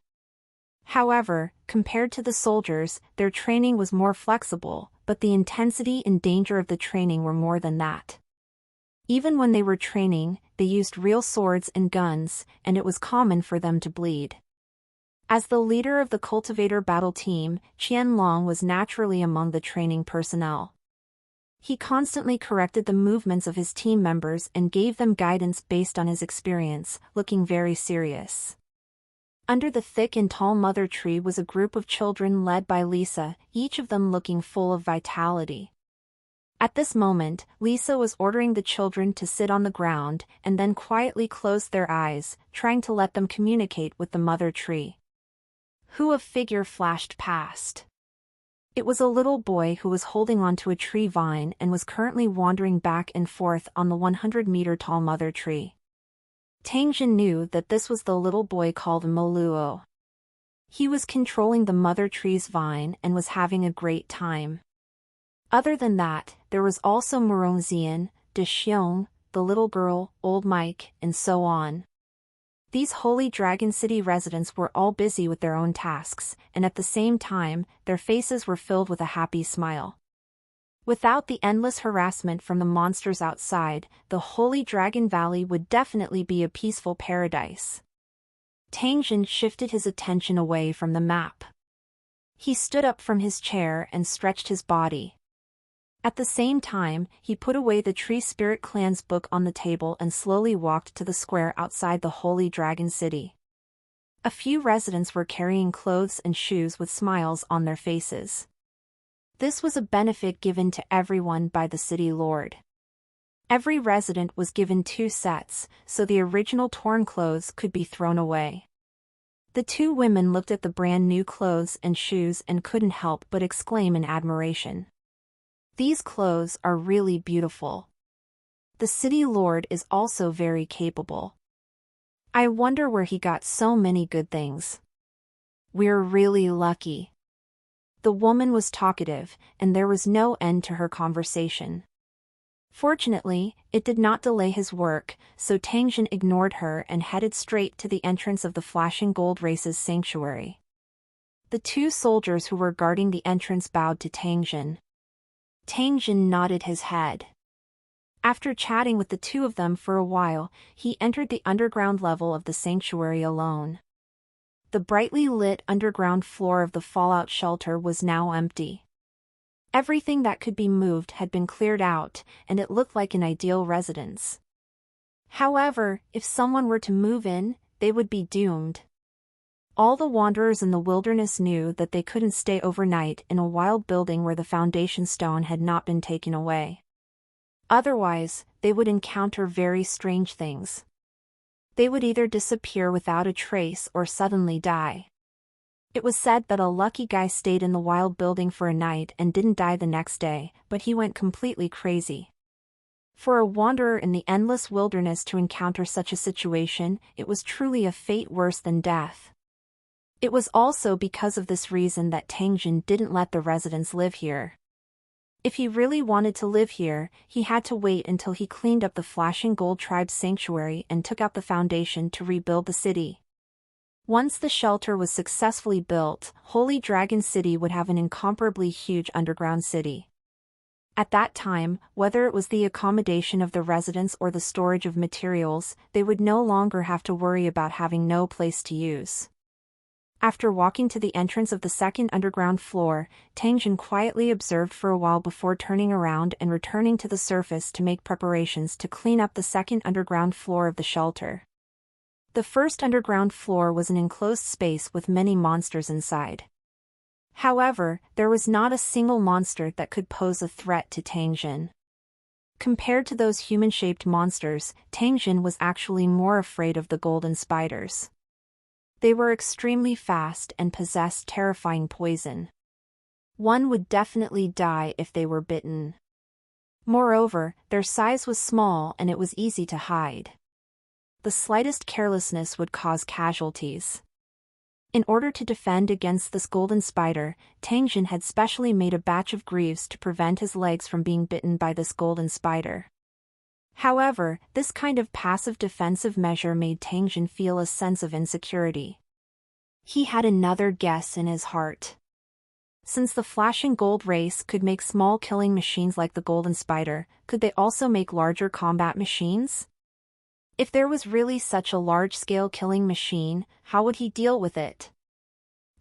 However, compared to the soldiers, their training was more flexible, but the intensity and danger of the training were more than that. Even when they were training, they used real swords and guns, and it was common for them to bleed. As the leader of the cultivator battle team, Qian Long was naturally among the training personnel. He constantly corrected the movements of his team members and gave them guidance based on his experience, looking very serious. Under the thick and tall mother tree was a group of children led by Lisa, each of them looking full of vitality. At this moment, Lisa was ordering the children to sit on the ground and then quietly closed their eyes, trying to let them communicate with the mother tree. A figure flashed past. It was a little boy who was holding onto a tree vine and was currently wandering back and forth on the 100-meter-tall mother tree. Tang Jin knew that this was the little boy called Moluo. He was controlling the mother tree's vine and was having a great time. Other than that, there was also Murong Xian, De Xiong, the little girl, Old Mike, and so on. These Holy Dragon City residents were all busy with their own tasks, and at the same time, their faces were filled with a happy smile. Without the endless harassment from the monsters outside, the Holy Dragon Valley would definitely be a peaceful paradise. Tang Jin shifted his attention away from the map. He stood up from his chair and stretched his body. At the same time, he put away the Tree Spirit Clan's book on the table and slowly walked to the square outside the Holy Dragon City. A few residents were carrying clothes and shoes with smiles on their faces. This was a benefit given to everyone by the city lord. Every resident was given 2 sets, so the original torn clothes could be thrown away. The 2 women looked at the brand new clothes and shoes and couldn't help but exclaim in admiration. These clothes are really beautiful. The city lord is also very capable. I wonder where he got so many good things. We're really lucky. The woman was talkative, and there was no end to her conversation. Fortunately, it did not delay his work, so Tang Jin ignored her and headed straight to the entrance of the Flashing Gold Race's sanctuary. The 2 soldiers who were guarding the entrance bowed to Tang Jin. Tang Jin nodded his head. After chatting with the 2 of them for a while, he entered the underground level of the sanctuary alone. The brightly lit underground floor of the fallout shelter was now empty. Everything that could be moved had been cleared out, and it looked like an ideal residence. However, if someone were to move in, they would be doomed. All the wanderers in the wilderness knew that they couldn't stay overnight in a wild building where the foundation stone had not been taken away. Otherwise, they would encounter very strange things. They would either disappear without a trace or suddenly die. It was said that a lucky guy stayed in the wild building for a night and didn't die the next day, but he went completely crazy. For a wanderer in the endless wilderness to encounter such a situation, it was truly a fate worse than death. It was also because of this reason that Tangjin didn't let the residents live here. If he really wanted to live here, he had to wait until he cleaned up the Flashing Gold Tribe's sanctuary and took out the foundation to rebuild the city. Once the shelter was successfully built, Holy Dragon City would have an incomparably huge underground city. At that time, whether it was the accommodation of the residents or the storage of materials, they would no longer have to worry about having no place to use. After walking to the entrance of the second underground floor, Tangjin quietly observed for a while before turning around and returning to the surface to make preparations to clean up the second underground floor of the shelter. The first underground floor was an enclosed space with many monsters inside. However, there was not a single monster that could pose a threat to Tangjin. Compared to those human-shaped monsters, Tangjin was actually more afraid of the golden spiders. They were extremely fast and possessed terrifying poison. One would definitely die if they were bitten. Moreover, their size was small and it was easy to hide. The slightest carelessness would cause casualties. In order to defend against this golden spider, Tangjin had specially made a batch of greaves to prevent his legs from being bitten by this golden spider. However, this kind of passive defensive measure made Tangjin feel a sense of insecurity. He had another guess in his heart. Since the Flashing Gold race could make small killing machines like the golden spider, could they also make larger combat machines? If there was really such a large-scale killing machine, how would he deal with it?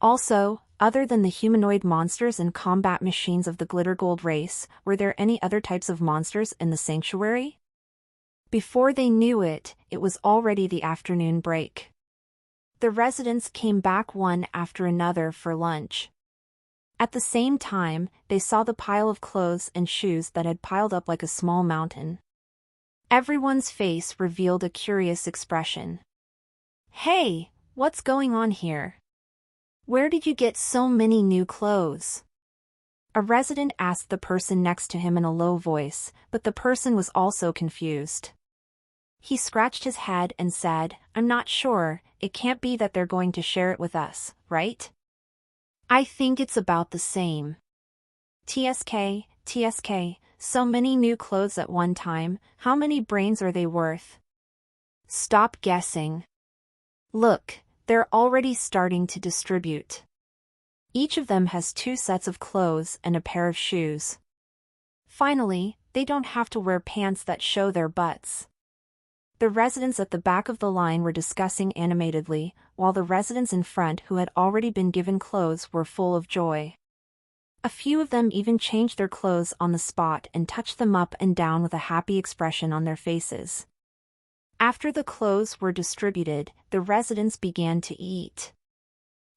Also, other than the humanoid monsters and combat machines of the Glitter Gold race, were there any other types of monsters in the sanctuary? Before they knew it, it was already the afternoon break. The residents came back one after another for lunch. At the same time, they saw the pile of clothes and shoes that had piled up like a small mountain. Everyone's face revealed a curious expression. "Hey, what's going on here? Where did you get so many new clothes?" A resident asked the person next to him in a low voice, but the person was also confused. He scratched his head and said, "I'm not sure, it can't be that they're going to share it with us, right? I think it's about the same. TSK, so many new clothes at one time, how many brains are they worth? Stop guessing. Look, they're already starting to distribute. Each of them has 2 sets of clothes and a pair of shoes. Finally, they don't have to wear pants that show their butts." The residents at the back of the line were discussing animatedly, while the residents in front who had already been given clothes were full of joy. A few of them even changed their clothes on the spot and touched them up and down with a happy expression on their faces. After the clothes were distributed, the residents began to eat.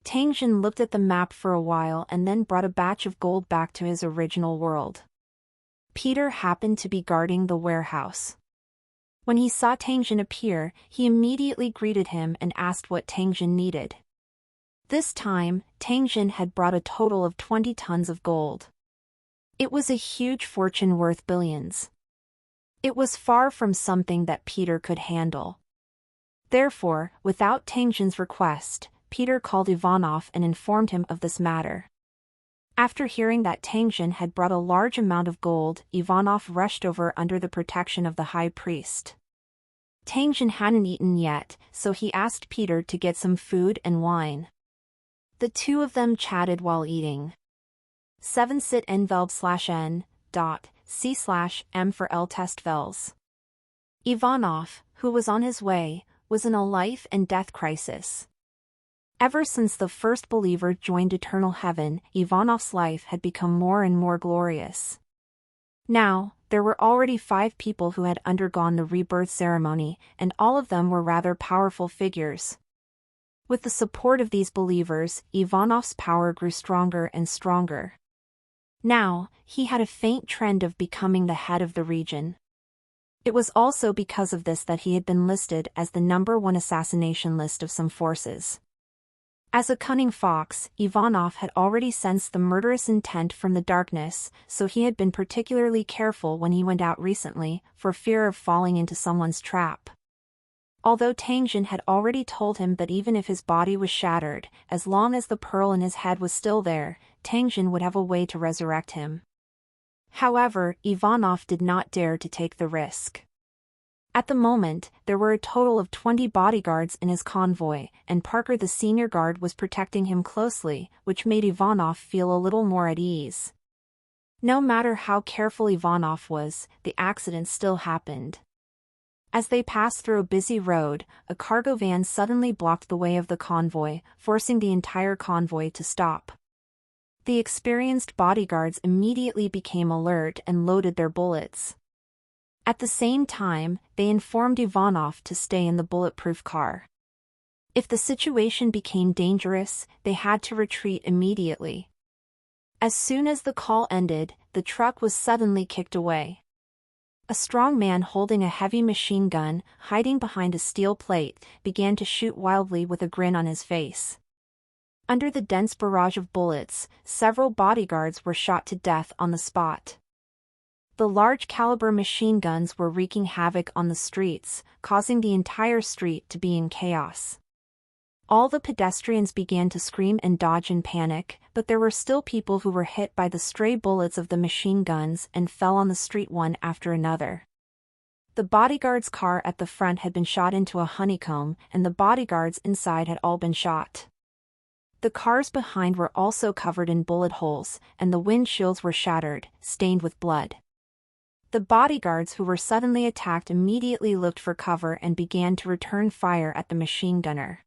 Tangjin looked at the map for a while and then brought a batch of gold back to his original world. Peter happened to be guarding the warehouse. When he saw Tangjin appear, he immediately greeted him and asked what Tangjin needed. This time, Tangjin had brought a total of 20 tons of gold. It was a huge fortune worth billions. It was far from something that Peter could handle. Therefore, without Tangjin's request, Peter called Ivanov and informed him of this matter. After hearing that Tangjin had brought a large amount of gold, Ivanov rushed over under the protection of the high priest. Tangjin hadn't eaten yet, so he asked Peter to get some food and wine. The two of them chatted while eating. 7 sit envelb/n. C/M for L testvels. Ivanov, who was on his way, was in a life and death crisis. Ever since the first believer joined eternal heaven, Ivanov's life had become more and more glorious. Now, there were already 5 people who had undergone the rebirth ceremony, and all of them were rather powerful figures. With the support of these believers, Ivanov's power grew stronger and stronger. Now, he had a faint trend of becoming the head of the region. It was also because of this that he had been listed as the #1 assassination list of some forces. As a cunning fox, Ivanov had already sensed the murderous intent from the darkness, so he had been particularly careful when he went out recently, for fear of falling into someone's trap. Although Tangjin had already told him that even if his body was shattered, as long as the pearl in his head was still there, Tangjin would have a way to resurrect him. However, Ivanov did not dare to take the risk. At the moment, there were a total of 20 bodyguards in his convoy, and Parker the senior guard was protecting him closely, which made Ivanov feel a little more at ease. No matter how careful Ivanov was, the accident still happened. As they passed through a busy road, a cargo van suddenly blocked the way of the convoy, forcing the entire convoy to stop. The experienced bodyguards immediately became alert and loaded their bullets. At the same time, they informed Ivanov to stay in the bulletproof car. If the situation became dangerous, they had to retreat immediately. As soon as the call ended, the truck was suddenly kicked away. A strong man holding a heavy machine gun, hiding behind a steel plate, began to shoot wildly with a grin on his face. Under the dense barrage of bullets, several bodyguards were shot to death on the spot. The large-caliber machine guns were wreaking havoc on the streets, causing the entire street to be in chaos. All the pedestrians began to scream and dodge in panic, but there were still people who were hit by the stray bullets of the machine guns and fell on the street one after another. The bodyguard's car at the front had been shot into a honeycomb, and the bodyguards inside had all been shot. The cars behind were also covered in bullet holes, and the windshields were shattered, stained with blood. The bodyguards who were suddenly attacked immediately looked for cover and began to return fire at the machine gunner.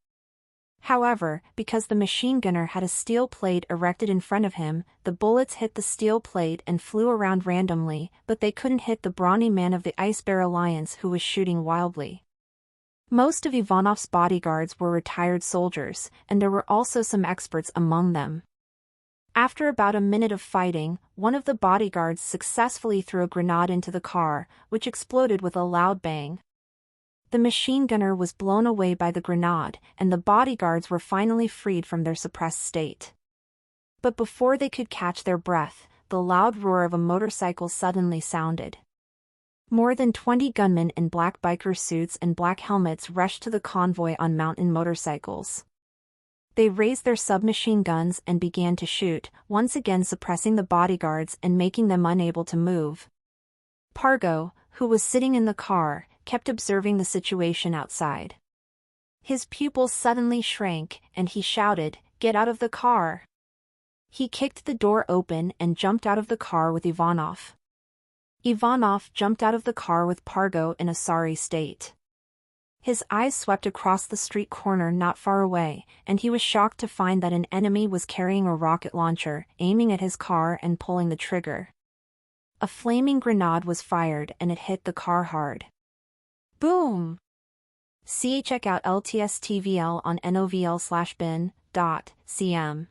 However, because the machine gunner had a steel plate erected in front of him, the bullets hit the steel plate and flew around randomly, but they couldn't hit the brawny man of the Ice Bear Alliance who was shooting wildly. Most of Ivanov's bodyguards were retired soldiers, and there were also some experts among them. After about a minute of fighting, one of the bodyguards successfully threw a grenade into the car, which exploded with a loud bang. The machine gunner was blown away by the grenade, and the bodyguards were finally freed from their suppressed state. But before they could catch their breath, the loud roar of a motorcycle suddenly sounded. More than 20 gunmen in black biker suits and black helmets rushed to the convoy on mountain motorcycles. They raised their submachine guns and began to shoot, once again suppressing the bodyguards and making them unable to move. Pargo, who was sitting in the car, kept observing the situation outside. His pupils suddenly shrank, and he shouted, "Get out of the car!" He kicked the door open and jumped out of the car with Ivanov. Ivanov jumped out of the car with Pargo in a sorry state. His eyes swept across the street corner not far away, and he was shocked to find that an enemy was carrying a rocket launcher, aiming at his car and pulling the trigger. A flaming grenade was fired and it hit the car hard. Boom! Check out LTS-TVL on novl/bin.cm.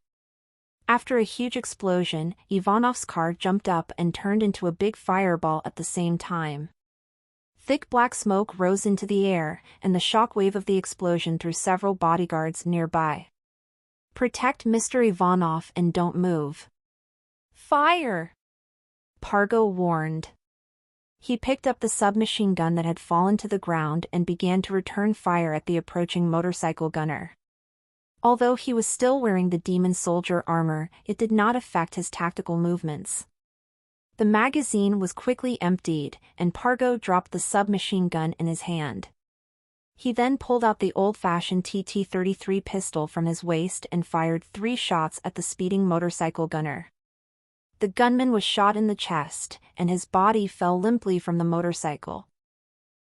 After a huge explosion, Ivanov's car jumped up and turned into a big fireball at the same time. Thick black smoke rose into the air, and the shock wave of the explosion threw several bodyguards nearby. "Protect Mr. Ivanov and don't move." "Fire!" Pargo warned. He picked up the submachine gun that had fallen to the ground and began to return fire at the approaching motorcycle gunner. Although he was still wearing the demon soldier armor, it did not affect his tactical movements. The magazine was quickly emptied, and Pargo dropped the submachine gun in his hand. He then pulled out the old-fashioned TT-33 pistol from his waist and fired 3 shots at the speeding motorcycle gunner. The gunman was shot in the chest, and his body fell limply from the motorcycle.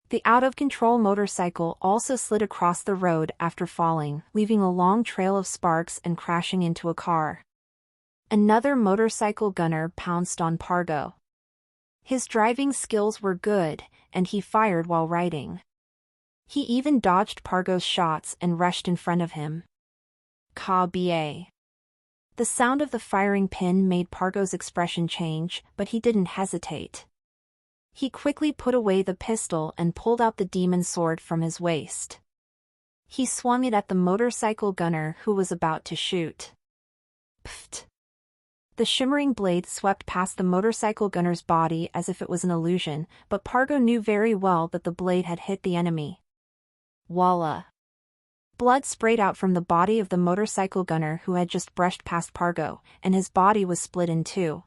The out-of-control motorcycle also slid across the road after falling, leaving a long trail of sparks and crashing into a car. Another motorcycle gunner pounced on Pargo. His driving skills were good, and he fired while riding. He even dodged Pargo's shots and rushed in front of him. Ka-ba. The sound of the firing pin made Pargo's expression change, but he didn't hesitate. He quickly put away the pistol and pulled out the demon sword from his waist. He swung it at the motorcycle gunner who was about to shoot. Pfft! The shimmering blade swept past the motorcycle gunner's body as if it was an illusion, but Pargo knew very well that the blade had hit the enemy. Voila! Blood sprayed out from the body of the motorcycle gunner who had just brushed past Pargo, and his body was split in two.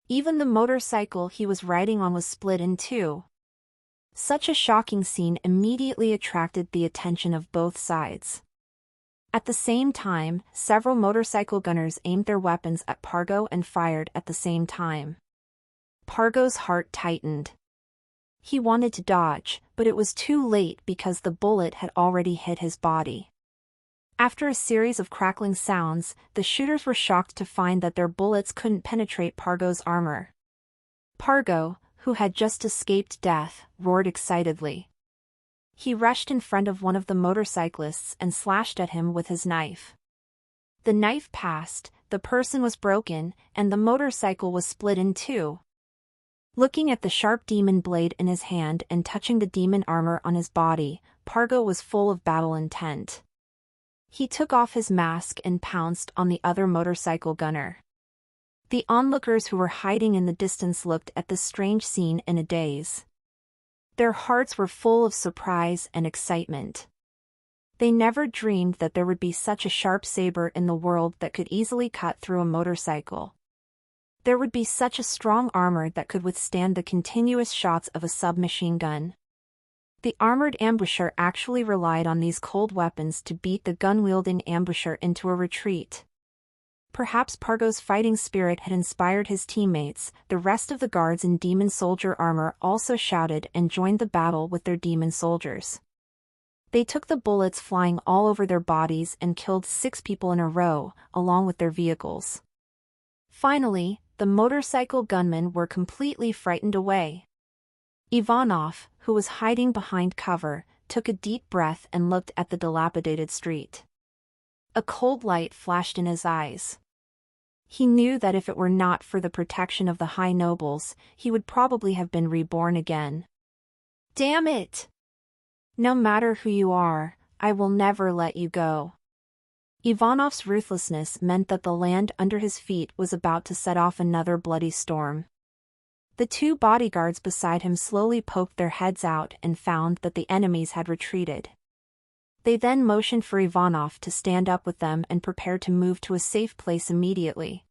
Even the motorcycle he was riding on was split in two. Such a shocking scene immediately attracted the attention of both sides. At the same time, several motorcycle gunners aimed their weapons at Pargo and fired at the same time. Pargo's heart tightened. He wanted to dodge, but it was too late because the bullet had already hit his body. After a series of crackling sounds, the shooters were shocked to find that their bullets couldn't penetrate Pargo's armor. Pargo, who had just escaped death, roared excitedly. He rushed in front of one of the motorcyclists and slashed at him with his knife. The knife passed, the person was broken, and the motorcycle was split in two. Looking at the sharp demon blade in his hand and touching the demon armor on his body, Pargo was full of battle intent. He took off his mask and pounced on the other motorcycle gunner. The onlookers who were hiding in the distance looked at this strange scene in a daze. Their hearts were full of surprise and excitement. They never dreamed that there would be such a sharp saber in the world that could easily cut through a motorcycle. There would be such a strong armor that could withstand the continuous shots of a submachine gun. The armored ambusher actually relied on these cold weapons to beat the gun-wielding ambusher into a retreat. Perhaps Pargo's fighting spirit had inspired his teammates. The rest of the guards in demon soldier armor also shouted and joined the battle with their demon soldiers. They took the bullets flying all over their bodies and killed 6 people in a row, along with their vehicles. Finally, the motorcycle gunmen were completely frightened away. Ivanov, who was hiding behind cover, took a deep breath and looked at the dilapidated street. A cold light flashed in his eyes. He knew that if it were not for the protection of the high nobles, he would probably have been reborn again. Damn it! No matter who you are, I will never let you go. Ivanov's ruthlessness meant that the land under his feet was about to set off another bloody storm. The 2 bodyguards beside him slowly poked their heads out and found that the enemies had retreated. They then motioned for Ivanov to stand up with them and prepared to move to a safe place immediately.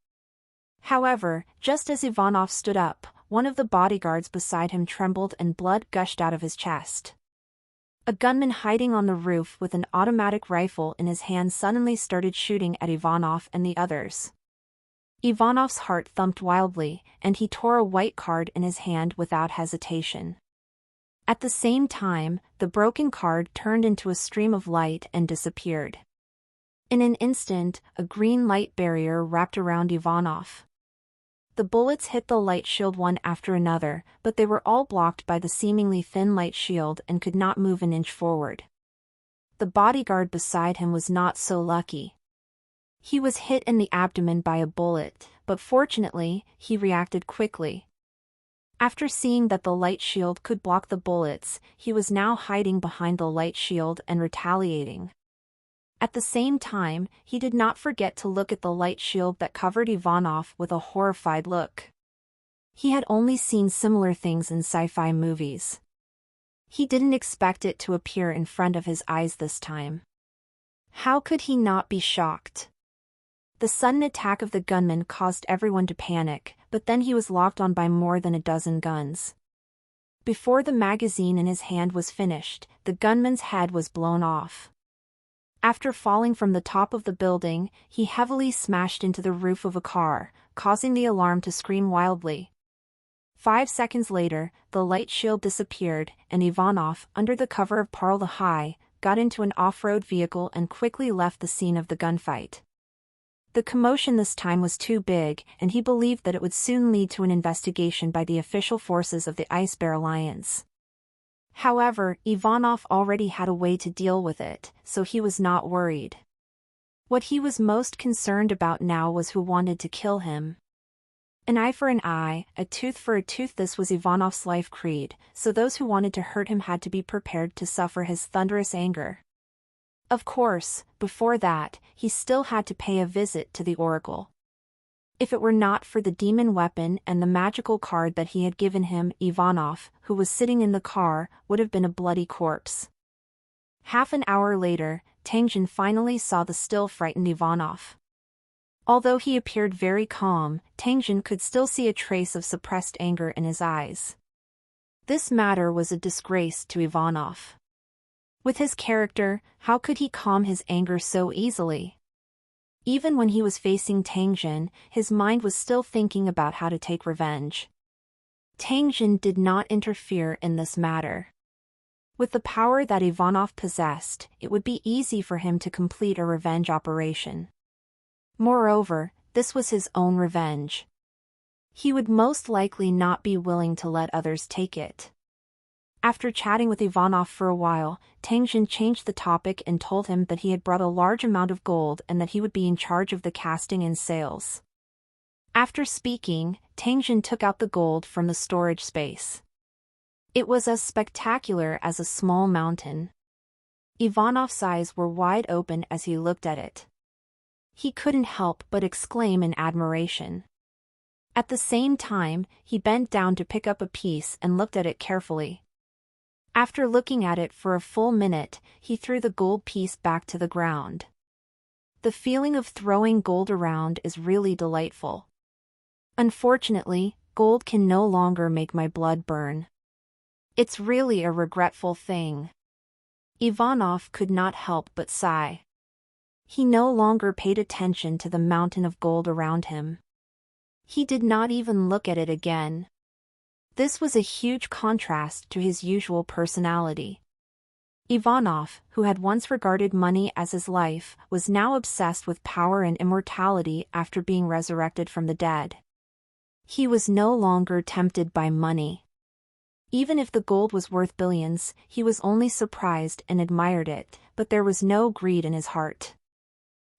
However, just as Ivanov stood up, one of the bodyguards beside him trembled and blood gushed out of his chest. A gunman hiding on the roof with an automatic rifle in his hand suddenly started shooting at Ivanov and the others. Ivanov's heart thumped wildly, and he tore a white card in his hand without hesitation. At the same time, the broken card turned into a stream of light and disappeared. In an instant, a green light barrier wrapped around Ivanov. The bullets hit the light shield one after another, but they were all blocked by the seemingly thin light shield and could not move an inch forward. The bodyguard beside him was not so lucky. He was hit in the abdomen by a bullet, but fortunately, he reacted quickly. After seeing that the light shield could block the bullets, he was now hiding behind the light shield and retaliating. At the same time, he did not forget to look at the light shield that covered Ivanov with a horrified look. He had only seen similar things in sci-fi movies. He didn't expect it to appear in front of his eyes this time. How could he not be shocked? The sudden attack of the gunman caused everyone to panic, but then he was locked on by more than a dozen guns. Before the magazine in his hand was finished, the gunman's head was blown off. After falling from the top of the building, he heavily smashed into the roof of a car, causing the alarm to scream wildly. 5 seconds later, the light shield disappeared, and Ivanov, under the cover of Parl the High, got into an off-road vehicle and quickly left the scene of the gunfight. The commotion this time was too big, and he believed that it would soon lead to an investigation by the official forces of the Ice Bear Alliance. However, Ivanov already had a way to deal with it, so he was not worried. What he was most concerned about now was who wanted to kill him. An eye for an eye, a tooth for a tooth. This was Ivanov's life creed, so those who wanted to hurt him had to be prepared to suffer his thunderous anger. Of course, before that, he still had to pay a visit to the Oracle. If it were not for the demon weapon and the magical card that he had given him, Ivanov, who was sitting in the car, would have been a bloody corpse. Half an hour later, Tengjin finally saw the still frightened Ivanov. Although he appeared very calm, Tengjin could still see a trace of suppressed anger in his eyes. This matter was a disgrace to Ivanov. With his character, how could he calm his anger so easily? Even when he was facing Tengjin, his mind was still thinking about how to take revenge. Tengjin did not interfere in this matter. With the power that Ivanov possessed, it would be easy for him to complete a revenge operation. Moreover, this was his own revenge. He would most likely not be willing to let others take it. After chatting with Ivanov for a while, Tengjin changed the topic and told him that he had brought a large amount of gold and that he would be in charge of the casting and sales. After speaking, Tengjin took out the gold from the storage space. It was as spectacular as a small mountain. Ivanov's eyes were wide open as he looked at it. He couldn't help but exclaim in admiration. At the same time, he bent down to pick up a piece and looked at it carefully. After looking at it for a full minute, he threw the gold piece back to the ground. The feeling of throwing gold around is really delightful. Unfortunately, gold can no longer make my blood burn. It's really a regretful thing. Ivanov could not help but sigh. He no longer paid attention to the mountain of gold around him. He did not even look at it again. This was a huge contrast to his usual personality. Ivanov, who had once regarded money as his life, was now obsessed with power and immortality after being resurrected from the dead. He was no longer tempted by money. Even if the gold was worth billions, he was only surprised and admired it, but there was no greed in his heart.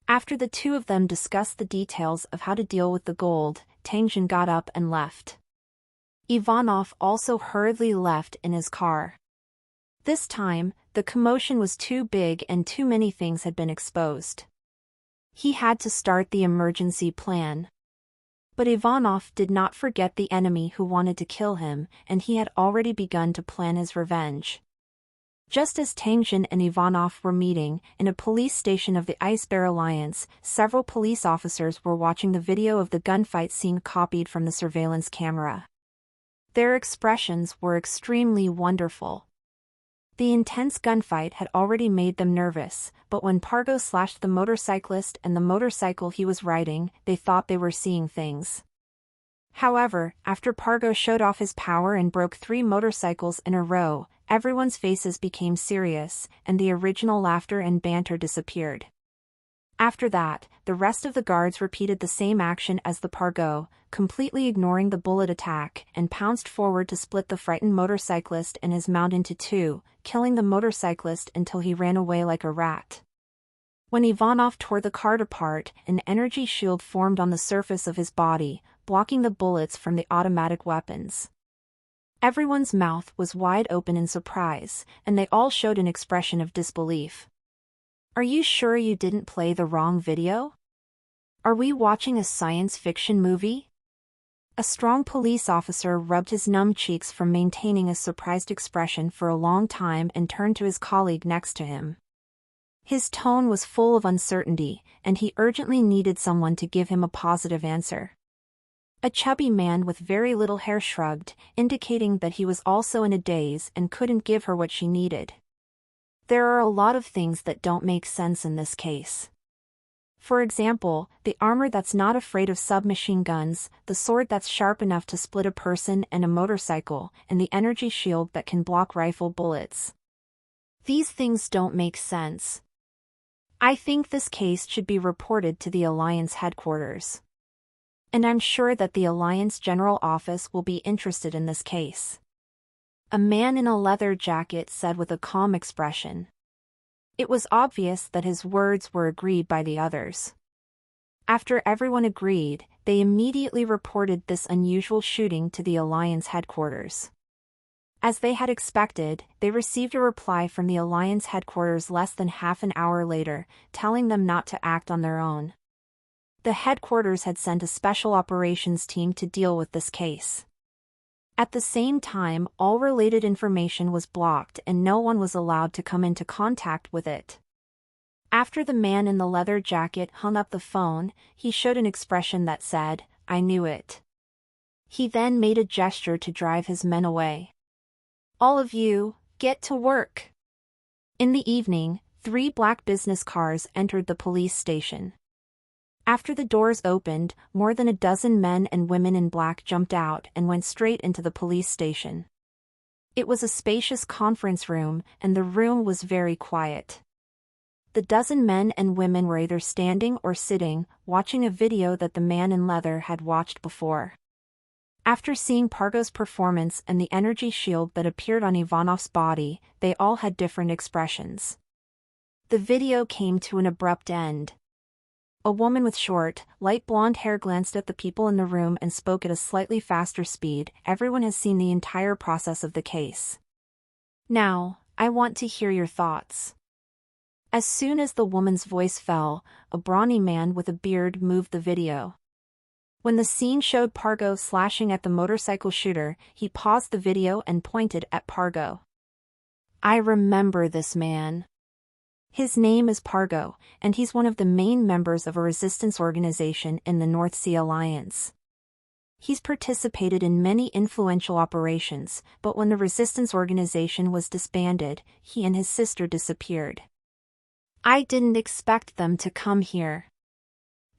After the two of them discussed the details of how to deal with the gold, Tengjin got up and left. Ivanov also hurriedly left in his car. This time, the commotion was too big and too many things had been exposed. He had to start the emergency plan. But Ivanov did not forget the enemy who wanted to kill him, and he had already begun to plan his revenge. Just as Tengjin and Ivanov were meeting in a police station of the Ice Bear Alliance, several police officers were watching the video of the gunfight scene copied from the surveillance camera. Their expressions were extremely wonderful. The intense gunfight had already made them nervous, but when Pargo slashed the motorcyclist and the motorcycle he was riding, they thought they were seeing things. However, after Pargo showed off his power and broke 3 motorcycles in a row, everyone's faces became serious, and the original laughter and banter disappeared. After that, the rest of the guards repeated the same action as the Pargo, completely ignoring the bullet attack, and pounced forward to split the frightened motorcyclist and his mount into 2, killing the motorcyclist until he ran away like a rat. When Ivanov tore the cart apart, an energy shield formed on the surface of his body, blocking the bullets from the automatic weapons. Everyone's mouth was wide open in surprise, and they all showed an expression of disbelief. Are you sure you didn't play the wrong video? Are we watching a science fiction movie? A strong police officer rubbed his numb cheeks from maintaining a surprised expression for a long time and turned to his colleague next to him. His tone was full of uncertainty, and he urgently needed someone to give him a positive answer. A chubby man with very little hair shrugged, indicating that he was also in a daze and couldn't give her what she needed. There are a lot of things that don't make sense in this case. For example, the armor that's not afraid of submachine guns, the sword that's sharp enough to split a person and a motorcycle, and the energy shield that can block rifle bullets. These things don't make sense. I think this case should be reported to the Alliance headquarters. And I'm sure that the Alliance General Office will be interested in this case. A man in a leather jacket said with a calm expression. It was obvious that his words were agreed by the others. After everyone agreed, they immediately reported this unusual shooting to the Alliance headquarters. As they had expected, they received a reply from the Alliance headquarters less than half an hour later, telling them not to act on their own. The headquarters had sent a special operations team to deal with this case. At the same time, all related information was blocked and no one was allowed to come into contact with it. After the man in the leather jacket hung up the phone, he showed an expression that said, "I knew it." He then made a gesture to drive his men away. "All of you, get to work." In the evening, 3 black business cars entered the police station. After the doors opened, more than a dozen men and women in black jumped out and went straight into the police station. It was a spacious conference room, and the room was very quiet. The dozen men and women were either standing or sitting, watching a video that the man in leather had watched before. After seeing Pargo's performance and the energy shield that appeared on Ivanov's body, they all had different expressions. The video came to an abrupt end. A woman with short, light blonde hair glanced at the people in the room and spoke at a slightly faster speed. "Everyone has seen the entire process of the case. Now, I want to hear your thoughts." As soon as the woman's voice fell, a brawny man with a beard moved the video. When the scene showed Pargo slashing at the motorcycle shooter, he paused the video and pointed at Pargo. "I remember this man. His name is Pargo, and he's one of the main members of a resistance organization in the North Sea Alliance. He's participated in many influential operations, but when the resistance organization was disbanded, he and his sister disappeared. I didn't expect them to come here."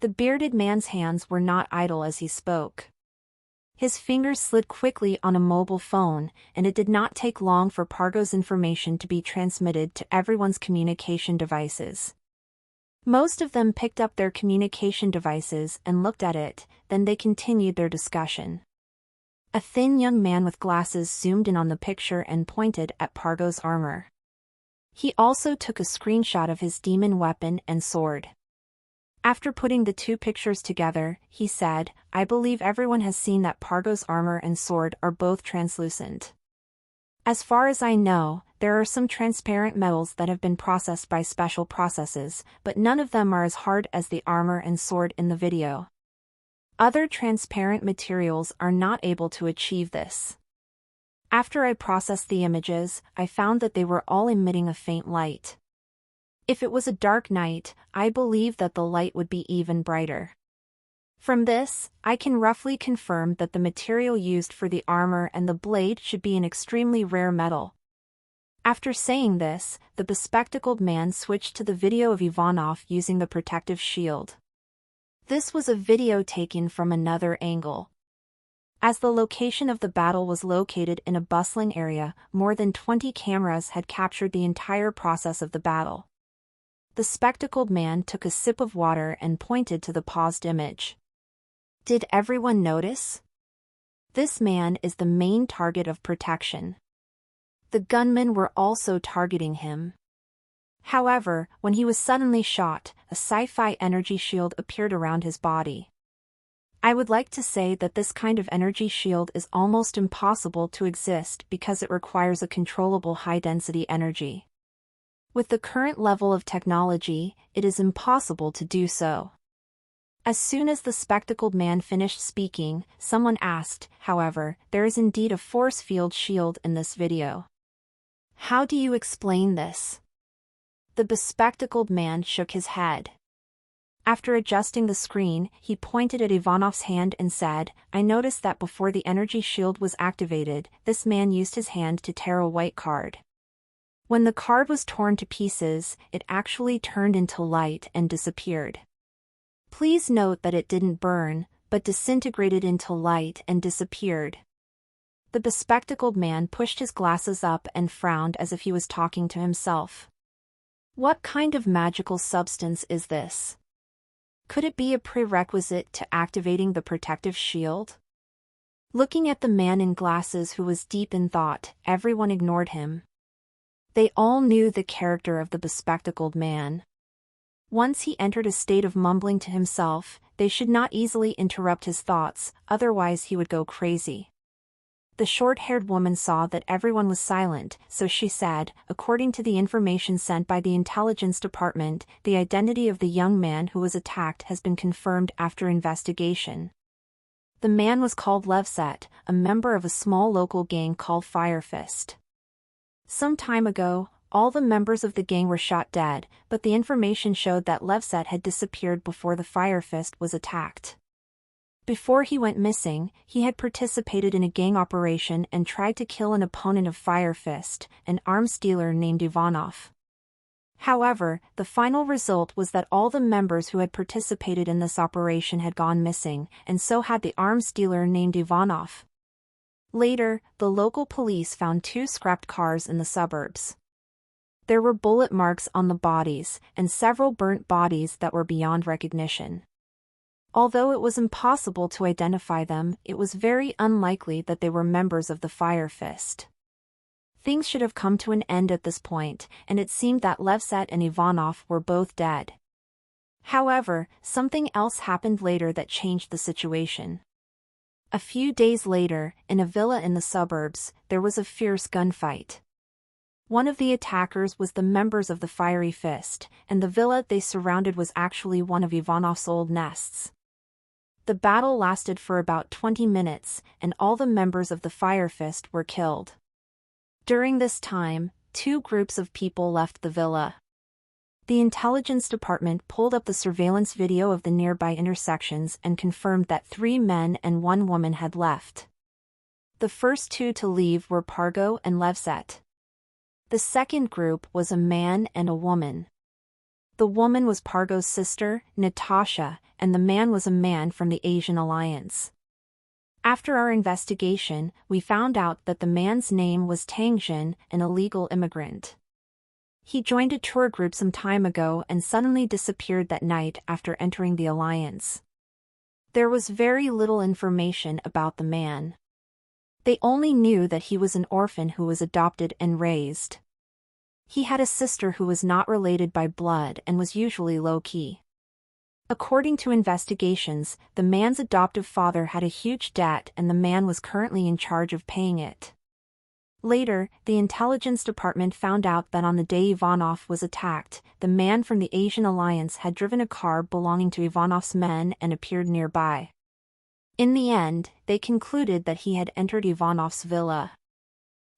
The bearded man's hands were not idle as he spoke. His fingers slid quickly on a mobile phone, and it did not take long for Pargo's information to be transmitted to everyone's communication devices. Most of them picked up their communication devices and looked at it, then they continued their discussion. A thin young man with glasses zoomed in on the picture and pointed at Pargo's armor. He also took a screenshot of his demon weapon and sword. After putting the 2 pictures together, he said, "I believe everyone has seen that Pargo's armor and sword are both translucent. As far as I know, there are some transparent metals that have been processed by special processes, but none of them are as hard as the armor and sword in the video. Other transparent materials are not able to achieve this. After I processed the images, I found that they were all emitting a faint light. If it was a dark night, I believe that the light would be even brighter. From this, I can roughly confirm that the material used for the armor and the blade should be an extremely rare metal." After saying this, the bespectacled man switched to the video of Ivanov using the protective shield. This was a video taken from another angle. As the location of the battle was located in a bustling area, more than 20 cameras had captured the entire process of the battle. The spectacled man took a sip of water and pointed to the paused image. "Did everyone notice? This man is the main target of protection. The gunmen were also targeting him. However, when he was suddenly shot, a sci-fi energy shield appeared around his body. I would like to say that this kind of energy shield is almost impossible to exist because it requires a controllable high-density energy. With the current level of technology, it is impossible to do so." As soon as the spectacled man finished speaking, someone asked, "However, there is indeed a force field shield in this video. How do you explain this?" The bespectacled man shook his head. After adjusting the screen, he pointed at Ivanov's hand and said, "I noticed that before the energy shield was activated, this man used his hand to tear a white card. When the card was torn to pieces, it actually turned into light and disappeared. Please note that it didn't burn, but disintegrated into light and disappeared." The bespectacled man pushed his glasses up and frowned as if he was talking to himself. "What kind of magical substance is this? Could it be a prerequisite to activating the protective shield?" Looking at the man in glasses who was deep in thought, everyone ignored him. They all knew the character of the bespectacled man. Once he entered a state of mumbling to himself, they should not easily interrupt his thoughts, otherwise he would go crazy. The short-haired woman saw that everyone was silent, so she said, according to the information sent by the intelligence department, the identity of the young man who was attacked has been confirmed after investigation. The man was called Levset, a member of a small local gang called Fire Fist. Some time ago, all the members of the gang were shot dead, but the information showed that Levset had disappeared before the Fire Fist was attacked. Before he went missing, he had participated in a gang operation and tried to kill an opponent of Fire Fist, an arms dealer named Ivanov. However, the final result was that all the members who had participated in this operation had gone missing, and so had the arms dealer named Ivanov. Later, the local police found 2 scrapped cars in the suburbs. There were bullet marks on the bodies, and several burnt bodies that were beyond recognition. Although it was impossible to identify them, it was very unlikely that they were members of the Fire Fist. Things should have come to an end at this point, and it seemed that Levset and Ivanov were both dead. However, something else happened later that changed the situation. A few days later, in a villa in the suburbs, there was a fierce gunfight. One of the attackers was the members of the Fiery Fist, and the villa they surrounded was actually one of Ivanov's old nests. The battle lasted for about 20 minutes, and all the members of the Fire Fist were killed. During this time, 2 groups of people left the villa. The intelligence department pulled up the surveillance video of the nearby intersections and confirmed that 3 men and 1 woman had left. The first 2 to leave were Pargo and Levset. The second group was a man and a woman. The woman was Pargo's sister, Natasha, and the man was a man from the Asian Alliance. After our investigation, we found out that the man's name was Tang Jin, an illegal immigrant. He joined a tour group some time ago and suddenly disappeared that night after entering the Alliance. There was very little information about the man. They only knew that he was an orphan who was adopted and raised. He had a sister who was not related by blood and was usually low-key. According to investigations, the man's adoptive father had a huge debt and the man was currently in charge of paying it. Later, the intelligence department found out that on the day Ivanov was attacked, the man from the Asian Alliance had driven a car belonging to Ivanov's men and appeared nearby. In the end, they concluded that he had entered Ivanov's villa.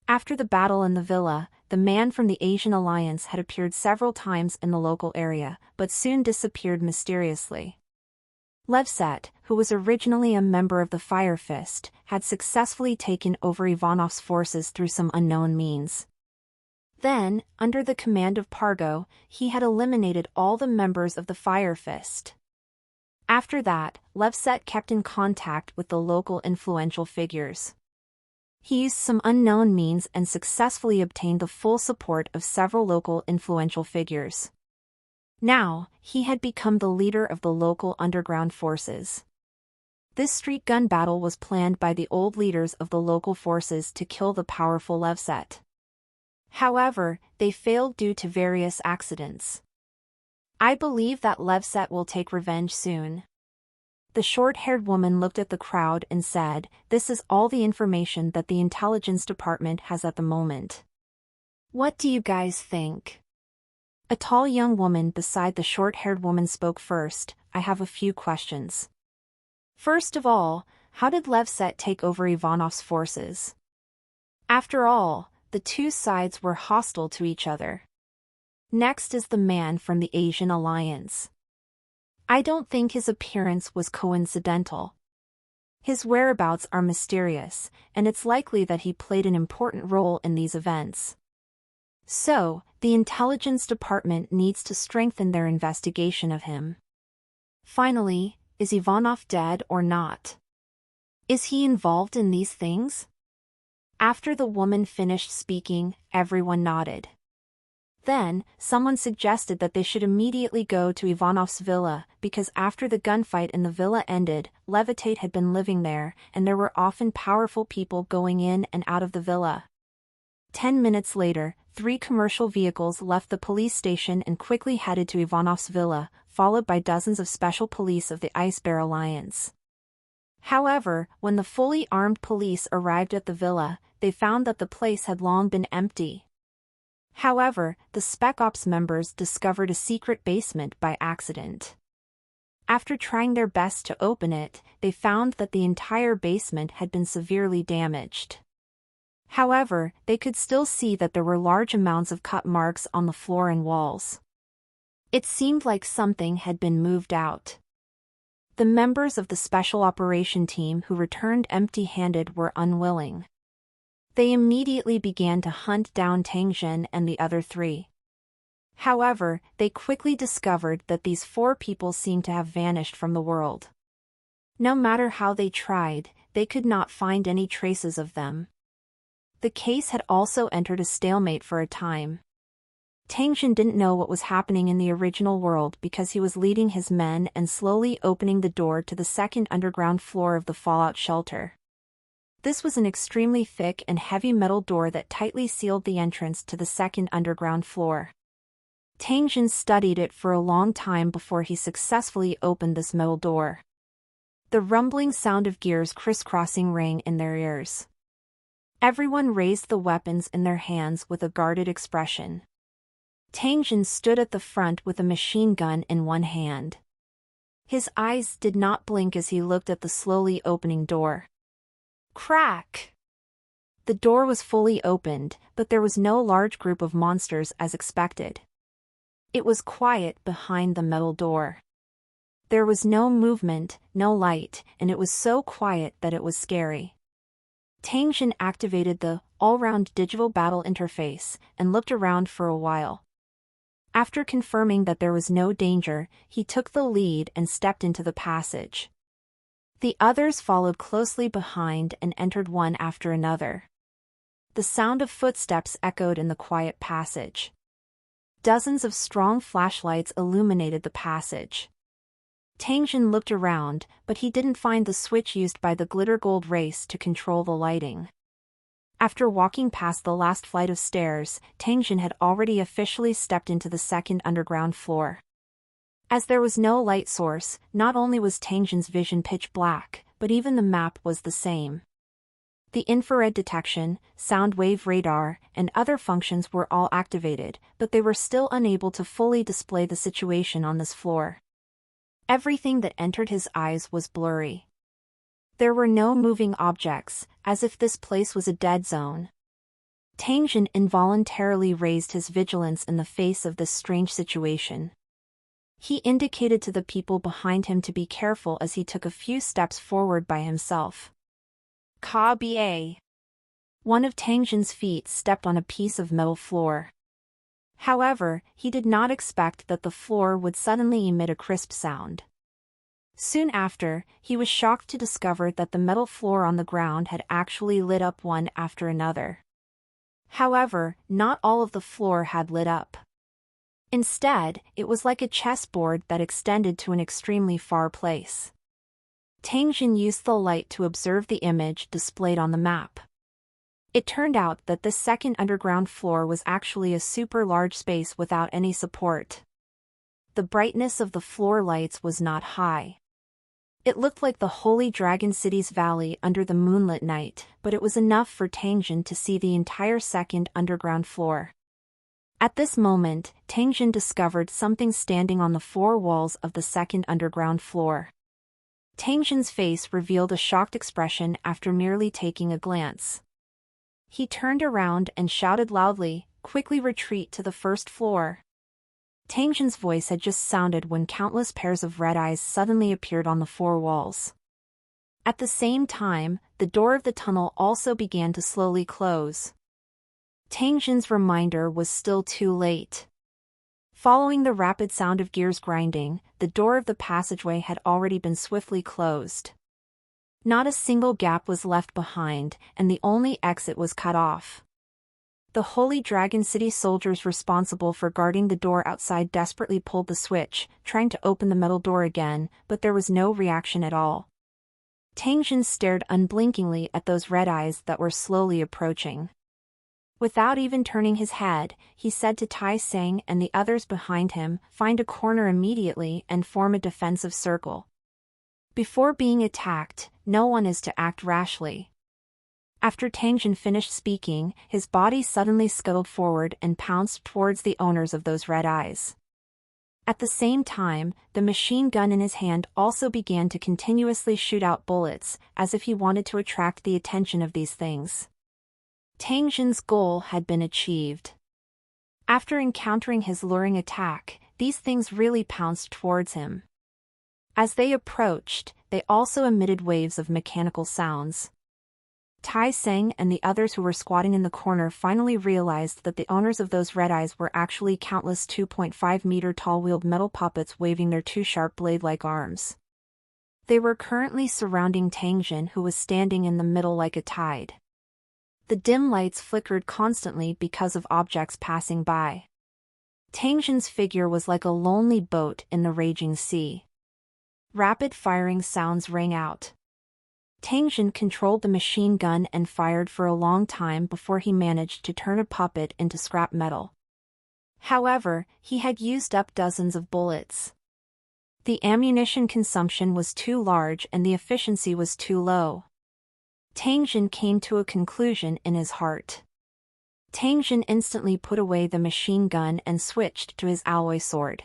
After the battle in the villa, the man from the Asian Alliance had appeared several times in the local area, but soon disappeared mysteriously. Levset, who was originally a member of the Fire Fist, had successfully taken over Ivanov's forces through some unknown means. Then, under the command of Pargo, he had eliminated all the members of the Fire Fist. After that, Levset kept in contact with the local influential figures. He used some unknown means and successfully obtained the full support of several local influential figures. Now, he had become the leader of the local underground forces. This street gun battle was planned by the old leaders of the local forces to kill the powerful Levset. However, they failed due to various accidents. I believe that Levset will take revenge soon. The short-haired woman looked at the crowd and said, "This is all the information that the intelligence department has at the moment. What do you guys think?" A tall young woman beside the short-haired woman spoke first. "I have a few questions. First of all, how did Levset take over Ivanov's forces? After all, the 2 sides were hostile to each other. Next is the man from the Asian Alliance. I don't think his appearance was coincidental. His whereabouts are mysterious, and it's likely that he played an important role in these events. So, the intelligence department needs to strengthen their investigation of him. Finally, is Ivanov dead or not? Is he involved in these things?" After the woman finished speaking, everyone nodded. Then, someone suggested that they should immediately go to Ivanov's villa, because after the gunfight in the villa ended, Levset had been living there, and there were often powerful people going in and out of the villa. 10 minutes later, 3 commercial vehicles left the police station and quickly headed to Ivanov's villa, followed by dozens of special police of the Ice Bear Alliance. However, when the fully armed police arrived at the villa, they found that the place had long been empty. However, the Spec Ops members discovered a secret basement by accident. After trying their best to open it, they found that the entire basement had been severely damaged. However, they could still see that there were large amounts of cut marks on the floor and walls. It seemed like something had been moved out. The members of the special operation team who returned empty-handed were unwilling. They immediately began to hunt down Tang Jin and the other 3. However, they quickly discovered that these 4 people seemed to have vanished from the world. No matter how they tried, they could not find any traces of them. The case had also entered a stalemate for a time. Tang Jin didn't know what was happening in the original world because he was leading his men and slowly opening the door to the second underground floor of the fallout shelter. This was an extremely thick and heavy metal door that tightly sealed the entrance to the second underground floor. Tang Jin studied it for a long time before he successfully opened this metal door. The rumbling sound of gears crisscrossing rang in their ears. Everyone raised the weapons in their hands with a guarded expression. Tang Jin stood at the front with a machine gun in one hand. His eyes did not blink as he looked at the slowly opening door. Crack! The door was fully opened, but there was no large group of monsters as expected. It was quiet behind the metal door. There was no movement, no light, and it was so quiet that it was scary. Tang Jin activated the all-round digital battle interface and looked around for a while. After confirming that there was no danger, he took the lead and stepped into the passage. The others followed closely behind and entered one after another. The sound of footsteps echoed in the quiet passage. Dozens of strong flashlights illuminated the passage. Tang Jin looked around, but he didn't find the switch used by the Glitter Gold race to control the lighting. After walking past the last flight of stairs, Tang Jin had already officially stepped into the second underground floor. As there was no light source, not only was Tang Jin's vision pitch black, but even the map was the same. The infrared detection, sound wave radar, and other functions were all activated, but they were still unable to fully display the situation on this floor. Everything that entered his eyes was blurry. There were no moving objects, as if this place was a dead zone. Tang Jin involuntarily raised his vigilance in the face of this strange situation. He indicated to the people behind him to be careful as he took a few steps forward by himself. Ka-ba! One of Tang Jin's feet stepped on a piece of metal floor. However, he did not expect that the floor would suddenly emit a crisp sound. Soon after, he was shocked to discover that the metal floor on the ground had actually lit up one after another. However, not all of the floor had lit up. Instead, it was like a chessboard that extended to an extremely far place. Tang Jin used the light to observe the image displayed on the map. It turned out that this second underground floor was actually a super large space without any support. The brightness of the floor lights was not high. It looked like the Holy Dragon City's valley under the moonlit night, but it was enough for Tang Jin to see the entire second underground floor. At this moment, Tang Jin discovered something standing on the 4 walls of the second underground floor. Tang Jin's face revealed a shocked expression after merely taking a glance. He turned around and shouted loudly, "Quickly retreat to the first floor." Tang Jin's voice had just sounded when countless pairs of red eyes suddenly appeared on the 4 walls. At the same time, the door of the tunnel also began to slowly close. Tang Jin's reminder was still too late. Following the rapid sound of gears grinding, the door of the passageway had already been swiftly closed. Not a single gap was left behind, and the only exit was cut off. The Holy Dragon City soldiers responsible for guarding the door outside desperately pulled the switch, trying to open the metal door again, but there was no reaction at all. Tang Jin stared unblinkingly at those red eyes that were slowly approaching. Without even turning his head, he said to Tai Seng and the others behind him, "Find a corner immediately and form a defensive circle. Before being attacked, no one is to act rashly." After Tangjin finished speaking, his body suddenly scuttled forward and pounced towards the owners of those red eyes. At the same time, the machine gun in his hand also began to continuously shoot out bullets, as if he wanted to attract the attention of these things. Tangjin's goal had been achieved. After encountering his luring attack, these things really pounced towards him. As they approached, they also emitted waves of mechanical sounds. Tai Seng and the others who were squatting in the corner finally realized that the owners of those red eyes were actually countless 2.5-meter-tall wheeled metal puppets waving their two sharp blade-like arms. They were currently surrounding Tangjin, who was standing in the middle like a tide. The dim lights flickered constantly because of objects passing by. Tangjin's figure was like a lonely boat in the raging sea. Rapid firing sounds rang out. Tangjin controlled the machine gun and fired for a long time before he managed to turn a puppet into scrap metal. However, he had used up dozens of bullets. The ammunition consumption was too large and the efficiency was too low. Tangjin came to a conclusion in his heart. Tangjin instantly put away the machine gun and switched to his alloy sword.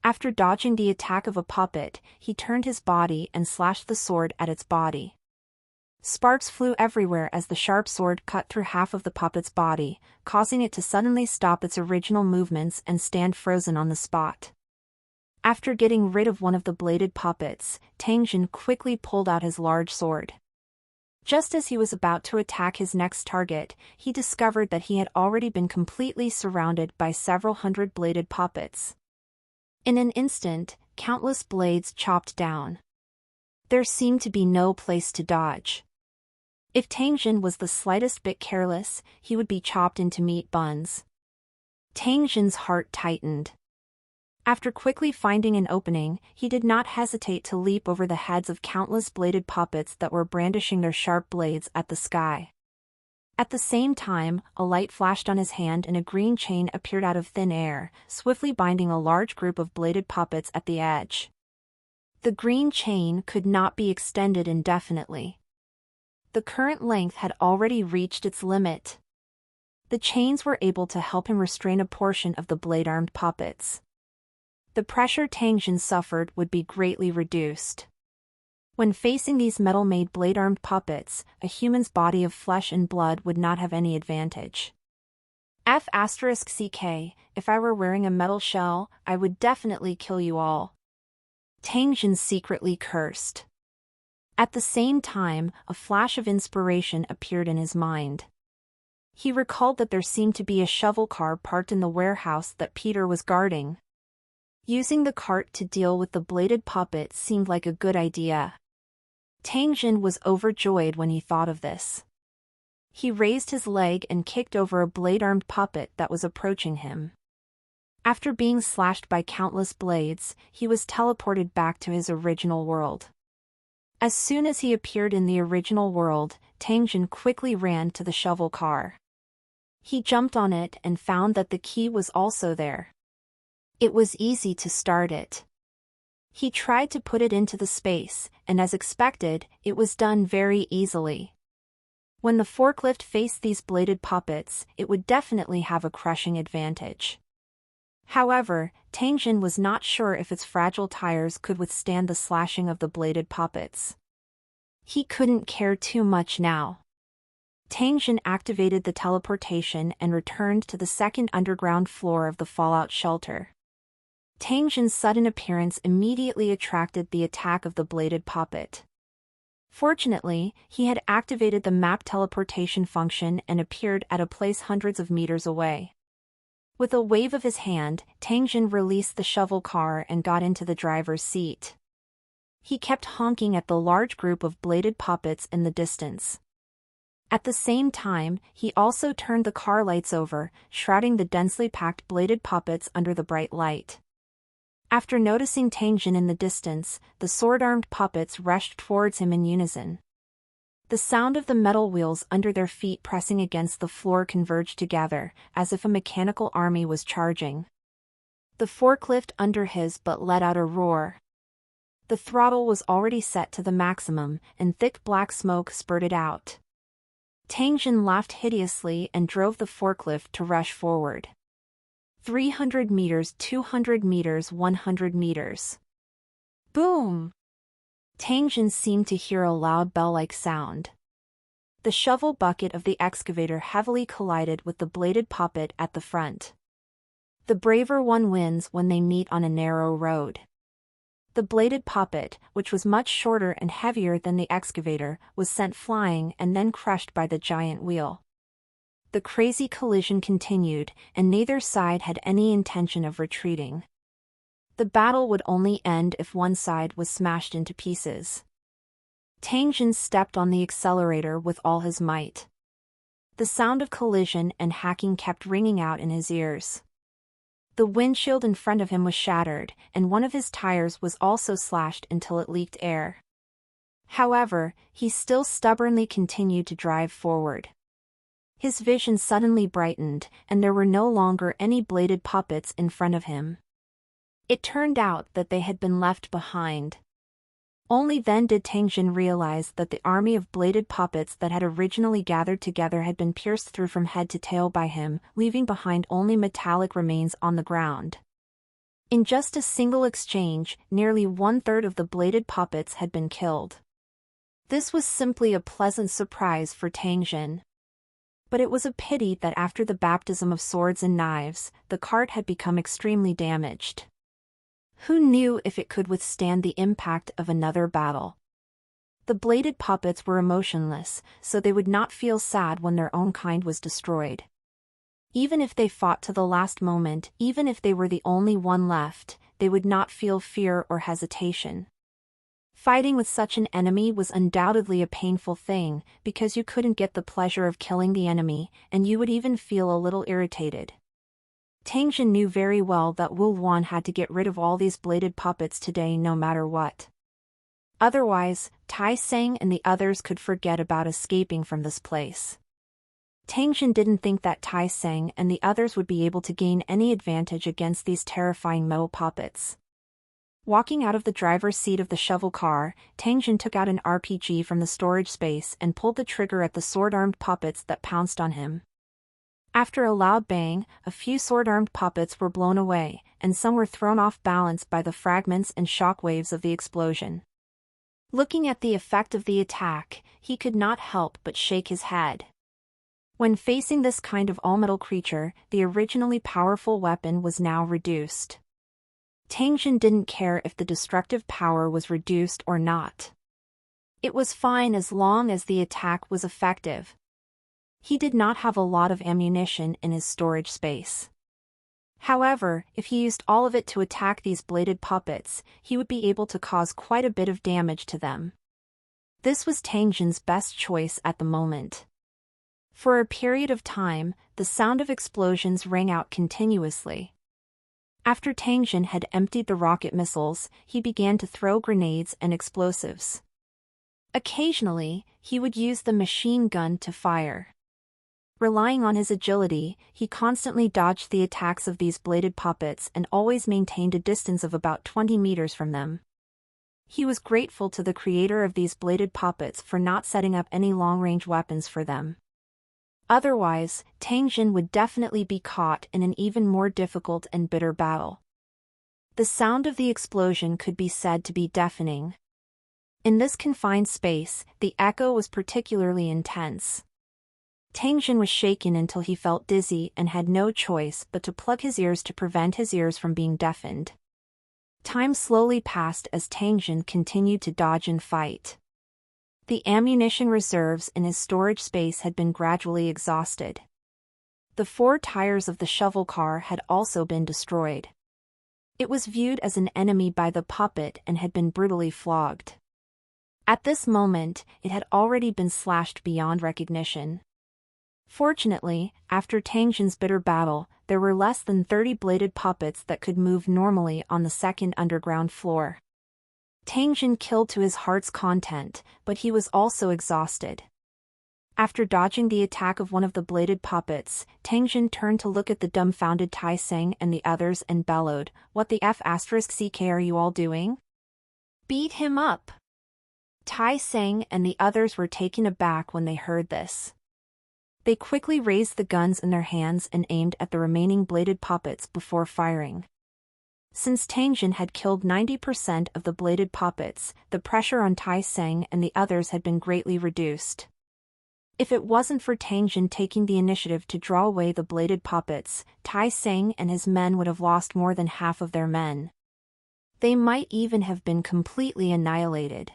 After dodging the attack of a puppet, he turned his body and slashed the sword at its body. Sparks flew everywhere as the sharp sword cut through half of the puppet's body, causing it to suddenly stop its original movements and stand frozen on the spot. After getting rid of one of the bladed puppets, Tangjin quickly pulled out his large sword. Just as he was about to attack his next target, he discovered that he had already been completely surrounded by several hundred bladed puppets. In an instant, countless blades chopped down. There seemed to be no place to dodge. If Tangjin was the slightest bit careless, he would be chopped into meat buns. Tangjin's heart tightened. After quickly finding an opening, he did not hesitate to leap over the heads of countless bladed puppets that were brandishing their sharp blades at the sky. At the same time, a light flashed on his hand and a green chain appeared out of thin air, swiftly binding a large group of bladed puppets at the edge. The green chain could not be extended indefinitely. The current length had already reached its limit. The chains were able to help him restrain a portion of the blade-armed puppets. The pressure Tangjin suffered would be greatly reduced. When facing these metal-made blade-armed puppets, a human's body of flesh and blood would not have any advantage. F***CK, if I were wearing a metal shell, I would definitely kill you all. Tangjin secretly cursed. At the same time, a flash of inspiration appeared in his mind. He recalled that there seemed to be a shovel car parked in the warehouse that Peter was guarding. Using the cart to deal with the bladed puppet seemed like a good idea. Tangjin was overjoyed when he thought of this. He raised his leg and kicked over a blade-armed puppet that was approaching him. After being slashed by countless blades, he was teleported back to his original world. As soon as he appeared in the original world, Tangjin quickly ran to the shovel car. He jumped on it and found that the key was also there. It was easy to start it. He tried to put it into the space, and as expected, it was done very easily. When the forklift faced these bladed puppets, it would definitely have a crushing advantage. However, Tangjin was not sure if its fragile tires could withstand the slashing of the bladed puppets. He couldn't care too much now. Tangjin activated the teleportation and returned to the second underground floor of the fallout shelter. Tangjin's sudden appearance immediately attracted the attack of the bladed puppet. Fortunately, he had activated the map teleportation function and appeared at a place hundreds of meters away. With a wave of his hand, Tangjin released the shovel car and got into the driver's seat. He kept honking at the large group of bladed puppets in the distance. At the same time, he also turned the car lights over, shrouding the densely packed bladed puppets under the bright light. After noticing Tangjin in the distance, the sword-armed puppets rushed towards him in unison. The sound of the metal wheels under their feet pressing against the floor converged together, as if a mechanical army was charging. The forklift under his butt let out a roar. The throttle was already set to the maximum, and thick black smoke spurted out. Tangjin laughed hideously and drove the forklift to rush forward. 300 meters, 200 meters, 100 meters. Boom! Tangjin seemed to hear a loud bell-like sound. The shovel bucket of the excavator heavily collided with the bladed poppet at the front. The braver one wins when they meet on a narrow road. The bladed poppet, which was much shorter and heavier than the excavator, was sent flying and then crushed by the giant wheel. The crazy collision continued, and neither side had any intention of retreating. The battle would only end if one side was smashed into pieces. Tangjin stepped on the accelerator with all his might. The sound of collision and hacking kept ringing out in his ears. The windshield in front of him was shattered, and one of his tires was also slashed until it leaked air. However, he still stubbornly continued to drive forward. His vision suddenly brightened, and there were no longer any bladed poppets in front of him. It turned out that they had been left behind. Only then did Tangjin realize that the army of bladed poppets that had originally gathered together had been pierced through from head to tail by him, leaving behind only metallic remains on the ground. In just a single exchange, nearly 1/3 of the bladed poppets had been killed. This was simply a pleasant surprise for Tangjin. But it was a pity that after the baptism of swords and knives, the cart had become extremely damaged. Who knew if it could withstand the impact of another battle? The bladed poppets were emotionless, so they would not feel sad when their own kind was destroyed. Even if they fought to the last moment, even if they were the only one left, they would not feel fear or hesitation. Fighting with such an enemy was undoubtedly a painful thing, because you couldn't get the pleasure of killing the enemy, and you would even feel a little irritated. Tangjin knew very well that Wu Wan had to get rid of all these bladed puppets today no matter what. Otherwise, Tai Seng and the others could forget about escaping from this place. Tangjin didn't think that Tai Seng and the others would be able to gain any advantage against these terrifying metal puppets. Walking out of the driver's seat of the shovel car, Tangjin took out an RPG from the storage space and pulled the trigger at the sword-armed puppets that pounced on him. After a loud bang, a few sword-armed puppets were blown away, and some were thrown off balance by the fragments and shock waves of the explosion. Looking at the effect of the attack, he could not help but shake his head. When facing this kind of all-metal creature, the originally powerful weapon was now reduced. Tangjin didn't care if the destructive power was reduced or not. It was fine as long as the attack was effective. He did not have a lot of ammunition in his storage space. However, if he used all of it to attack these bladed puppets, he would be able to cause quite a bit of damage to them. This was Tangjin's best choice at the moment. For a period of time, the sound of explosions rang out continuously. After Tangjin had emptied the rocket missiles, he began to throw grenades and explosives. Occasionally, he would use the machine gun to fire. Relying on his agility, he constantly dodged the attacks of these bladed puppets and always maintained a distance of about 20 meters from them. He was grateful to the creator of these bladed puppets for not setting up any long-range weapons for them. Otherwise, Tangjin would definitely be caught in an even more difficult and bitter battle. The sound of the explosion could be said to be deafening. In this confined space, the echo was particularly intense. Tangjin was shaken until he felt dizzy and had no choice but to plug his ears to prevent his ears from being deafened. Time slowly passed as Tangjin continued to dodge and fight. The ammunition reserves in his storage space had been gradually exhausted. The 4 tires of the shovel car had also been destroyed. It was viewed as an enemy by the puppet and had been brutally flogged. At this moment, it had already been slashed beyond recognition. Fortunately, after Tangjin's bitter battle, there were less than 30 bladed puppets that could move normally on the second underground floor. Tangjin killed to his heart's content, but he was also exhausted. After dodging the attack of one of the bladed puppets, Tangjin turned to look at the dumbfounded Tai Seng and the others and bellowed, "What the F***ck are you all doing? Beat him up!" Tai Seng and the others were taken aback when they heard this. They quickly raised the guns in their hands and aimed at the remaining bladed puppets before firing. Since Tangjin had killed 90% of the bladed puppets, the pressure on Tai Seng and the others had been greatly reduced. If it wasn't for Tangjin taking the initiative to draw away the bladed puppets, Tai Seng and his men would have lost more than half of their men. They might even have been completely annihilated.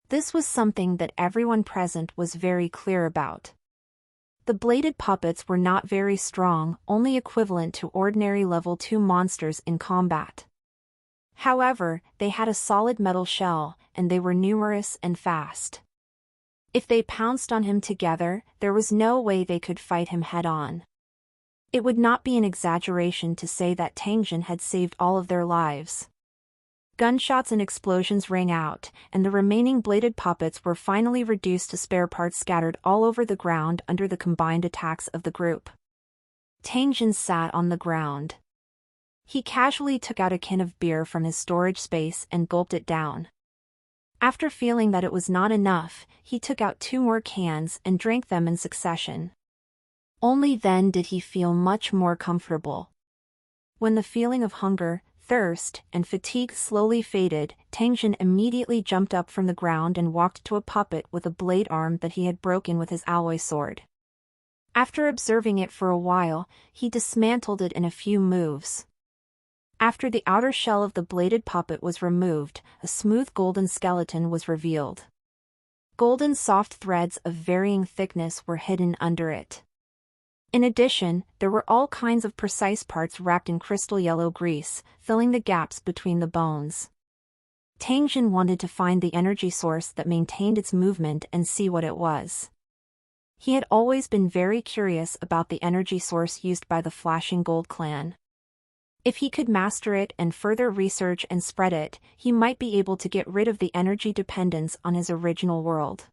This was something that everyone present was very clear about. The bladed puppets were not very strong, only equivalent to ordinary level 2 monsters in combat. However, they had a solid metal shell, and they were numerous and fast. If they pounced on him together, there was no way they could fight him head-on. It would not be an exaggeration to say that Tangjin had saved all of their lives. Gunshots and explosions rang out, and the remaining bladed puppets were finally reduced to spare parts scattered all over the ground under the combined attacks of the group. Tangjin sat on the ground. He casually took out a can of beer from his storage space and gulped it down. After feeling that it was not enough, he took out 2 more cans and drank them in succession. Only then did he feel much more comfortable. When the feeling of hunger, thirst, and fatigue slowly faded, Tangjin immediately jumped up from the ground and walked to a puppet with a blade arm that he had broken with his alloy sword. After observing it for a while, he dismantled it in a few moves. After the outer shell of the bladed puppet was removed, a smooth golden skeleton was revealed. Golden soft threads of varying thickness were hidden under it. In addition, there were all kinds of precise parts wrapped in crystal yellow grease, filling the gaps between the bones. Tangjin wanted to find the energy source that maintained its movement and see what it was. He had always been very curious about the energy source used by the Flashing Gold clan. If he could master it and further research and spread it, he might be able to get rid of the energy dependence on his original world.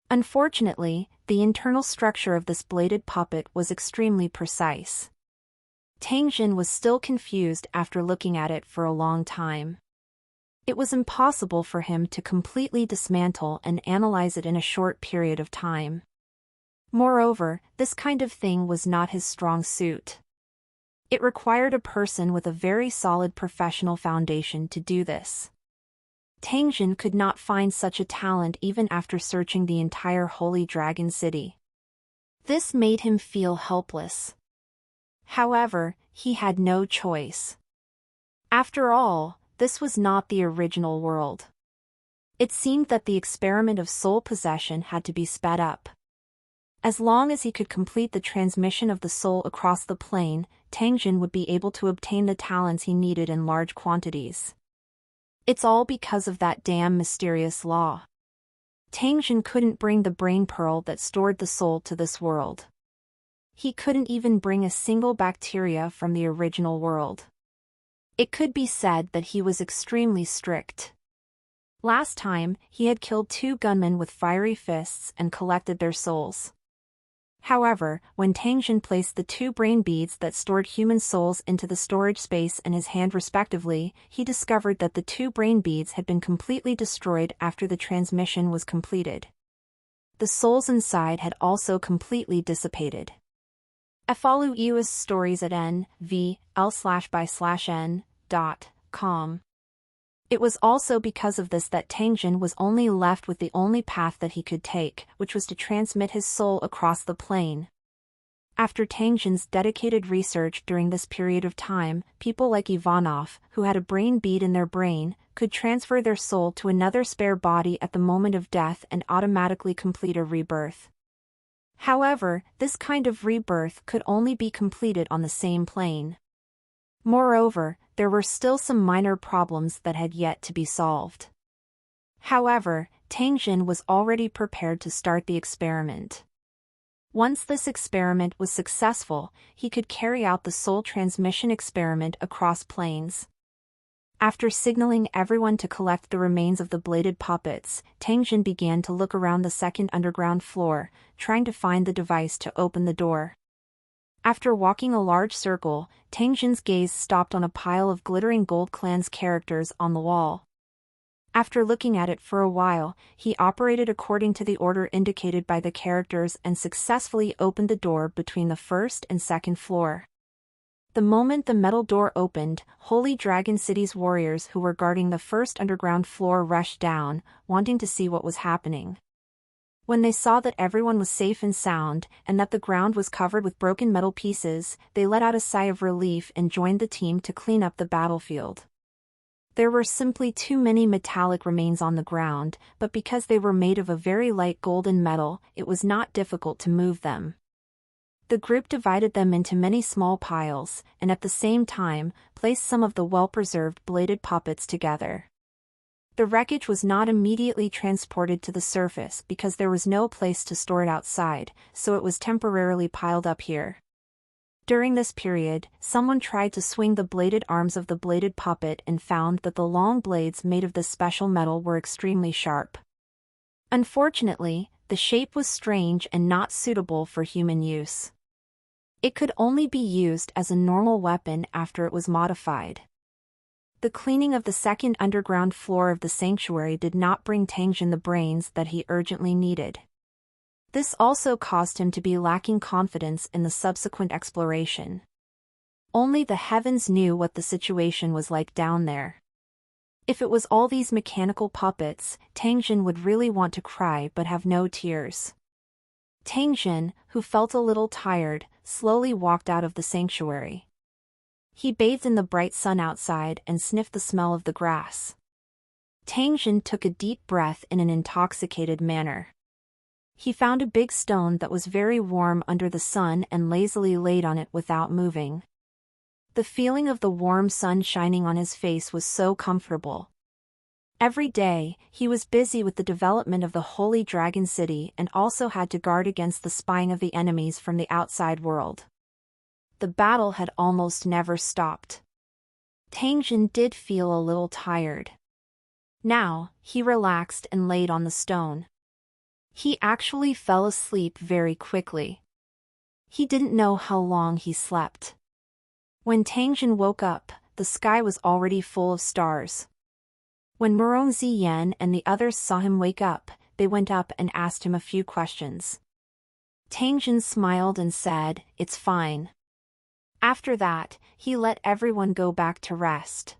Unfortunately, the internal structure of this bladed puppet was extremely precise. Tangjin was still confused after looking at it for a long time. It was impossible for him to completely dismantle and analyze it in a short period of time. Moreover, this kind of thing was not his strong suit. It required a person with a very solid professional foundation to do this. Tangjin could not find such a talent even after searching the entire Holy Dragon City. This made him feel helpless. However, he had no choice. After all, this was not the original world. It seemed that the experiment of soul possession had to be sped up. As long as he could complete the transmission of the soul across the plane, Tangjin would be able to obtain the talents he needed in large quantities. It's all because of that damn mysterious law. Tangjin couldn't bring the brain pearl that stored the soul to this world. He couldn't even bring a single bacteria from the original world. It could be said that he was extremely strict. Last time, he had killed 2 gunmen with fiery fists and collected their souls. However, when Tangjin placed the 2 brain beads that stored human souls into the storage space in his hand respectively, he discovered that the 2 brain beads had been completely destroyed after the transmission was completed. The souls inside had also completely dissipated. Follow EOS stories at nvl/by/n.com. It was also because of this that Tangjin was only left with the only path that he could take, which was to transmit his soul across the plane. After Tangjin's dedicated research during this period of time, people like Ivanov, who had a brain bead in their brain, could transfer their soul to another spare body at the moment of death and automatically complete a rebirth. However, this kind of rebirth could only be completed on the same plane. Moreover, there were still some minor problems that had yet to be solved. However, Tangjin was already prepared to start the experiment. Once this experiment was successful, he could carry out the soul transmission experiment across planes. After signaling everyone to collect the remains of the bladed puppets, Tangjin began to look around the second underground floor, trying to find the device to open the door. After walking a large circle, Tangjin's gaze stopped on a pile of glittering Gold Clan's characters on the wall. After looking at it for a while, he operated according to the order indicated by the characters and successfully opened the door between the first and second floor. The moment the metal door opened, Holy Dragon City's warriors who were guarding the first underground floor rushed down, wanting to see what was happening. When they saw that everyone was safe and sound, and that the ground was covered with broken metal pieces, they let out a sigh of relief and joined the team to clean up the battlefield. There were simply too many metallic remains on the ground, but because they were made of a very light golden metal, it was not difficult to move them. The group divided them into many small piles, and at the same time, placed some of the well-preserved bladed puppets together. The wreckage was not immediately transported to the surface because there was no place to store it outside, so it was temporarily piled up here. During this period, someone tried to swing the bladed arms of the bladed puppet and found that the long blades made of this special metal were extremely sharp. Unfortunately, the shape was strange and not suitable for human use. It could only be used as a normal weapon after it was modified. The cleaning of the second underground floor of the sanctuary did not bring Tangjin the brains that he urgently needed. This also caused him to be lacking confidence in the subsequent exploration. Only the heavens knew what the situation was like down there. If it was all these mechanical puppets, Tangjin would really want to cry but have no tears. Tangjin, who felt a little tired, slowly walked out of the sanctuary. He bathed in the bright sun outside and sniffed the smell of the grass. Tangjin took a deep breath in an intoxicated manner. He found a big stone that was very warm under the sun and lazily laid on it without moving. The feeling of the warm sun shining on his face was so comfortable. Every day, he was busy with the development of the Holy Dragon City and also had to guard against the spying of the enemies from the outside world. The battle had almost never stopped. Tangjin did feel a little tired. Now, he relaxed and laid on the stone. He actually fell asleep very quickly. He didn't know how long he slept. When Tangjin woke up, the sky was already full of stars. When Murong Ziyan and the others saw him wake up, they went up and asked him a few questions. Tangjin smiled and said, "It's fine." After that, he let everyone go back to rest.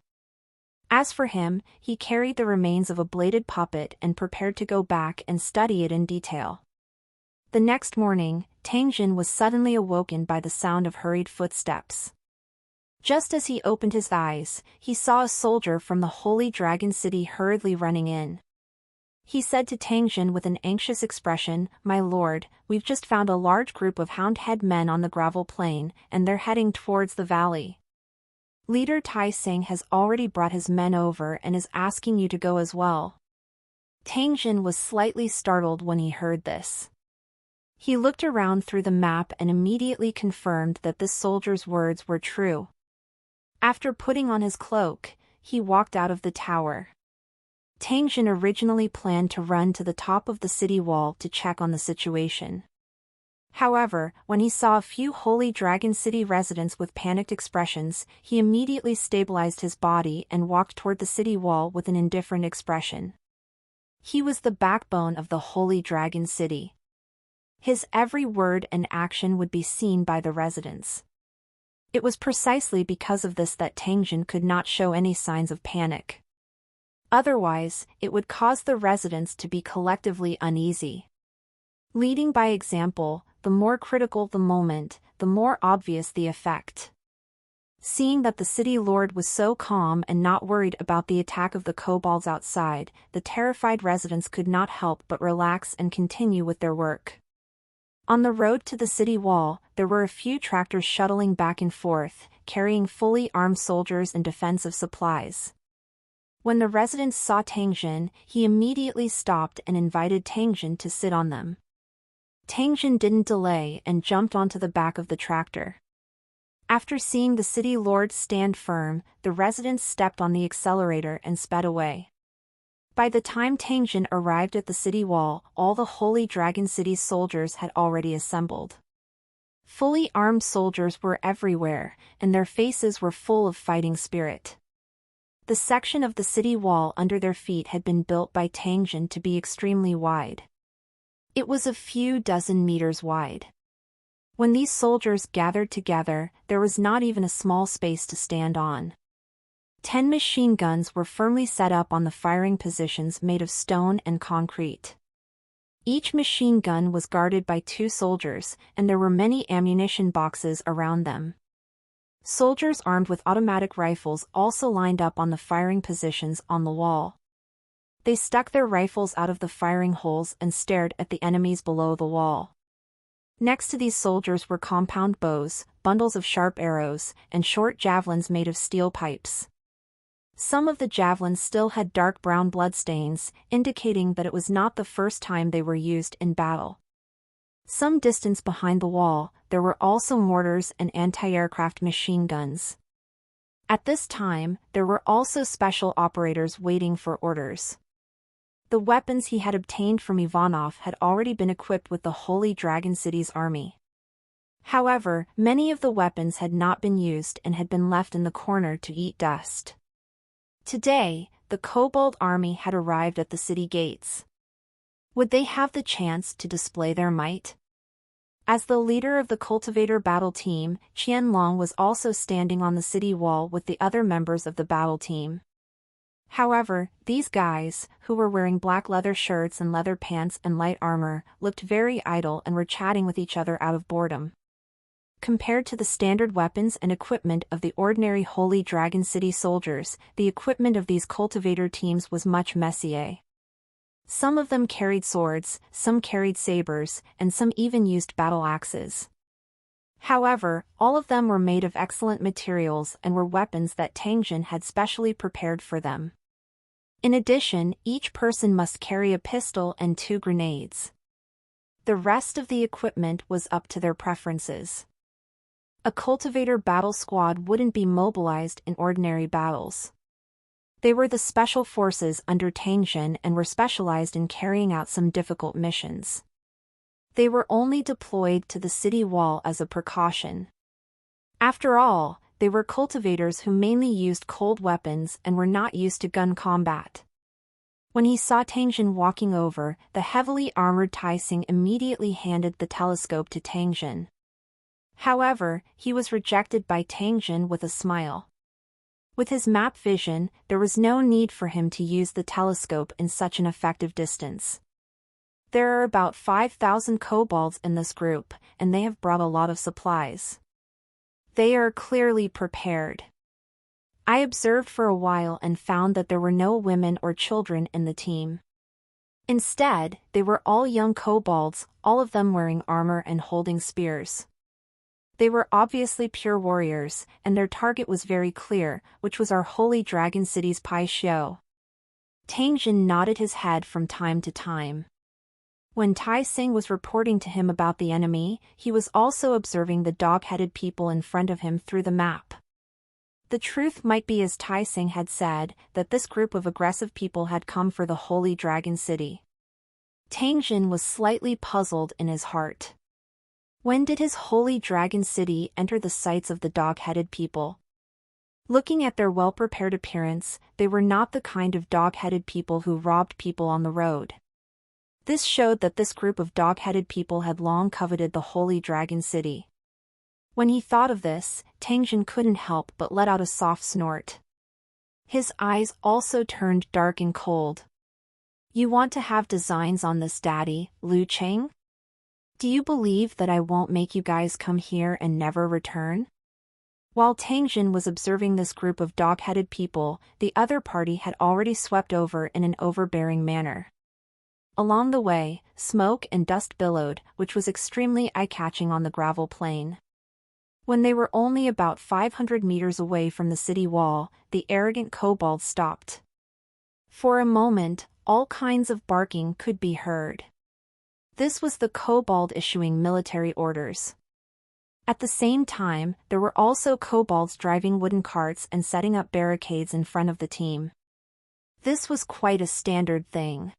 As for him, he carried the remains of a bladed puppet and prepared to go back and study it in detail. The next morning, Tangjin was suddenly awoken by the sound of hurried footsteps. Just as he opened his eyes, he saw a soldier from the Holy Dragon City hurriedly running in. He said to Tangjin with an anxious expression, "My lord, we've just found a large group of Houndhead men on the gravel plain, and they're heading towards the valley. Leader Tai Sing has already brought his men over and is asking you to go as well." Tangjin was slightly startled when he heard this. He looked around through the map and immediately confirmed that this soldier's words were true. After putting on his cloak, he walked out of the tower. Tangjin originally planned to run to the top of the city wall to check on the situation. However, when he saw a few Holy Dragon City residents with panicked expressions, he immediately stabilized his body and walked toward the city wall with an indifferent expression. He was the backbone of the Holy Dragon City. His every word and action would be seen by the residents. It was precisely because of this that Tangjin could not show any signs of panic. Otherwise, it would cause the residents to be collectively uneasy. Leading by example, the more critical the moment, the more obvious the effect. Seeing that the city lord was so calm and not worried about the attack of the kobolds outside, the terrified residents could not help but relax and continue with their work. On the road to the city wall, there were a few tractors shuttling back and forth, carrying fully armed soldiers and defensive supplies. When the residents saw Tangjin, he immediately stopped and invited Tangjin to sit on them. Tangjin didn't delay and jumped onto the back of the tractor. After seeing the city lords stand firm, the residents stepped on the accelerator and sped away. By the time Tang Jin arrived at the city wall, all the Holy Dragon City's soldiers had already assembled. Fully armed soldiers were everywhere, and their faces were full of fighting spirit. The section of the city wall under their feet had been built by Tang Jin to be extremely wide. It was a few dozen meters wide. When these soldiers gathered together, there was not even a small space to stand on. 10 machine guns were firmly set up on the firing positions made of stone and concrete. Each machine gun was guarded by 2 soldiers, and there were many ammunition boxes around them. Soldiers armed with automatic rifles also lined up on the firing positions on the wall. They stuck their rifles out of the firing holes and stared at the enemies below the wall. Next to these soldiers were compound bows, bundles of sharp arrows, and short javelins made of steel pipes. Some of the javelins still had dark brown bloodstains, indicating that it was not the first time they were used in battle. Some distance behind the wall, there were also mortars and anti-aircraft machine guns. At this time, there were also special operators waiting for orders. The weapons he had obtained from Ivanov had already been equipped with the Holy Dragon City's army. However, many of the weapons had not been used and had been left in the corner to eat dust. Today, the Kobold army had arrived at the city gates. Would they have the chance to display their might? As the leader of the cultivator battle team, Qianlong was also standing on the city wall with the other members of the battle team. However, these guys, who were wearing black leather shirts and leather pants and light armor, looked very idle and were chatting with each other out of boredom. Compared to the standard weapons and equipment of the ordinary Holy Dragon City soldiers, the equipment of these cultivator teams was much messier. Some of them carried swords, some carried sabers, and some even used battle axes. However, all of them were made of excellent materials and were weapons that Tang Jin had specially prepared for them. In addition, each person must carry a pistol and 2 grenades. The rest of the equipment was up to their preferences. A cultivator battle squad wouldn't be mobilized in ordinary battles. They were the special forces under Tang Jin and were specialized in carrying out some difficult missions. They were only deployed to the city wall as a precaution. After all, they were cultivators who mainly used cold weapons and were not used to gun combat. When he saw Tang Jin walking over, the heavily armored Tai Sing immediately handed the telescope to Tang Jin. However, he was rejected by Tang Jin with a smile. With his map vision, there was no need for him to use the telescope in such an effective distance. There are about 5,000 kobolds in this group, and they have brought a lot of supplies. They are clearly prepared. I observed for a while and found that there were no women or children in the team. Instead, they were all young kobolds, all of them wearing armor and holding spears. They were obviously pure warriors, and their target was very clear, which was our Holy Dragon City's Pai Xiao. Tang Jin nodded his head from time to time. When Tai Sing was reporting to him about the enemy, he was also observing the dog-headed people in front of him through the map. The truth might be, as Tai Sing had said, that this group of aggressive people had come for the Holy Dragon City. Tang Jin was slightly puzzled in his heart. When did his Holy Dragon City enter the sights of the dog-headed people? Looking at their well-prepared appearance, they were not the kind of dog-headed people who robbed people on the road. This showed that this group of dog-headed people had long coveted the Holy Dragon City. When he thought of this, Tang Jin couldn't help but let out a soft snort. His eyes also turned dark and cold. "You want to have designs on this, Daddy, Liu Cheng? Do you believe that I won't make you guys come here and never return?" While Tang Jin was observing this group of dog-headed people, the other party had already swept over in an overbearing manner. Along the way, smoke and dust billowed, which was extremely eye-catching on the gravel plain. When they were only about 500 meters away from the city wall, the arrogant kobold stopped. For a moment, all kinds of barking could be heard. This was the kobold issuing military orders. At the same time, there were also kobolds driving wooden carts and setting up barricades in front of the team. This was quite a standard thing.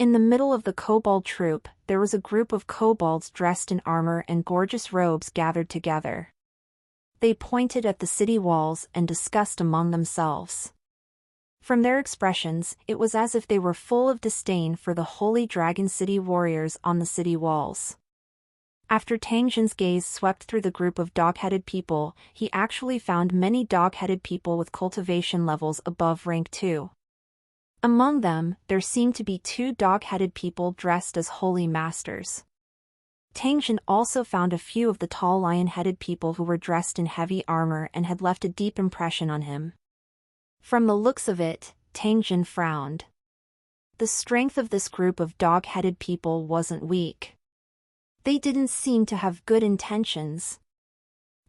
In the middle of the kobold troop, there was a group of kobolds dressed in armor and gorgeous robes gathered together. They pointed at the city walls and discussed among themselves. From their expressions, it was as if they were full of disdain for the Holy Dragon City warriors on the city walls. After Tang Jin's gaze swept through the group of dog-headed people, he actually found many dog-headed people with cultivation levels above rank 2. Among them, there seemed to be 2 dog-headed people dressed as holy masters. Tang Jin also found a few of the tall lion-headed people who were dressed in heavy armor and had left a deep impression on him. From the looks of it, Tang Jin frowned. The strength of this group of dog-headed people wasn't weak. They didn't seem to have good intentions.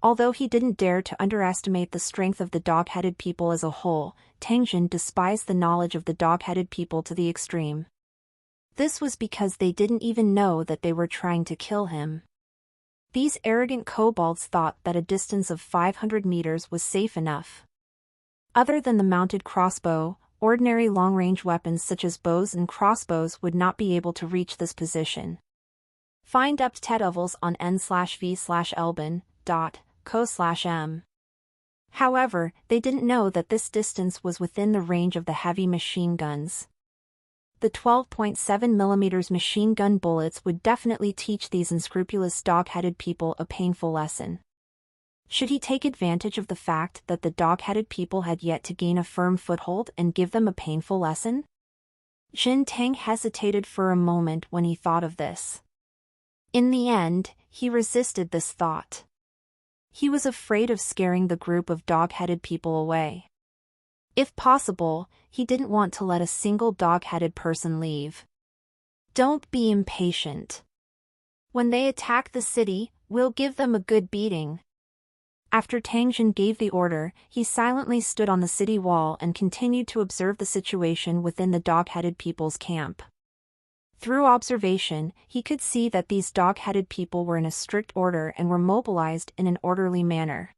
Although he didn't dare to underestimate the strength of the dog-headed people as a whole, Tang Jin despised the knowledge of the dog-headed people to the extreme. This was because they didn't even know that they were trying to kill him. These arrogant kobolds thought that a distance of 500 meters was safe enough. Other than the mounted crossbow, ordinary long-range weapons such as bows and crossbows would not be able to reach this position. Find updates on n/v/elben.co/m. However, they didn't know that this distance was within the range of the heavy machine guns. The 12.7mm machine gun bullets would definitely teach these unscrupulous dog-headed people a painful lesson. Should he take advantage of the fact that the dog-headed people had yet to gain a firm foothold and give them a painful lesson? Jin Tang hesitated for a moment when he thought of this. In the end, he resisted this thought. He was afraid of scaring the group of dog-headed people away. If possible, he didn't want to let a single dog-headed person leave. Don't be impatient. When they attack the city, we'll give them a good beating. After Tang Jin gave the order, he silently stood on the city wall and continued to observe the situation within the dog-headed people's camp. Through observation, he could see that these dog-headed people were in a strict order and were mobilized in an orderly manner.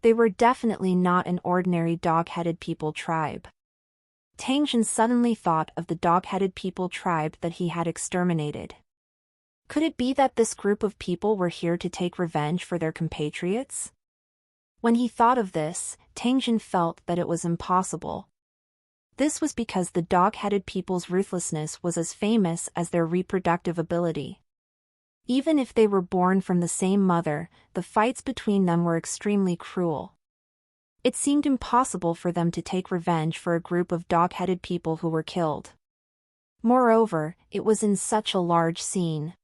They were definitely not an ordinary dog-headed people tribe. Tang Jin suddenly thought of the dog-headed people tribe that he had exterminated. Could it be that this group of people were here to take revenge for their compatriots? When he thought of this, Tang Jin felt that it was impossible. This was because the dog-headed people's ruthlessness was as famous as their reproductive ability. Even if they were born from the same mother, the fights between them were extremely cruel. It seemed impossible for them to take revenge for a group of dog-headed people who were killed. Moreover, it was in such a large scene.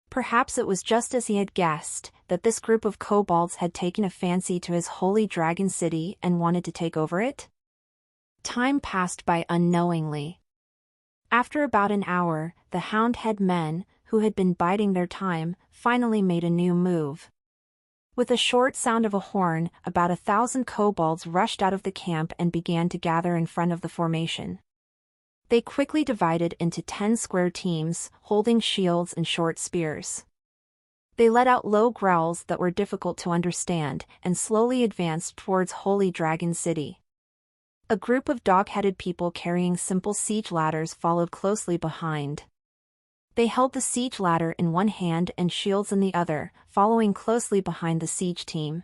Perhaps it was just as he had guessed, that this group of kobolds had taken a fancy to his holy dragon city and wanted to take over it? Time passed by unknowingly. After about an hour, the Houndhead men, who had been biding their time, finally made a new move. With a short sound of a horn, about 1,000 kobolds rushed out of the camp and began to gather in front of the formation. They quickly divided into 10 square teams, holding shields and short spears. They let out low growls that were difficult to understand, and slowly advanced towards Holy Dragon City. A group of dog-headed people carrying simple siege ladders followed closely behind. They held the siege ladder in one hand and shields in the other, following closely behind the siege team.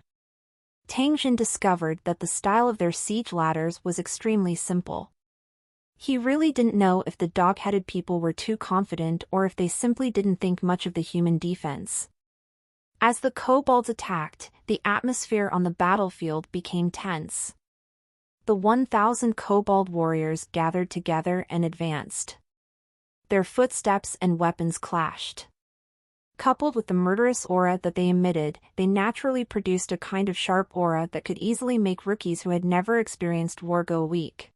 Tang Jin discovered that the style of their siege ladders was extremely simple. He really didn't know if the dog-headed people were too confident or if they simply didn't think much of the human defense. As the kobolds attacked, the atmosphere on the battlefield became tense. The 1,000 kobold warriors gathered together and advanced. Their footsteps and weapons clashed. Coupled with the murderous aura that they emitted, they naturally produced a kind of sharp aura that could easily make rookies who had never experienced war go weak.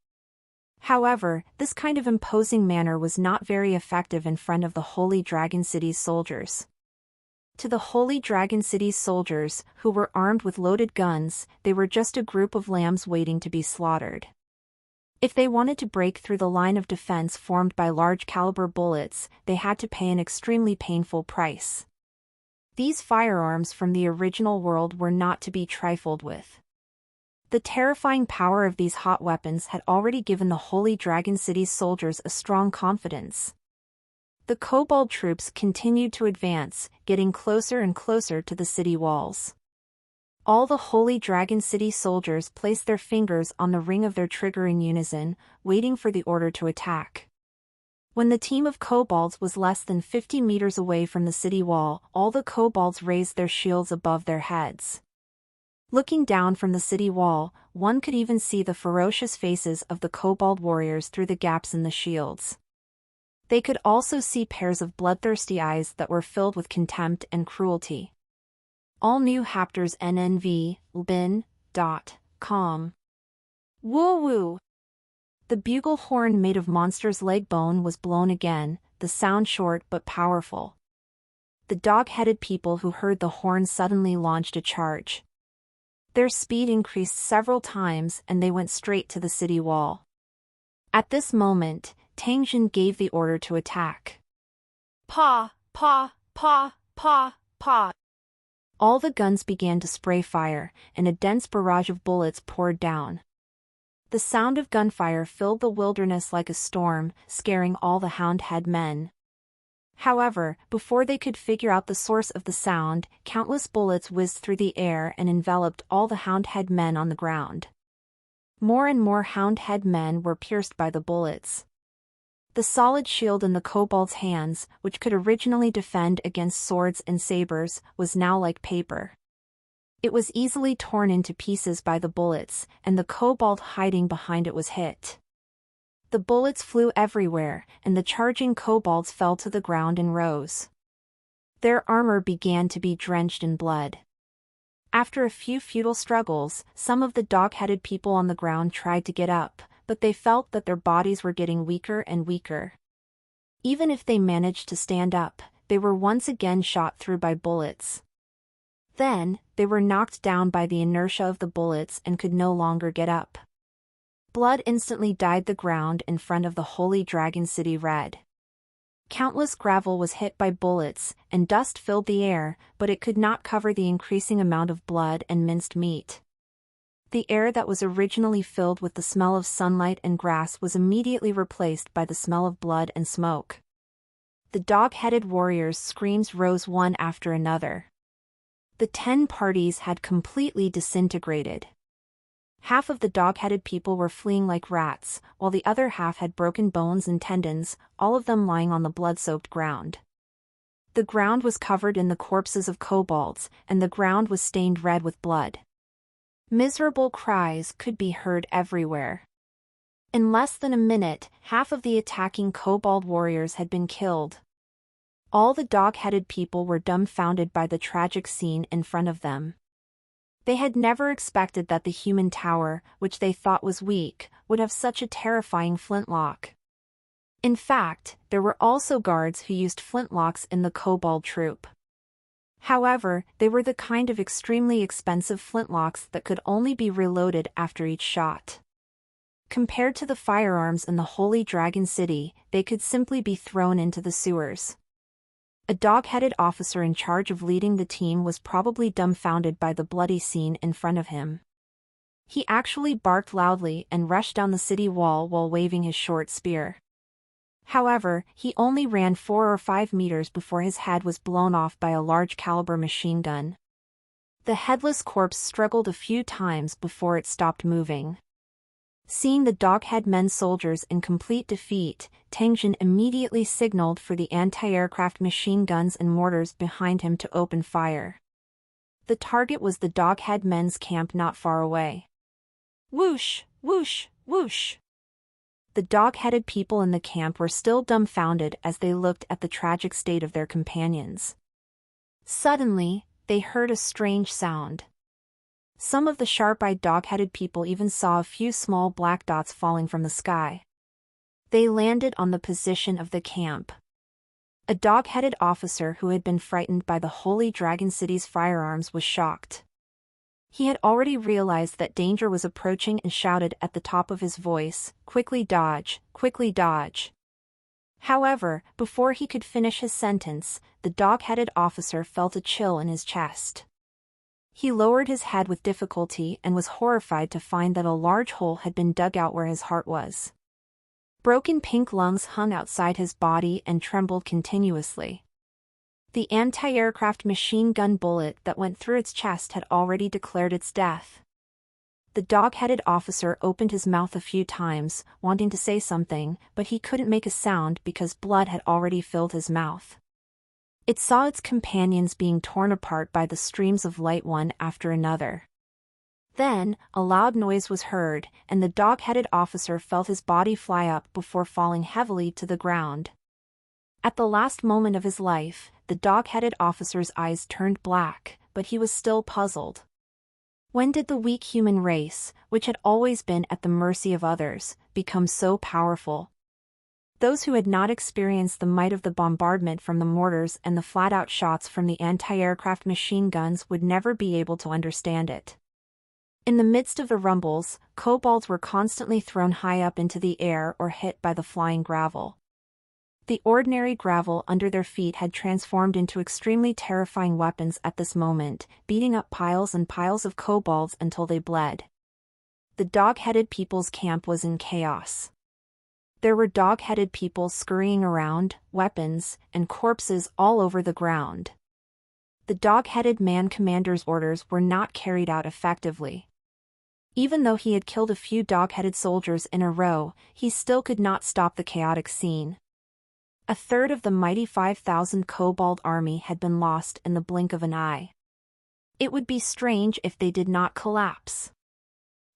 However, this kind of imposing manner was not very effective in front of the Holy Dragon City's soldiers. To the Holy Dragon City's soldiers, who were armed with loaded guns, they were just a group of lambs waiting to be slaughtered. If they wanted to break through the line of defense formed by large-caliber bullets, they had to pay an extremely painful price. These firearms from the original world were not to be trifled with. The terrifying power of these hot weapons had already given the Holy Dragon City's soldiers a strong confidence. The Kobold troops continued to advance, getting closer and closer to the city walls. All the Holy Dragon City soldiers placed their fingers on the ring of their trigger in unison, waiting for the order to attack. When the team of kobolds was less than 50 meters away from the city wall, all the kobolds raised their shields above their heads. Looking down from the city wall, one could even see the ferocious faces of the kobold warriors through the gaps in the shields. They could also see pairs of bloodthirsty eyes that were filled with contempt and cruelty. All new Haptors NNV.com. Woo woo! The bugle horn made of monster's leg bone was blown again, the sound short but powerful. The dog-headed people who heard the horn suddenly launched a charge. Their speed increased several times and they went straight to the city wall. At this moment, Tangjin gave the order to attack. Pa, pa, pa, pa, pa. All the guns began to spray fire, and a dense barrage of bullets poured down. The sound of gunfire filled the wilderness like a storm, scaring all the Houndhead men. However, before they could figure out the source of the sound, countless bullets whizzed through the air and enveloped all the Houndhead men on the ground. More and more Houndhead men were pierced by the bullets. The solid shield in the kobold's hands, which could originally defend against swords and sabers, was now like paper. It was easily torn into pieces by the bullets, and the kobold hiding behind it was hit. The bullets flew everywhere, and the charging kobolds fell to the ground in rows. Their armor began to be drenched in blood. After a few futile struggles, some of the dog-headed people on the ground tried to get up, but they felt that their bodies were getting weaker and weaker. Even if they managed to stand up, they were once again shot through by bullets. Then, they were knocked down by the inertia of the bullets and could no longer get up. Blood instantly dyed the ground in front of the Holy Dragon City red. Countless gravel was hit by bullets, and dust filled the air, but it could not cover the increasing amount of blood and minced meat. The air that was originally filled with the smell of sunlight and grass was immediately replaced by the smell of blood and smoke. The dog-headed warriors' screams rose one after another. The 10 parties had completely disintegrated. Half of the dog-headed people were fleeing like rats, while the other half had broken bones and tendons, all of them lying on the blood-soaked ground. The ground was covered in the corpses of kobolds, and the ground was stained red with blood. Miserable cries could be heard everywhere. In less than a minute, half of the attacking kobold warriors had been killed. All the dog-headed people were dumbfounded by the tragic scene in front of them. They had never expected that the human tower, which they thought was weak, would have such a terrifying flintlock. In fact, there were also guards who used flintlocks in the kobold troop. However, they were the kind of extremely expensive flintlocks that could only be reloaded after each shot. Compared to the firearms in the Holy Dragon City, they could simply be thrown into the sewers. A dog-headed officer in charge of leading the team was probably dumbfounded by the bloody scene in front of him. He actually barked loudly and rushed down the city wall while waving his short spear. However, he only ran 4 or 5 meters before his head was blown off by a large-caliber machine gun. The headless corpse struggled a few times before it stopped moving. Seeing the dog-head men soldiers in complete defeat, Tangjin immediately signaled for the anti-aircraft machine guns and mortars behind him to open fire. The target was the dog-head men's camp not far away. Whoosh, whoosh, whoosh. The dog-headed people in the camp were still dumbfounded as they looked at the tragic state of their companions. Suddenly, they heard a strange sound. Some of the sharp-eyed dog-headed people even saw a few small black dots falling from the sky. They landed on the position of the camp. A dog-headed officer who had been frightened by the Holy Dragon City's firearms was shocked. He had already realized that danger was approaching and shouted at the top of his voice, "Quickly dodge, quickly dodge." However, before he could finish his sentence, the dog-headed officer felt a chill in his chest. He lowered his head with difficulty and was horrified to find that a large hole had been dug out where his heart was. Broken pink lungs hung outside his body and trembled continuously. The anti-aircraft machine gun bullet that went through its chest had already declared its death. The dog-headed officer opened his mouth a few times, wanting to say something, but he couldn't make a sound because blood had already filled his mouth. It saw its companions being torn apart by the streams of light one after another. Then, a loud noise was heard, and the dog-headed officer felt his body fly up before falling heavily to the ground. At the last moment of his life, the dog-headed officer's eyes turned black, but he was still puzzled. When did the weak human race, which had always been at the mercy of others, become so powerful? Those who had not experienced the might of the bombardment from the mortars and the flat-out shots from the anti-aircraft machine guns would never be able to understand it. In the midst of the rumbles, kobolds were constantly thrown high up into the air or hit by the flying gravel. The ordinary gravel under their feet had transformed into extremely terrifying weapons at this moment, beating up piles and piles of kobolds until they bled. The dog-headed people's camp was in chaos. There were dog-headed people scurrying around, weapons, and corpses all over the ground. The dog-headed man commander's orders were not carried out effectively. Even though he had killed a few dog-headed soldiers in a row, he still could not stop the chaotic scene. A third of the mighty 5,000 kobold army had been lost in the blink of an eye. It would be strange if they did not collapse.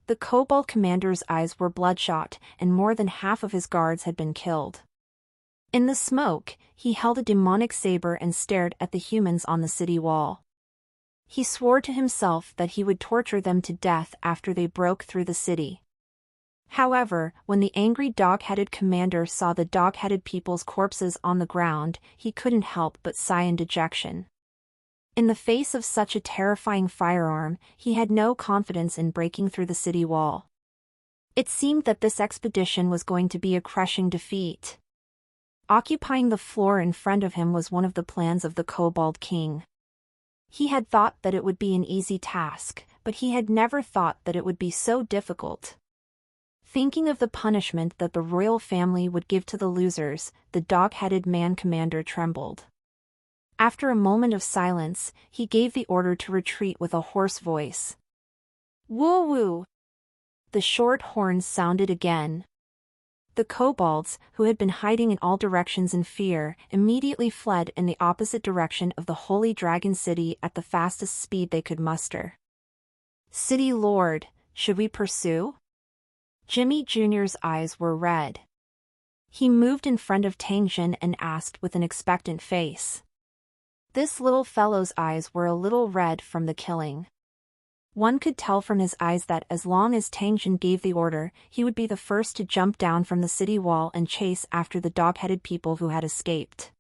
The kobold commander's eyes were bloodshot, and more than half of his guards had been killed. In the smoke, he held a demonic saber and stared at the humans on the city wall. He swore to himself that he would torture them to death after they broke through the city. However, when the angry dog-headed commander saw the dog-headed people's corpses on the ground, he couldn't help but sigh in dejection. In the face of such a terrifying firearm, he had no confidence in breaking through the city wall. It seemed that this expedition was going to be a crushing defeat. Occupying the floor in front of him was one of the plans of the Kobold King. He had thought that it would be an easy task, but he had never thought that it would be so difficult. Thinking of the punishment that the royal family would give to the losers, the dog-headed man commander trembled. After a moment of silence, he gave the order to retreat with a hoarse voice. Woo-woo! The short horns sounded again. The kobolds, who had been hiding in all directions in fear, immediately fled in the opposite direction of the Holy Dragon City at the fastest speed they could muster. City Lord, should we pursue? Jimmy Jr.'s eyes were red. He moved in front of Tangjin and asked with an expectant face. This little fellow's eyes were a little red from the killing. One could tell from his eyes that as long as Tangjin gave the order, he would be the first to jump down from the city wall and chase after the dog-headed people who had escaped.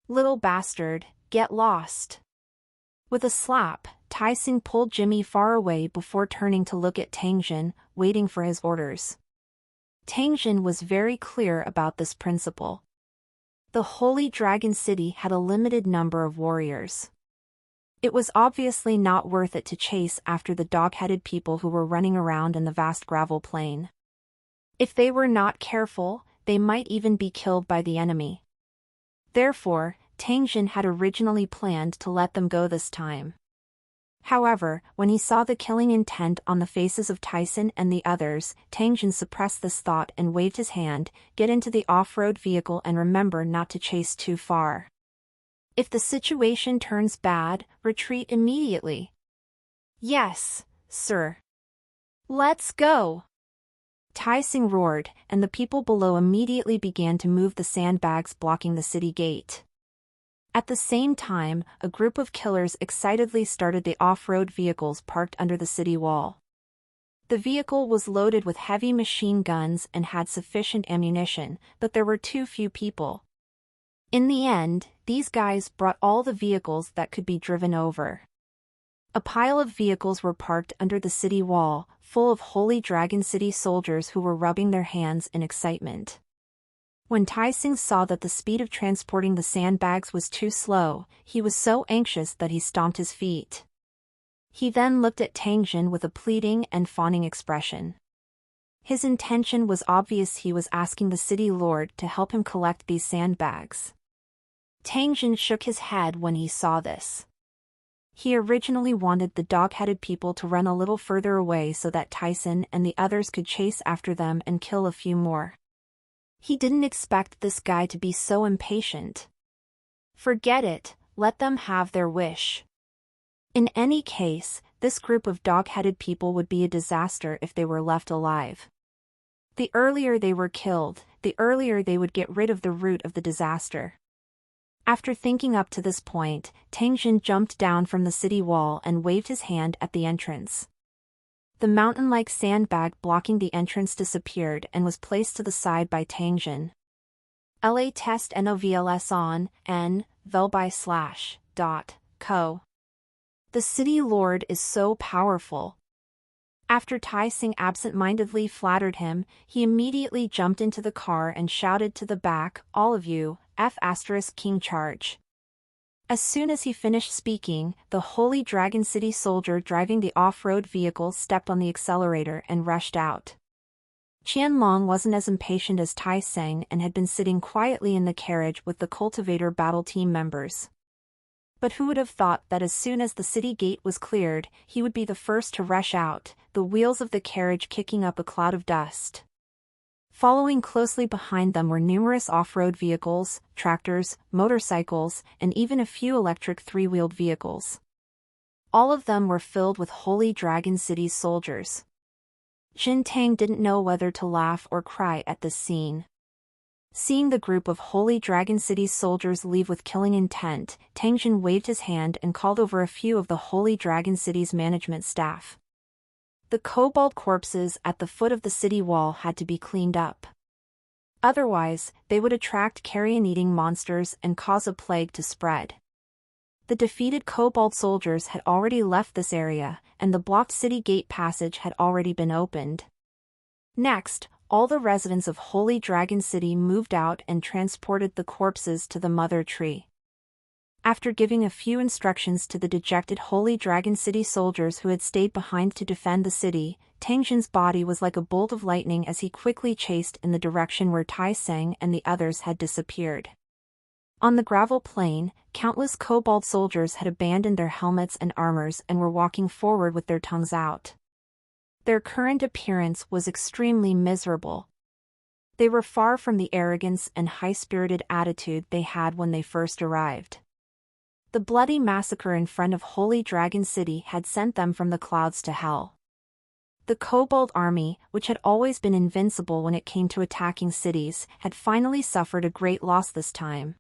Little bastard, get lost. With a slap, Tai-Sing pulled Jimmy far away before turning to look at Tangjin, waiting for his orders. Tangjin was very clear about this principle. The Holy Dragon City had a limited number of warriors. It was obviously not worth it to chase after the dog-headed people who were running around in the vast gravel plain. If they were not careful, they might even be killed by the enemy. Therefore, Tangjin had originally planned to let them go this time. However, when he saw the killing intent on the faces of Tyson and the others, Tangjin suppressed this thought and waved his hand, "Get into the off-road vehicle and remember not to chase too far. If the situation turns bad, retreat immediately." "Yes, sir." "Let's go!" Tai-Sing roared, and the people below immediately began to move the sandbags blocking the city gate. At the same time, a group of killers excitedly started the off-road vehicles parked under the city wall. The vehicle was loaded with heavy machine guns and had sufficient ammunition, but there were too few people. In the end, these guys brought all the vehicles that could be driven over. A pile of vehicles were parked under the city wall, full of Holy Dragon City soldiers who were rubbing their hands in excitement. When Tai Sing saw that the speed of transporting the sandbags was too slow, he was so anxious that he stomped his feet. He then looked at Tang Jin with a pleading and fawning expression. His intention was obvious. He was asking the city lord to help him collect these sandbags. Tang Jin shook his head when he saw this. He originally wanted the dog-headed people to run a little further away so that Tyson and the others could chase after them and kill a few more. He didn't expect this guy to be so impatient. Forget it, let them have their wish. In any case, this group of dog-headed people would be a disaster if they were left alive. The earlier they were killed, the earlier they would get rid of the root of the disaster. After thinking up to this point, Tang Jin jumped down from the city wall and waved his hand at the entrance. The mountain-like sandbag blocking the entrance disappeared and was placed to the side by Tang Jin. La test novls on n velby/.co. The city lord is so powerful. After Tai Sing absent-mindedly flattered him, he immediately jumped into the car and shouted to the back, "All of you, King charge." As soon as he finished speaking, the Holy Dragon City soldier driving the off-road vehicle stepped on the accelerator and rushed out. Qianlong wasn't as impatient as Tai Sing and had been sitting quietly in the carriage with the cultivator battle team members. But who would have thought that as soon as the city gate was cleared, he would be the first to rush out, the wheels of the carriage kicking up a cloud of dust. Following closely behind them were numerous off-road vehicles, tractors, motorcycles, and even a few electric three-wheeled vehicles. All of them were filled with Holy Dragon City's soldiers. Jin Tang didn't know whether to laugh or cry at this scene. Seeing the group of Holy Dragon City's soldiers leave with killing intent, Tang Jin waved his hand and called over a few of the Holy Dragon City's management staff. The kobold corpses at the foot of the city wall had to be cleaned up. Otherwise, they would attract carrion-eating monsters and cause a plague to spread. The defeated kobold soldiers had already left this area, and the blocked city gate passage had already been opened. Next, all the residents of Holy Dragon City moved out and transported the corpses to the Mother Tree. After giving a few instructions to the dejected Holy Dragon City soldiers who had stayed behind to defend the city, Tang Jin's body was like a bolt of lightning as he quickly chased in the direction where Tai Sing and the others had disappeared. On the gravel plain, countless kobold soldiers had abandoned their helmets and armors and were walking forward with their tongues out. Their current appearance was extremely miserable. They were far from the arrogance and high-spirited attitude they had when they first arrived. The bloody massacre in front of Holy Dragon City had sent them from the clouds to hell. The kobold army, which had always been invincible when it came to attacking cities, had finally suffered a great loss this time.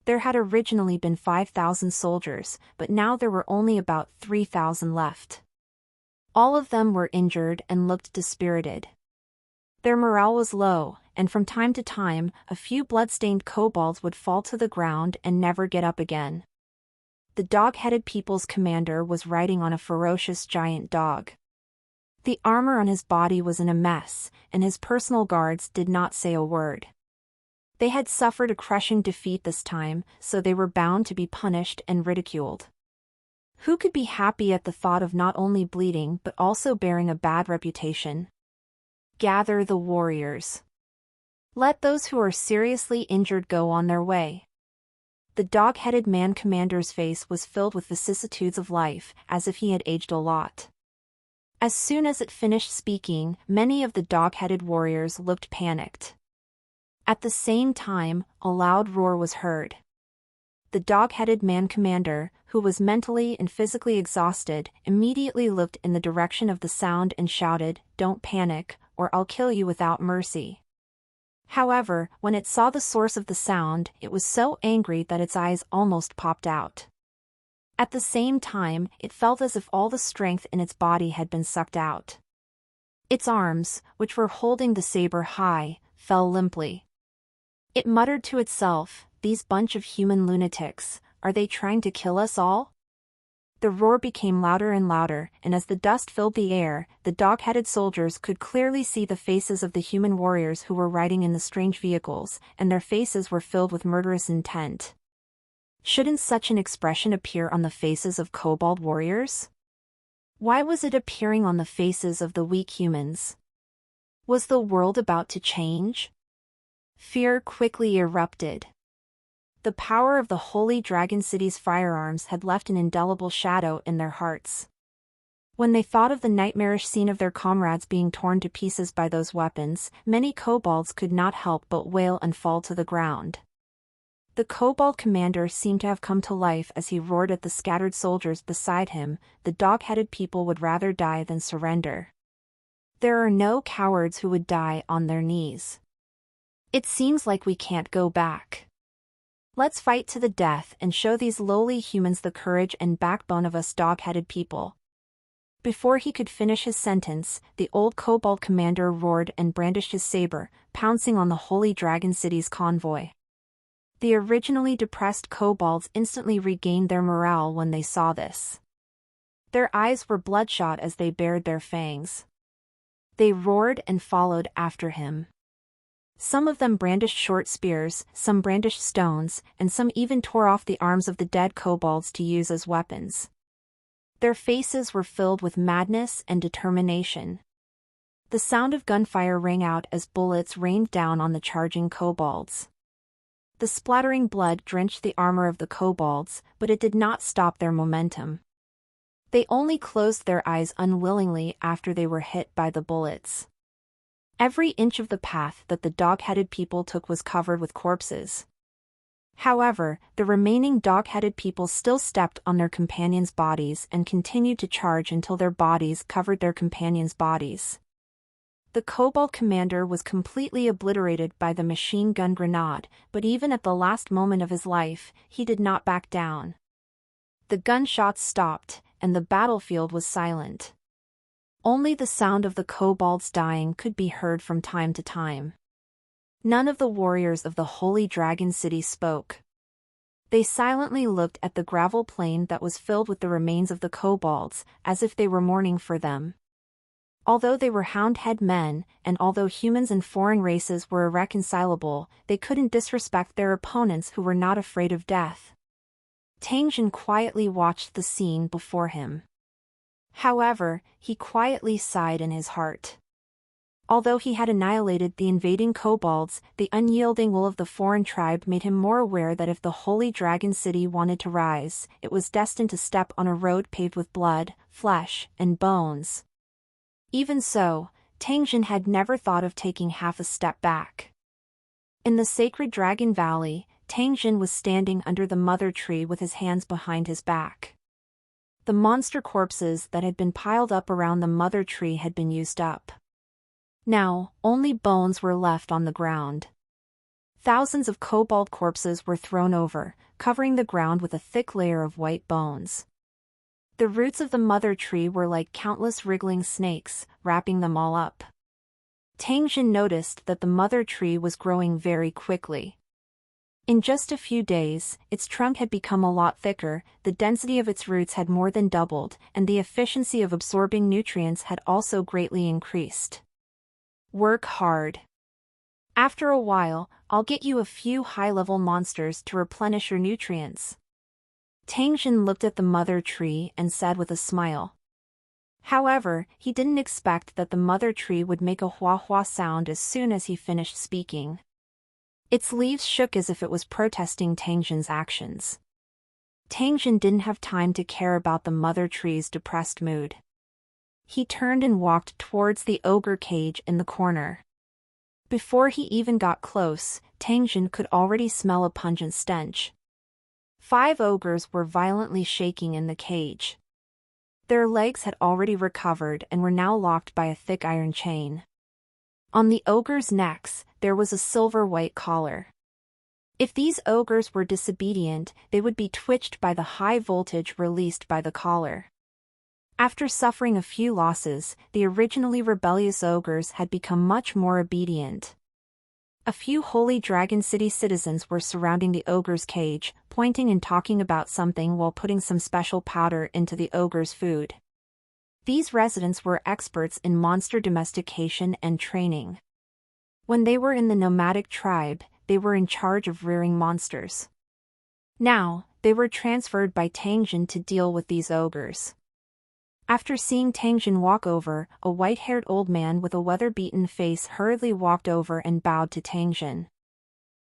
There had originally been 5,000 soldiers, but now there were only about 3,000 left. All of them were injured and looked dispirited. Their morale was low, and from time to time, a few blood-stained kobolds would fall to the ground and never get up again. The dog-headed people's commander was riding on a ferocious giant dog. The armor on his body was in a mess, and his personal guards did not say a word. They had suffered a crushing defeat this time, so they were bound to be punished and ridiculed. Who could be happy at the thought of not only bleeding but also bearing a bad reputation? Gather the warriors. Let those who are seriously injured go on their way. The dog-headed man commander's face was filled with vicissitudes of life, as if he had aged a lot. As soon as it finished speaking, many of the dog-headed warriors looked panicked. At the same time, a loud roar was heard. The dog-headed man commander, who was mentally and physically exhausted, immediately looked in the direction of the sound and shouted, "Don't panic, or I'll kill you without mercy." However, when it saw the source of the sound, it was so angry that its eyes almost popped out. At the same time, it felt as if all the strength in its body had been sucked out. Its arms, which were holding the saber high, fell limply. It muttered to itself, "These bunch of human lunatics, are they trying to kill us all?" The roar became louder and louder, and as the dust filled the air, the dog-headed soldiers could clearly see the faces of the human warriors who were riding in the strange vehicles, and their faces were filled with murderous intent. Shouldn't such an expression appear on the faces of kobold warriors? Why was it appearing on the faces of the weak humans? Was the world about to change? Fear quickly erupted. The power of the Holy Dragon City's firearms had left an indelible shadow in their hearts. When they thought of the nightmarish scene of their comrades being torn to pieces by those weapons, many kobolds could not help but wail and fall to the ground. The kobold commander seemed to have come to life as he roared at the scattered soldiers beside him. The dog-headed people would rather die than surrender. There are no cowards who would die on their knees. It seems like we can't go back. Let's fight to the death and show these lowly humans the courage and backbone of us dog-headed people. Before he could finish his sentence, the old kobold commander roared and brandished his saber, pouncing on the Holy Dragon City's convoy. The originally depressed kobolds instantly regained their morale when they saw this. Their eyes were bloodshot as they bared their fangs. They roared and followed after him. Some of them brandished short spears, some brandished stones, and some even tore off the arms of the dead kobolds to use as weapons. Their faces were filled with madness and determination. The sound of gunfire rang out as bullets rained down on the charging kobolds. The splattering blood drenched the armor of the kobolds, but it did not stop their momentum. They only closed their eyes unwillingly after they were hit by the bullets. Every inch of the path that the dog-headed people took was covered with corpses. However, the remaining dog-headed people still stepped on their companions' bodies and continued to charge until their bodies covered their companions' bodies. The kobold commander was completely obliterated by the machine gun grenade, but even at the last moment of his life, he did not back down. The gunshots stopped, and the battlefield was silent. Only the sound of the kobolds dying could be heard from time to time. None of the warriors of the Holy Dragon City spoke. They silently looked at the gravel plain that was filled with the remains of the kobolds, as if they were mourning for them. Although they were hound-head men, and although humans and foreign races were irreconcilable, they couldn't disrespect their opponents who were not afraid of death. Tangjin quietly watched the scene before him. However, he quietly sighed in his heart. Although he had annihilated the invading kobolds, the unyielding will of the foreign tribe made him more aware that if the Holy Dragon City wanted to rise, it was destined to step on a road paved with blood, flesh, and bones. Even so, Tangjin had never thought of taking half a step back. In the sacred Dragon Valley, Tangjin was standing under the mother tree with his hands behind his back. The monster corpses that had been piled up around the mother tree had been used up. Now, only bones were left on the ground. Thousands of kobold corpses were thrown over, covering the ground with a thick layer of white bones. The roots of the mother tree were like countless wriggling snakes, wrapping them all up. Tangjin noticed that the mother tree was growing very quickly. In just a few days, its trunk had become a lot thicker, the density of its roots had more than doubled, and the efficiency of absorbing nutrients had also greatly increased. Work hard. After a while, I'll get you a few high-level monsters to replenish your nutrients. Tangjin looked at the mother tree and said with a smile. However, he didn't expect that the mother tree would make a hua-hua sound as soon as he finished speaking. Its leaves shook as if it was protesting Tangjin's actions. Tangjin didn't have time to care about the mother tree's depressed mood. He turned and walked towards the ogre cage in the corner. Before he even got close, Tangjin could already smell a pungent stench. 5 ogres were violently shaking in the cage. Their legs had already recovered and were now locked by a thick iron chain. On the ogres' necks, there was a silver-white collar. If these ogres were disobedient, they would be twitched by the high voltage released by the collar. After suffering a few losses, the originally rebellious ogres had become much more obedient. A few Holy Dragon City citizens were surrounding the ogre's cage, pointing and talking about something while putting some special powder into the ogre's food. These residents were experts in monster domestication and training. When they were in the nomadic tribe, they were in charge of rearing monsters. Now, they were transferred by Tangjin to deal with these ogres. After seeing Tangjin walk over, a white-haired old man with a weather-beaten face hurriedly walked over and bowed to Tangjin.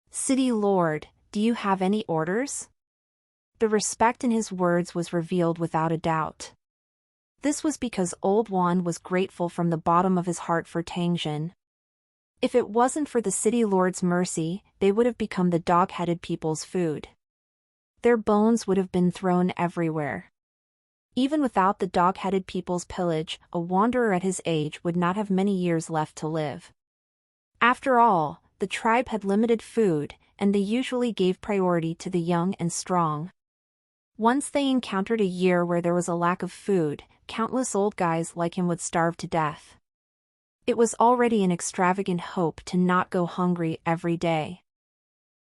"City Lord, do you have any orders?" The respect in his words was revealed without a doubt. This was because Old Wan was grateful from the bottom of his heart for Tangjin. If it wasn't for the city lord's mercy, they would have become the dog-headed people's food. Their bones would have been thrown everywhere. Even without the dog-headed people's pillage, a wanderer at his age would not have many years left to live. After all, the tribe had limited food, and they usually gave priority to the young and strong. Once they encountered a year where there was a lack of food, countless old guys like him would starve to death. It was already an extravagant hope to not go hungry every day.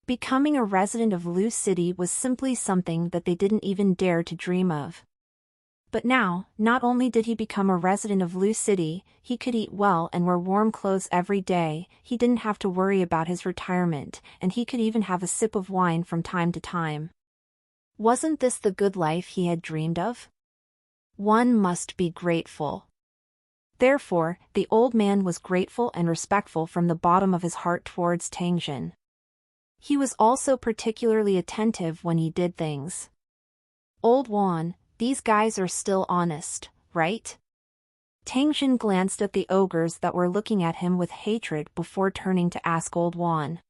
Becoming a resident of Lu City was simply something that they didn't even dare to dream of. But now, not only did he become a resident of Lu City, he could eat well and wear warm clothes every day, he didn't have to worry about his retirement, and he could even have a sip of wine from time to time. Wasn't this the good life he had dreamed of? One must be grateful. Therefore, the old man was grateful and respectful from the bottom of his heart towards Tangjin. He was also particularly attentive when he did things. "Old Wan, these guys are still honest, right?" Tangjin glanced at the ogres that were looking at him with hatred before turning to ask Old Wan.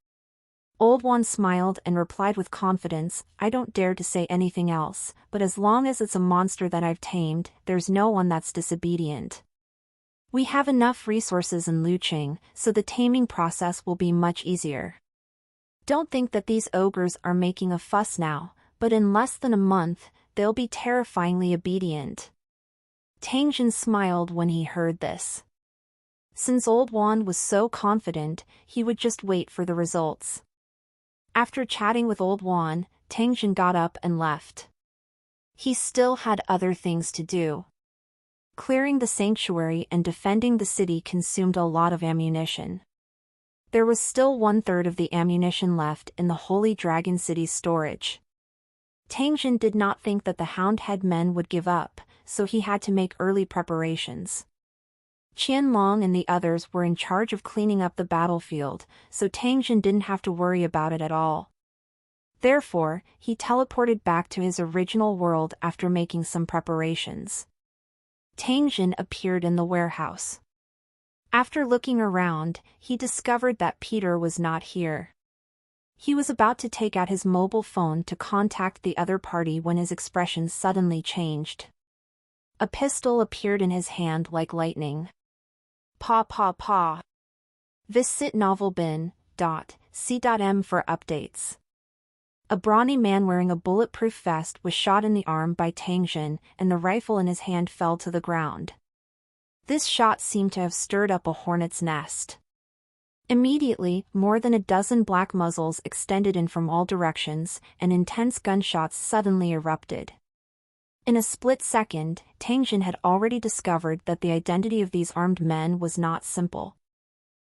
Old Wan smiled and replied with confidence, "I don't dare to say anything else, but as long as it's a monster that I've tamed, there's no one that's disobedient. We have enough resources in Luqing, so the taming process will be much easier. Don't think that these ogres are making a fuss now, but in less than a month, they'll be terrifyingly obedient." Tangjin smiled when he heard this. Since Old Wan was so confident, he would just wait for the results. After chatting with Old Wan, Tangjin got up and left. He still had other things to do. Clearing the sanctuary and defending the city consumed a lot of ammunition. There was still 1/3 of the ammunition left in the Holy Dragon City's storage. Tangjin did not think that the Houndhead men would give up, so he had to make early preparations. Qianlong and the others were in charge of cleaning up the battlefield, so Tangjin didn't have to worry about it at all. Therefore, he teleported back to his original world after making some preparations. Tangjin appeared in the warehouse. After looking around, he discovered that Peter was not here. He was about to take out his mobile phone to contact the other party when his expression suddenly changed. A pistol appeared in his hand like lightning. "Pa pa pa. Visit novelbin.c.m for updates." A brawny man wearing a bulletproof vest was shot in the arm by Tangjin, and the rifle in his hand fell to the ground. This shot seemed to have stirred up a hornet's nest. Immediately, more than a dozen black muzzles extended in from all directions, and intense gunshots suddenly erupted. In a split second, Tangjin had already discovered that the identity of these armed men was not simple.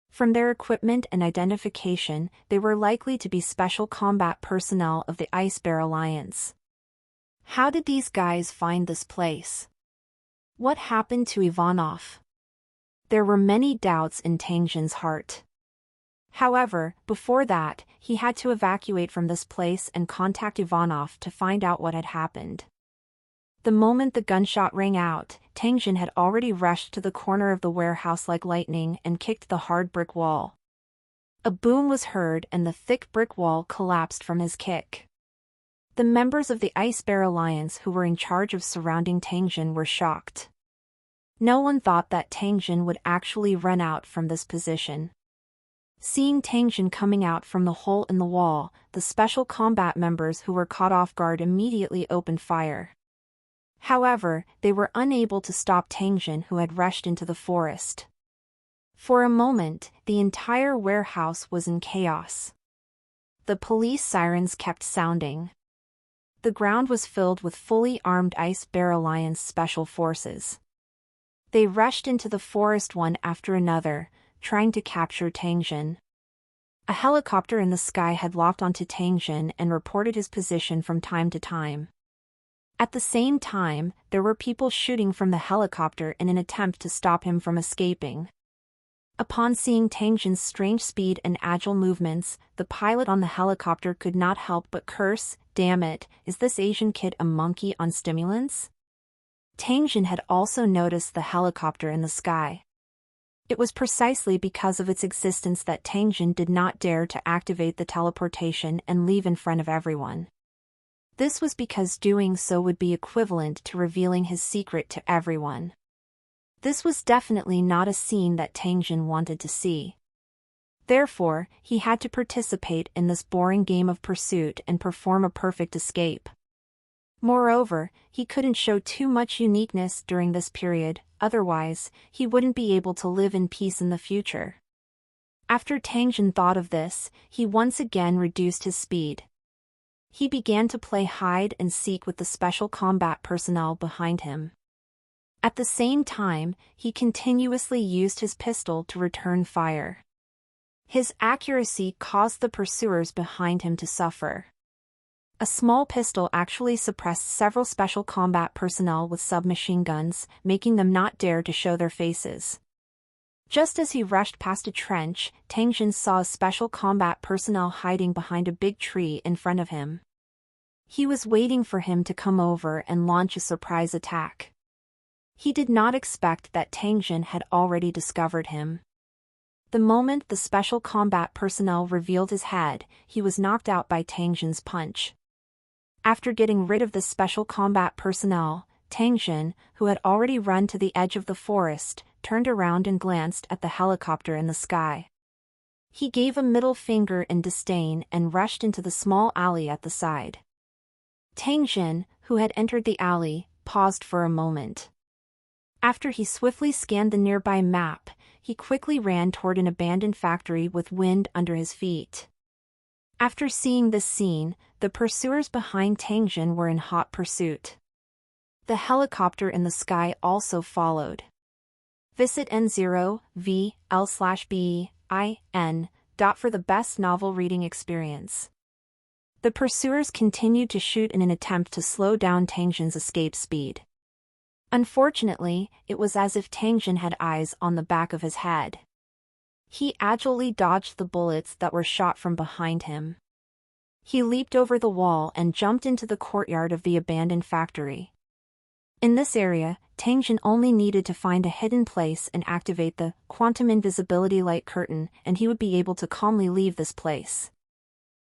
From their equipment and identification, they were likely to be special combat personnel of the Ice Bear Alliance. How did these guys find this place? What happened to Ivanov? There were many doubts in Tangjin's heart. However, before that, he had to evacuate from this place and contact Ivanov to find out what had happened. The moment the gunshot rang out, Tangjin had already rushed to the corner of the warehouse like lightning and kicked the hard brick wall. A boom was heard and the thick brick wall collapsed from his kick. The members of the Ice Bear Alliance who were in charge of surrounding Tangjin were shocked. No one thought that Tangjin would actually run out from this position. Seeing Tangjin coming out from the hole in the wall, the special combat members who were caught off guard immediately opened fire. However, they were unable to stop Tangjin, who had rushed into the forest. For a moment, the entire warehouse was in chaos. The police sirens kept sounding. The ground was filled with fully armed Ice Bear Alliance special forces. They rushed into the forest one after another, trying to capture Tangjin. A helicopter in the sky had locked onto Tangjin and reported his position from time to time. At the same time, there were people shooting from the helicopter in an attempt to stop him from escaping. Upon seeing Tangjin's strange speed and agile movements, the pilot on the helicopter could not help but curse, "Damn it, is this Asian kid a monkey on stimulants?" Tangjin had also noticed the helicopter in the sky. It was precisely because of its existence that Tangjin did not dare to activate the teleportation and leave in front of everyone. This was because doing so would be equivalent to revealing his secret to everyone. This was definitely not a scene that Tangjin wanted to see. Therefore, he had to participate in this boring game of pursuit and perform a perfect escape. Moreover, he couldn't show too much uniqueness during this period, otherwise, he wouldn't be able to live in peace in the future. After Tangjin thought of this, he once again reduced his speed. He began to play hide and seek with the special combat personnel behind him. At the same time, he continuously used his pistol to return fire. His accuracy caused the pursuers behind him to suffer. A small pistol actually suppressed several special combat personnel with submachine guns, making them not dare to show their faces. Just as he rushed past a trench, Tangjin saw a special combat personnel hiding behind a big tree in front of him. He was waiting for him to come over and launch a surprise attack. He did not expect that Tangjin had already discovered him. The moment the special combat personnel revealed his head, he was knocked out by Tangjin's punch. After getting rid of the special combat personnel, Tangjin, who had already run to the edge of the forest, turned around and glanced at the helicopter in the sky. He gave a middle finger in disdain and rushed into the small alley at the side. Tangjin, who had entered the alley, paused for a moment. After he swiftly scanned the nearby map, he quickly ran toward an abandoned factory with wind under his feet. After seeing this scene, the pursuers behind Tangjin were in hot pursuit. The helicopter in the sky also followed. Visit N0VL/BEIN. For the best novel reading experience. The pursuers continued to shoot in an attempt to slow down Tangjin's escape speed. Unfortunately, it was as if Tangjin had eyes on the back of his head. He agilely dodged the bullets that were shot from behind him. He leaped over the wall and jumped into the courtyard of the abandoned factory. In this area, Tangjin only needed to find a hidden place and activate the quantum invisibility light curtain, and he would be able to calmly leave this place.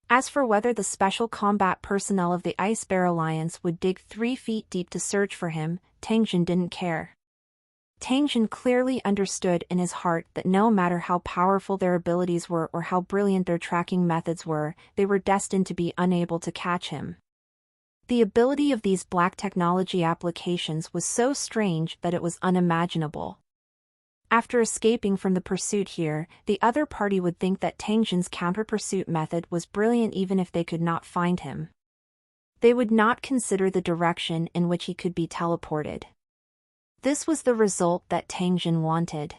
As for whether the special combat personnel of the Ice Bear Alliance would dig 3 feet deep to search for him, Tangjin didn't care. Tangjin clearly understood in his heart that no matter how powerful their abilities were or how brilliant their tracking methods were, they were destined to be unable to catch him. The ability of these black technology applications was so strange that it was unimaginable. After escaping from the pursuit here, the other party would think that Tangjin's counter-pursuit method was brilliant even if they could not find him. They would not consider the direction in which he could be teleported. This was the result that Tangjin wanted.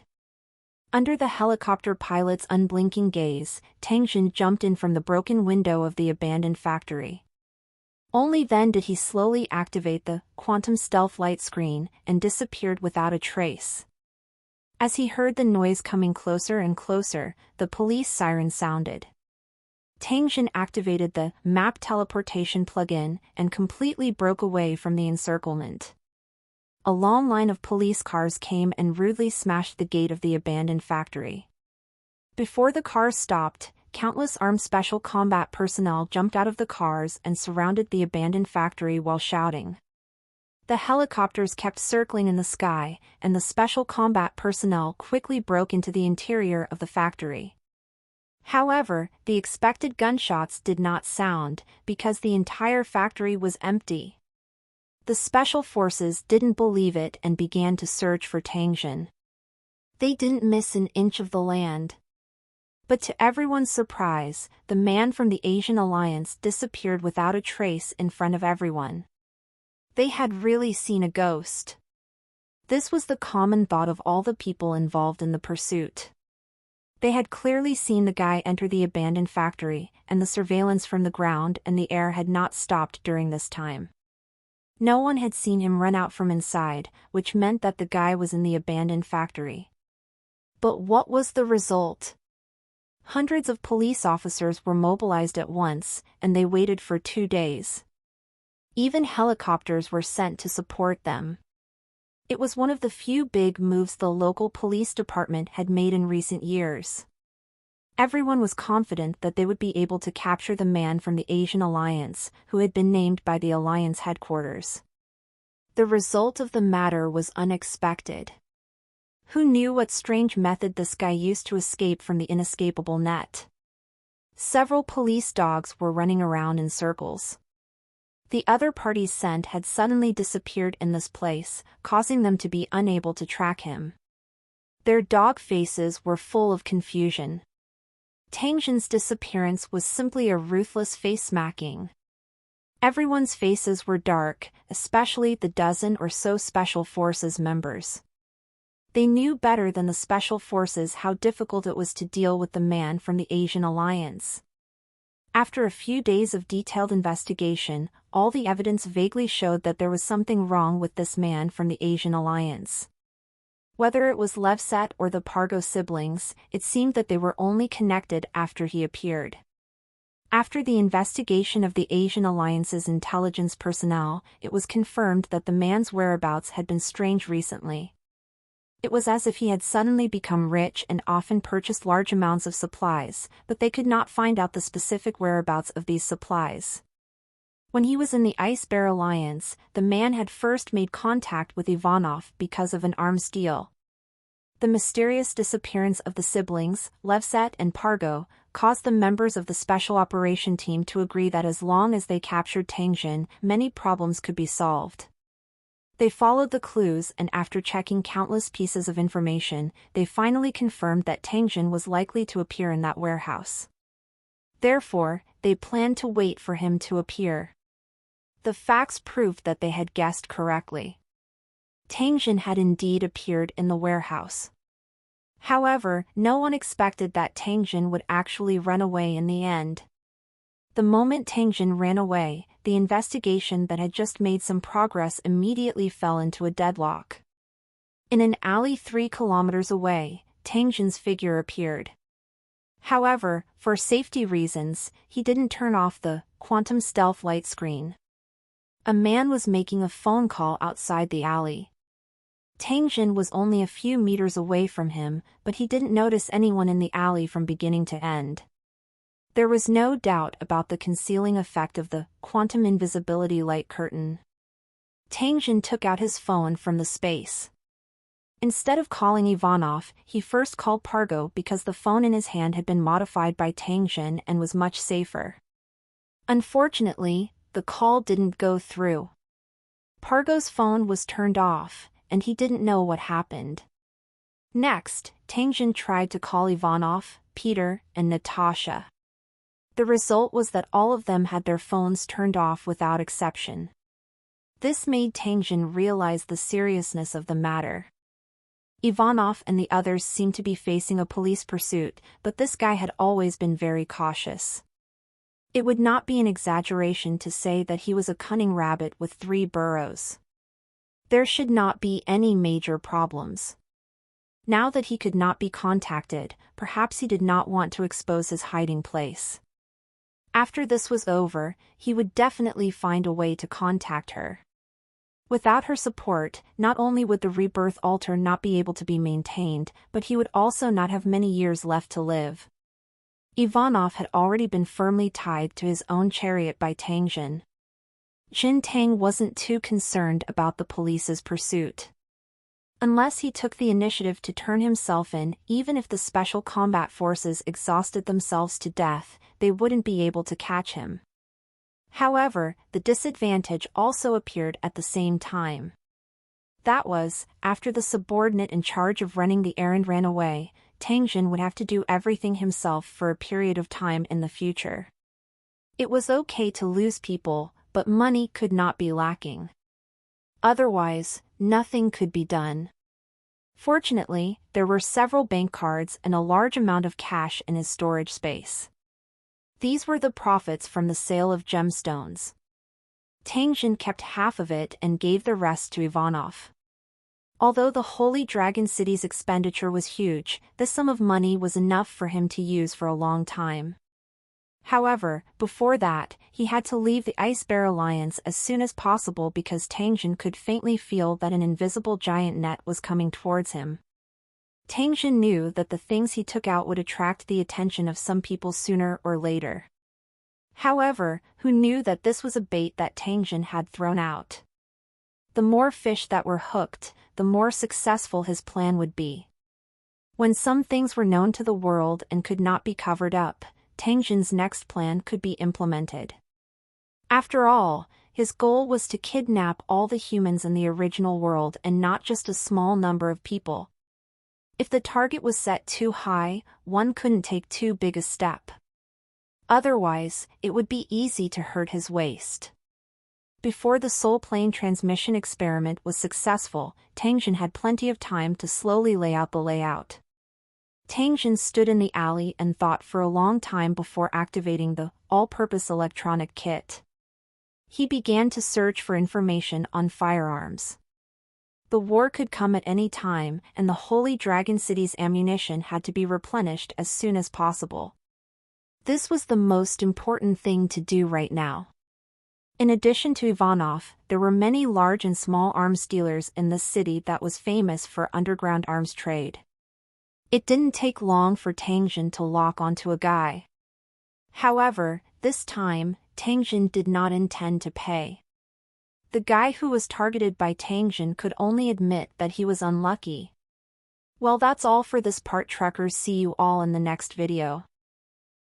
Under the helicopter pilot's unblinking gaze, Tangjin jumped in from the broken window of the abandoned factory. Only then did he slowly activate the quantum stealth light screen and disappeared without a trace. As he heard the noise coming closer and closer, the police siren sounded. Tangjin activated the map teleportation plugin and completely broke away from the encirclement. A long line of police cars came and rudely smashed the gate of the abandoned factory. Before the cars stopped, countless armed special combat personnel jumped out of the cars and surrounded the abandoned factory while shouting. The helicopters kept circling in the sky, and the special combat personnel quickly broke into the interior of the factory. However, the expected gunshots did not sound, because the entire factory was empty. The special forces didn't believe it and began to search for Tangjin. They didn't miss an inch of the land. But to everyone's surprise, the man from the Asian Alliance disappeared without a trace in front of everyone. They had really seen a ghost. This was the common thought of all the people involved in the pursuit. They had clearly seen the guy enter the abandoned factory, and the surveillance from the ground and the air had not stopped during this time. No one had seen him run out from inside, which meant that the guy was in the abandoned factory. But what was the result? Hundreds of police officers were mobilized at once, and they waited for 2 days. Even helicopters were sent to support them. It was one of the few big moves the local police department had made in recent years. Everyone was confident that they would be able to capture the man from the Asian Alliance, who had been named by the Alliance headquarters. The result of the matter was unexpected. Who knew what strange method this guy used to escape from the inescapable net? Several police dogs were running around in circles. The other party's scent had suddenly disappeared in this place, causing them to be unable to track him. Their dog faces were full of confusion. Tangjin's disappearance was simply a ruthless face-smacking. Everyone's faces were dark, especially the dozen or so Special Forces members. They knew better than the Special Forces how difficult it was to deal with the man from the Asian Alliance. After a few days of detailed investigation, all the evidence vaguely showed that there was something wrong with this man from the Asian Alliance. Whether it was Levset or the Pargo siblings, it seemed that they were only connected after he appeared. After the investigation of the Asian Alliance's intelligence personnel, it was confirmed that the man's whereabouts had been strange recently. It was as if he had suddenly become rich and often purchased large amounts of supplies, but they could not find out the specific whereabouts of these supplies. When he was in the Ice Bear Alliance, the man had first made contact with Ivanov because of an arms deal. The mysterious disappearance of the siblings, Levset and Pargo, caused the members of the Special Operation Team to agree that as long as they captured Tangjin, many problems could be solved. They followed the clues and after checking countless pieces of information, they finally confirmed that Tangjin was likely to appear in that warehouse. Therefore, they planned to wait for him to appear. The facts proved that they had guessed correctly. Tangjin had indeed appeared in the warehouse. However, no one expected that Tangjin would actually run away in the end. The moment Tangjin ran away, the investigation that had just made some progress immediately fell into a deadlock. In an alley 3 kilometers away, Tangjin's figure appeared. However, for safety reasons, he didn't turn off the quantum stealth light screen. A man was making a phone call outside the alley. Tangjin was only a few meters away from him, but he didn't notice anyone in the alley from beginning to end. There was no doubt about the concealing effect of the quantum invisibility light curtain. Tangjin took out his phone from the space. Instead of calling Ivanov, he first called Pargo because the phone in his hand had been modified by Tangjin and was much safer. Unfortunately, the call didn't go through. Pargo's phone was turned off, and he didn't know what happened. Next, Tangjin tried to call Ivanov, Peter, and Natasha. The result was that all of them had their phones turned off without exception. This made Tangjin realize the seriousness of the matter. Ivanov and the others seemed to be facing a police pursuit, but this guy had always been very cautious. It would not be an exaggeration to say that he was a cunning rabbit with 3 burrows. There should not be any major problems. Now that he could not be contacted, perhaps he did not want to expose his hiding place. After this was over, he would definitely find a way to contact her. Without her support, not only would the rebirth altar not be able to be maintained, but he would also not have many years left to live. Ivanov had already been firmly tied to his own chariot by Tangjin. Jin Tang wasn't too concerned about the police's pursuit. Unless he took the initiative to turn himself in, even if the special combat forces exhausted themselves to death, they wouldn't be able to catch him. However, the disadvantage also appeared at the same time. That was, after the subordinate in charge of running the errand ran away, Tang Jin would have to do everything himself for a period of time in the future. It was okay to lose people, but money could not be lacking. Otherwise, nothing could be done. Fortunately, there were several bank cards and a large amount of cash in his storage space. These were the profits from the sale of gemstones. Tang Jin kept half of it and gave the rest to Ivanov. Although the Holy Dragon City's expenditure was huge, this sum of money was enough for him to use for a long time. However, before that, he had to leave the Ice Bear Alliance as soon as possible because Tang Jin could faintly feel that an invisible giant net was coming towards him. Tang Jin knew that the things he took out would attract the attention of some people sooner or later. However, who knew that this was a bait that Tang Jin had thrown out? The more fish that were hooked, the more successful his plan would be. When some things were known to the world and could not be covered up, Tang Jin's next plan could be implemented. After all, his goal was to kidnap all the humans in the original world and not just a small number of people. If the target was set too high, one couldn't take too big a step. Otherwise, it would be easy to hurt his waist. Before the soul plane transmission experiment was successful, Tang Jin had plenty of time to slowly lay out the layout. Tang Jin stood in the alley and thought for a long time before activating the all-purpose electronic kit. He began to search for information on firearms. The war could come at any time, and the Holy Dragon City's ammunition had to be replenished as soon as possible. This was the most important thing to do right now. In addition to Ivanov, there were many large and small arms dealers in this city that was famous for underground arms trade. It didn't take long for Tang Jin to lock onto a guy. However, this time, Tang Jin did not intend to pay. The guy who was targeted by Tang Jin could only admit that he was unlucky. Well, that's all for this part, truckers. See you all in the next video.